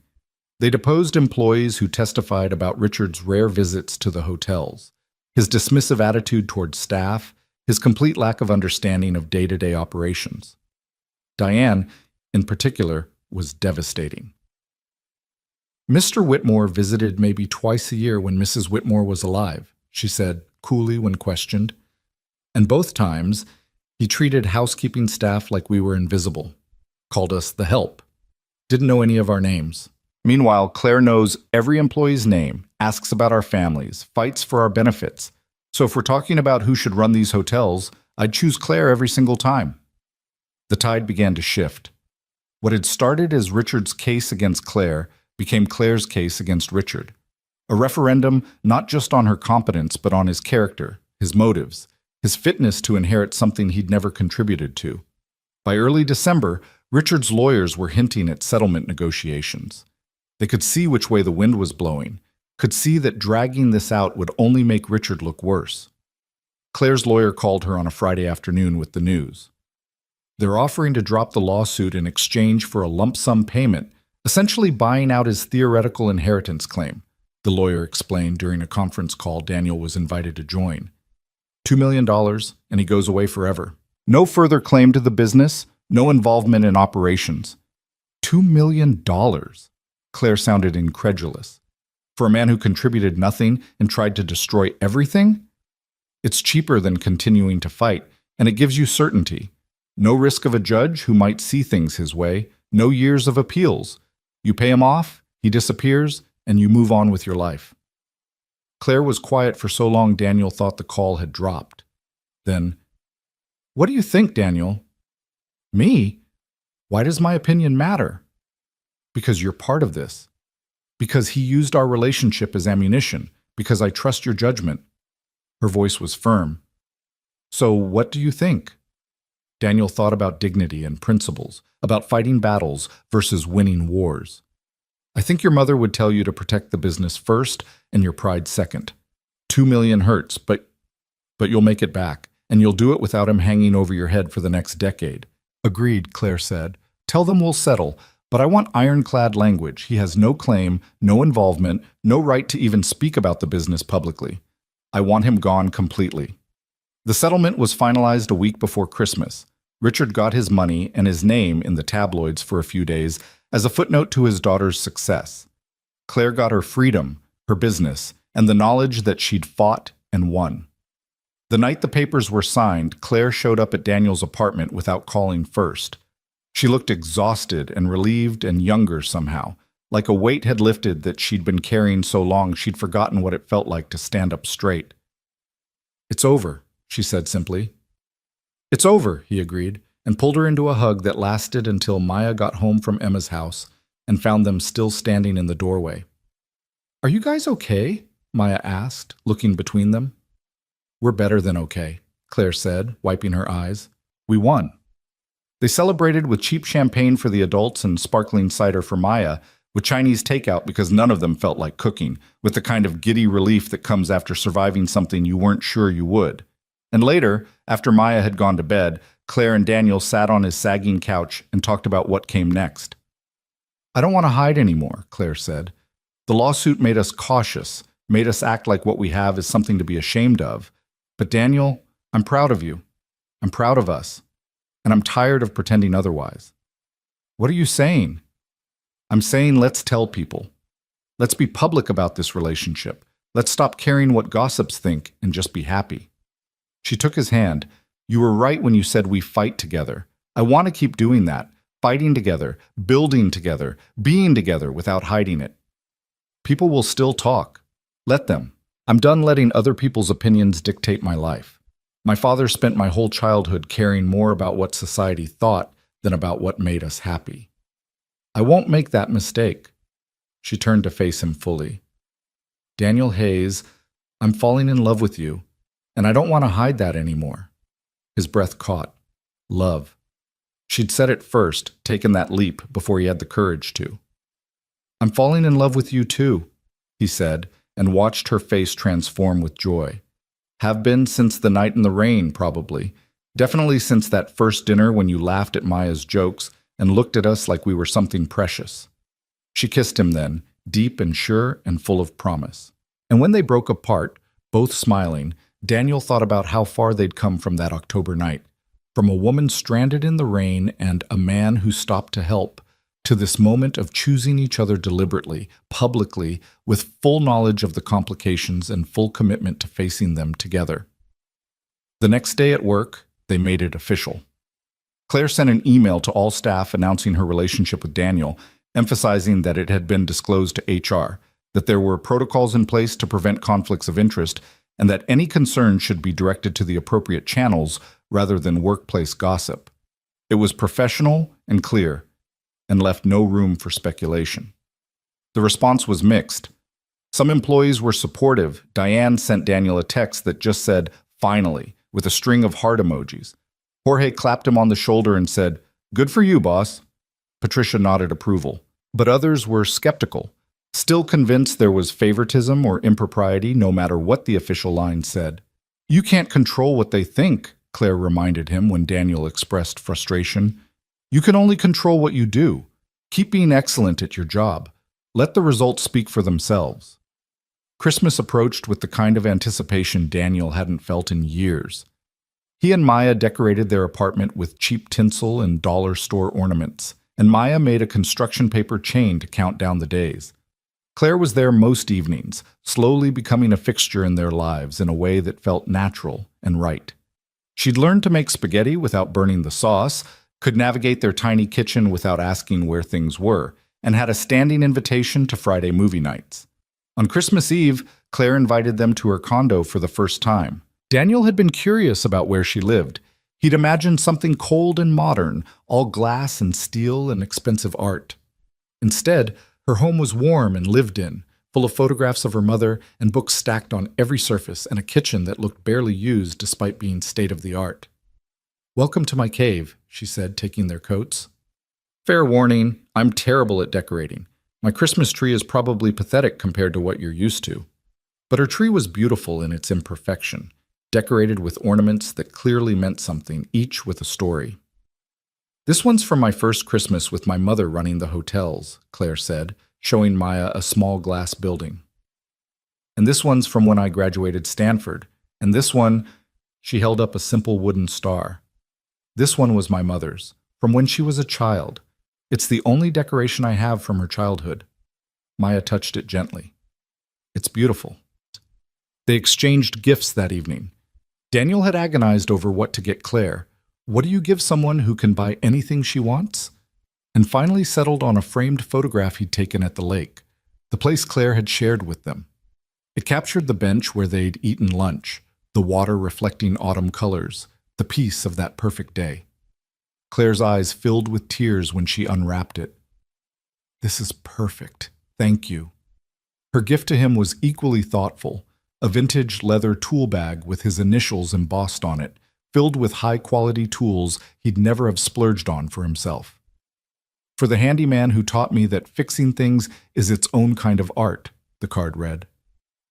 They deposed employees who testified about Richard's rare visits to the hotels, his dismissive attitude toward staff, his complete lack of understanding of day-to-day operations. Diane, in particular, was devastating. Mr. Whitmore visited maybe twice a year when Mrs. Whitmore was alive, she said coolly when questioned. And both times, he treated housekeeping staff like we were invisible, called us the help, didn't know any of our names. Meanwhile, Claire knows every employee's name, asks about our families, fights for our benefits. So if we're talking about who should run these hotels, I'd choose Claire every single time. The tide began to shift. What had started as Richard's case against Claire became Claire's case against Richard. A referendum not just on her competence, but on his character, his motives, his fitness to inherit something he'd never contributed to. By early December, Richard's lawyers were hinting at settlement negotiations. They could see which way the wind was blowing, could see that dragging this out would only make Richard look worse. Claire's lawyer called her on a Friday afternoon with the news. They're offering to drop the lawsuit in exchange for a lump sum payment, essentially buying out his theoretical inheritance claim, the lawyer explained during a conference call Daniel was invited to join. $2 million, and he goes away forever. No further claim to the business, no involvement in operations. $2 million. Claire sounded incredulous. For a man who contributed nothing and tried to destroy everything? It's cheaper than continuing to fight, and it gives you certainty. No risk of a judge who might see things his way, no years of appeals. You pay him off, he disappears, and you move on with your life. Claire was quiet for so long Daniel thought the call had dropped. Then, "What do you think, Daniel?" "Me? Why does my opinion matter?" "Because you're part of this. Because he used our relationship as ammunition. Because I trust your judgment." Her voice was firm. "So what do you think?" Daniel thought about dignity and principles, about fighting battles versus winning wars. "I think your mother would tell you to protect the business first and your pride second. 2 million hurts, but you'll make it back, and you'll do it without him hanging over your head for the next decade." "Agreed," Claire said. "Tell them we'll settle. But I want ironclad language. He has no claim, no involvement, no right to even speak about the business publicly. I want him gone completely." The settlement was finalized a week before Christmas. Richard got his money and his name in the tabloids for a few days as a footnote to his daughter's success. Claire got her freedom, her business, and the knowledge that she'd fought and won. The night the papers were signed, Claire showed up at Daniel's apartment without calling first. She looked exhausted and relieved and younger somehow, like a weight had lifted that she'd been carrying so long she'd forgotten what it felt like to stand up straight. "It's over," she said simply. "It's over," he agreed, and pulled her into a hug that lasted until Maya got home from Emma's house and found them still standing in the doorway. "Are you guys okay?" Maya asked, looking between them. "We're better than okay," Claire said, wiping her eyes. "We won." They celebrated with cheap champagne for the adults and sparkling cider for Maya, with Chinese takeout because none of them felt like cooking, with the kind of giddy relief that comes after surviving something you weren't sure you would. And later, after Maya had gone to bed, Claire and Daniel sat on his sagging couch and talked about what came next. "I don't want to hide anymore," Claire said. "The lawsuit made us cautious, made us act like what we have is something to be ashamed of. But Daniel, I'm proud of you. I'm proud of us. And I'm tired of pretending otherwise." "What are you saying?" "I'm saying let's tell people. Let's be public about this relationship. Let's stop caring what gossips think and just be happy." She took his hand. "You were right when you said we fight together. I want to keep doing that, fighting together, building together, being together without hiding it. People will still talk. Let them. I'm done letting other people's opinions dictate my life. My father spent my whole childhood caring more about what society thought than about what made us happy. I won't make that mistake. She turned to face him fully. Daniel Hayes, I'm falling in love with you, and I don't want to hide that anymore. His breath caught. Love. She'd said it first, taken that leap before he had the courage to. I'm falling in love with you too, he said, and watched her face transform with joy. Have been since the night in the rain, probably. Definitely since that first dinner when you laughed at Maya's jokes and looked at us like we were something precious. She kissed him then, deep and sure and full of promise. And when they broke apart, both smiling, Daniel thought about how far they'd come from that October night. From a woman stranded in the rain and a man who stopped to help, to this moment of choosing each other deliberately, publicly, with full knowledge of the complications and full commitment to facing them together. The next day at work, they made it official. Claire sent an email to all staff announcing her relationship with Daniel, emphasizing that it had been disclosed to HR, that there were protocols in place to prevent conflicts of interest, and that any concerns should be directed to the appropriate channels rather than workplace gossip. It was professional and clear, and left no room for speculation. The response was mixed. Some employees were supportive. Diane sent Daniel a text that just said, "Finally," with a string of heart emojis. Jorge clapped him on the shoulder and said, "Good for you, boss." Patricia nodded approval. But others were skeptical, still convinced there was favoritism or impropriety no matter what the official line said. "You can't control what they think," Claire reminded him when Daniel expressed frustration. "You can only control what you do. Keep being excellent at your job. Let the results speak for themselves." Christmas approached with the kind of anticipation Daniel hadn't felt in years. He and Maya decorated their apartment with cheap tinsel and dollar store ornaments, and Maya made a construction paper chain to count down the days. Claire was there most evenings, slowly becoming a fixture in their lives in a way that felt natural and right. She'd learned to make spaghetti without burning the sauce, could navigate their tiny kitchen without asking where things were, and had a standing invitation to Friday movie nights. On Christmas Eve, Claire invited them to her condo for the first time. Daniel had been curious about where she lived. He'd imagined something cold and modern, all glass and steel and expensive art. Instead, her home was warm and lived in, full of photographs of her mother and books stacked on every surface and a kitchen that looked barely used despite being state-of-the-art. "Welcome to my cave," she said, taking their coats. "Fair warning, I'm terrible at decorating. My Christmas tree is probably pathetic compared to what you're used to." But her tree was beautiful in its imperfection, decorated with ornaments that clearly meant something, each with a story. "This one's from my first Christmas with my mother running the hotels," Claire said, showing Maya a small glass building. "And this one's from when I graduated Stanford. And this one," she held up a simple wooden star. "This one was my mother's, from when she was a child. It's the only decoration I have from her childhood." Maya touched it gently. "It's beautiful." They exchanged gifts that evening. Daniel had agonized over what to get Claire. What do you give someone who can buy anything she wants? And finally settled on a framed photograph he'd taken at the lake, the place Claire had shared with them. It captured the bench where they'd eaten lunch, the water reflecting autumn colors, the peace of that perfect day. Claire's eyes filled with tears when she unwrapped it. "This is perfect. Thank you." Her gift to him was equally thoughtful, a vintage leather tool bag with his initials embossed on it, filled with high-quality tools he'd never have splurged on for himself. "For the handyman who taught me that fixing things is its own kind of art," the card read.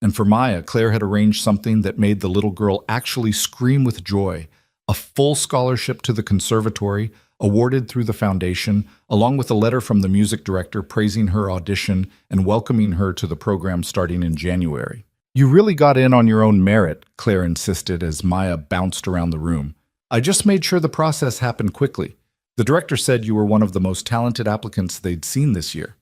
And for Maya, Claire had arranged something that made the little girl actually scream with joy, a full scholarship to the conservatory, awarded through the foundation, along with a letter from the music director praising her audition and welcoming her to the program starting in January. "You really got in on your own merit," Claire insisted as Maya bounced around the room. "I just made sure the process happened quickly. The director said you were one of the most talented applicants they'd seen this year."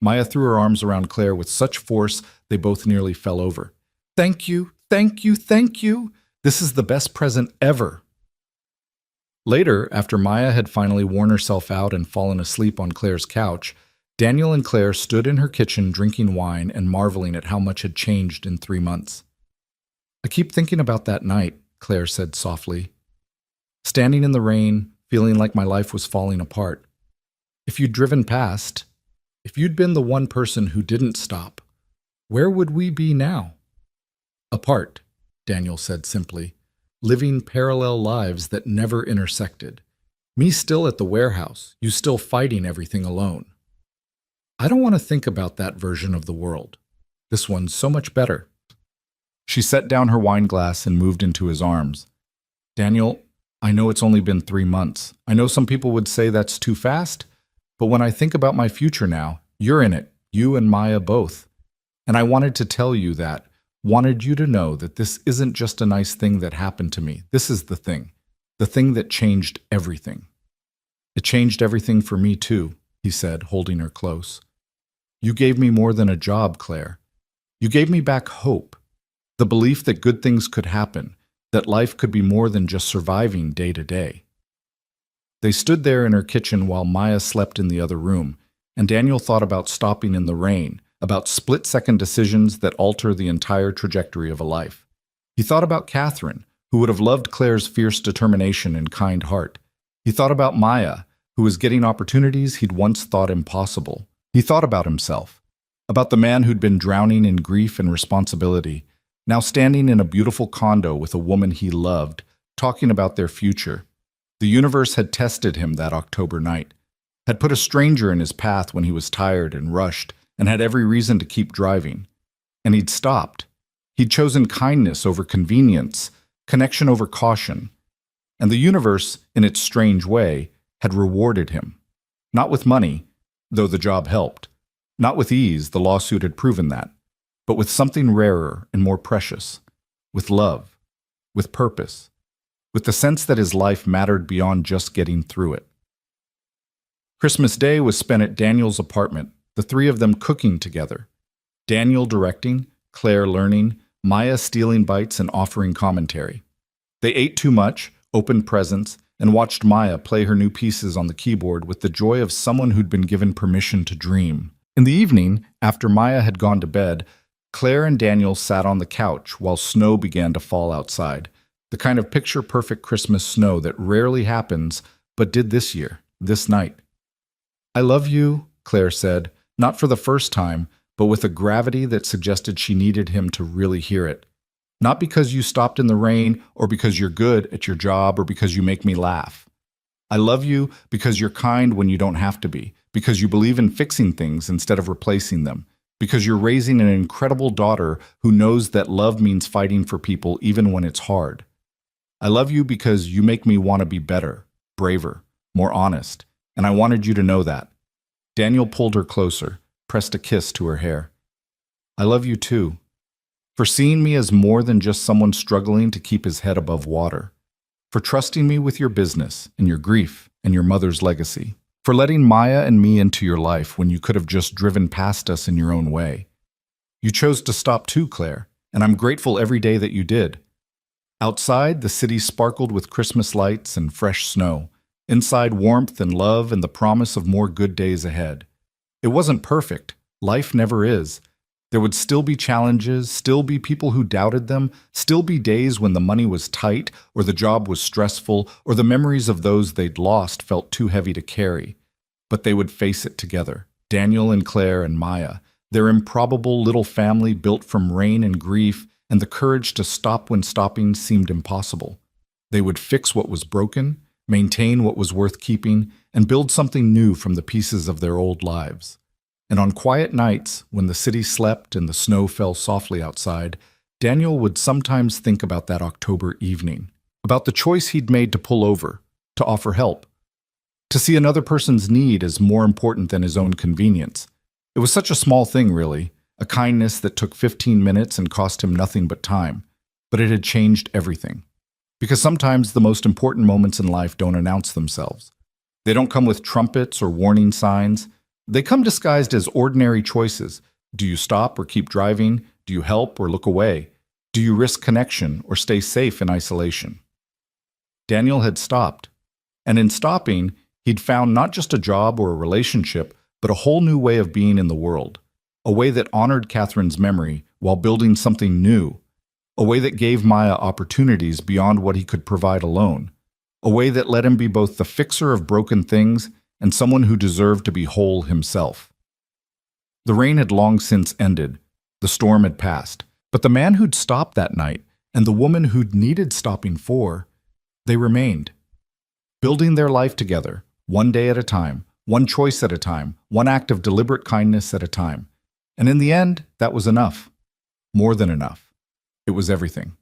Maya threw her arms around Claire with such force they both nearly fell over. "Thank you, thank you, thank you. This is the best present ever." Later, after Maya had finally worn herself out and fallen asleep on Claire's couch, Daniel and Claire stood in her kitchen drinking wine and marveling at how much had changed in 3 months. "I keep thinking about that night," Claire said softly. "Standing in the rain, feeling like my life was falling apart. If you'd driven past, if you'd been the one person who didn't stop, where would we be now?" "Apart," Daniel said simply, "living parallel lives that never intersected. Me still at the warehouse, you still fighting everything alone. I don't want to think about that version of the world. This one's so much better." She set down her wine glass and moved into his arms. "Daniel, I know it's only been 3 months. I know some people would say that's too fast, but when I think about my future now, you're in it, you and Maya both. And I wanted to tell you that, wanted you to know that this isn't just a nice thing that happened to me. This is the thing that changed everything." "It changed everything for me too," he said, holding her close. "You gave me more than a job, Claire. You gave me back hope, the belief that good things could happen, that life could be more than just surviving day to day." They stood there in her kitchen while Maya slept in the other room, and Daniel thought about stopping in the rain, about split-second decisions that alter the entire trajectory of a life. He thought about Catherine, who would have loved Claire's fierce determination and kind heart. He thought about Maya, who was getting opportunities he'd once thought impossible. He thought about himself, about the man who'd been drowning in grief and responsibility, now standing in a beautiful condo with a woman he loved, talking about their future. The universe had tested him that October night, had put a stranger in his path when he was tired and rushed, and had every reason to keep driving. And he'd stopped. He'd chosen kindness over convenience, connection over caution. And the universe, in its strange way, had rewarded him. Not with money, though the job helped. Not with ease, the lawsuit had proven that. But with something rarer and more precious. With love. With purpose. With the sense that his life mattered beyond just getting through it. Christmas Day was spent at Daniel's apartment, the three of them cooking together. Daniel directing, Claire learning, Maya stealing bites and offering commentary. They ate too much, opened presents, and watched Maya play her new pieces on the keyboard with the joy of someone who'd been given permission to dream. In the evening, after Maya had gone to bed, Claire and Daniel sat on the couch while snow began to fall outside, the kind of picture-perfect Christmas snow that rarely happens, but did this year, this night. "I love you," Claire said, not for the first time, but with a gravity that suggested she needed him to really hear it. "Not because you stopped in the rain, or because you're good at your job, or because you make me laugh. I love you because you're kind when you don't have to be, because you believe in fixing things instead of replacing them, because you're raising an incredible daughter who knows that love means fighting for people even when it's hard. I love you because you make me want to be better, braver, more honest, and I wanted you to know that." Daniel pulled her closer, pressed a kiss to her hair. "I love you too, for seeing me as more than just someone struggling to keep his head above water, for trusting me with your business and your grief and your mother's legacy, for letting Maya and me into your life when you could have just driven past us in your own way. You chose to stop too, Claire, and I'm grateful every day that you did." Outside, the city sparkled with Christmas lights and fresh snow. Inside, warmth and love and the promise of more good days ahead. It wasn't perfect. Life never is. There would still be challenges, still be people who doubted them, still be days when the money was tight, or the job was stressful, or the memories of those they'd lost felt too heavy to carry. But they would face it together, Daniel and Claire and Maya, their improbable little family built from rain and grief, and the courage to stop when stopping seemed impossible. They would fix what was broken, maintain what was worth keeping, and build something new from the pieces of their old lives. And on quiet nights, when the city slept and the snow fell softly outside, Daniel would sometimes think about that October evening, about the choice he'd made to pull over, to offer help, to see another person's need as more important than his own convenience. It was such a small thing, really, a kindness that took 15 minutes and cost him nothing but time, but it had changed everything. Because sometimes the most important moments in life don't announce themselves. They don't come with trumpets or warning signs. They come disguised as ordinary choices. Do you stop or keep driving? Do you help or look away? Do you risk connection or stay safe in isolation? Daniel had stopped. And in stopping, he'd found not just a job or a relationship, but a whole new way of being in the world. A way that honored Catherine's memory while building something new. A way that gave Maya opportunities beyond what he could provide alone. A way that let him be both the fixer of broken things and someone who deserved to be whole himself. The rain had long since ended. The storm had passed. But the man who'd stopped that night and the woman who'd needed stopping for, they remained. Building their life together, one day at a time, one choice at a time, one act of deliberate kindness at a time. And in the end, that was enough. More than enough. It was everything.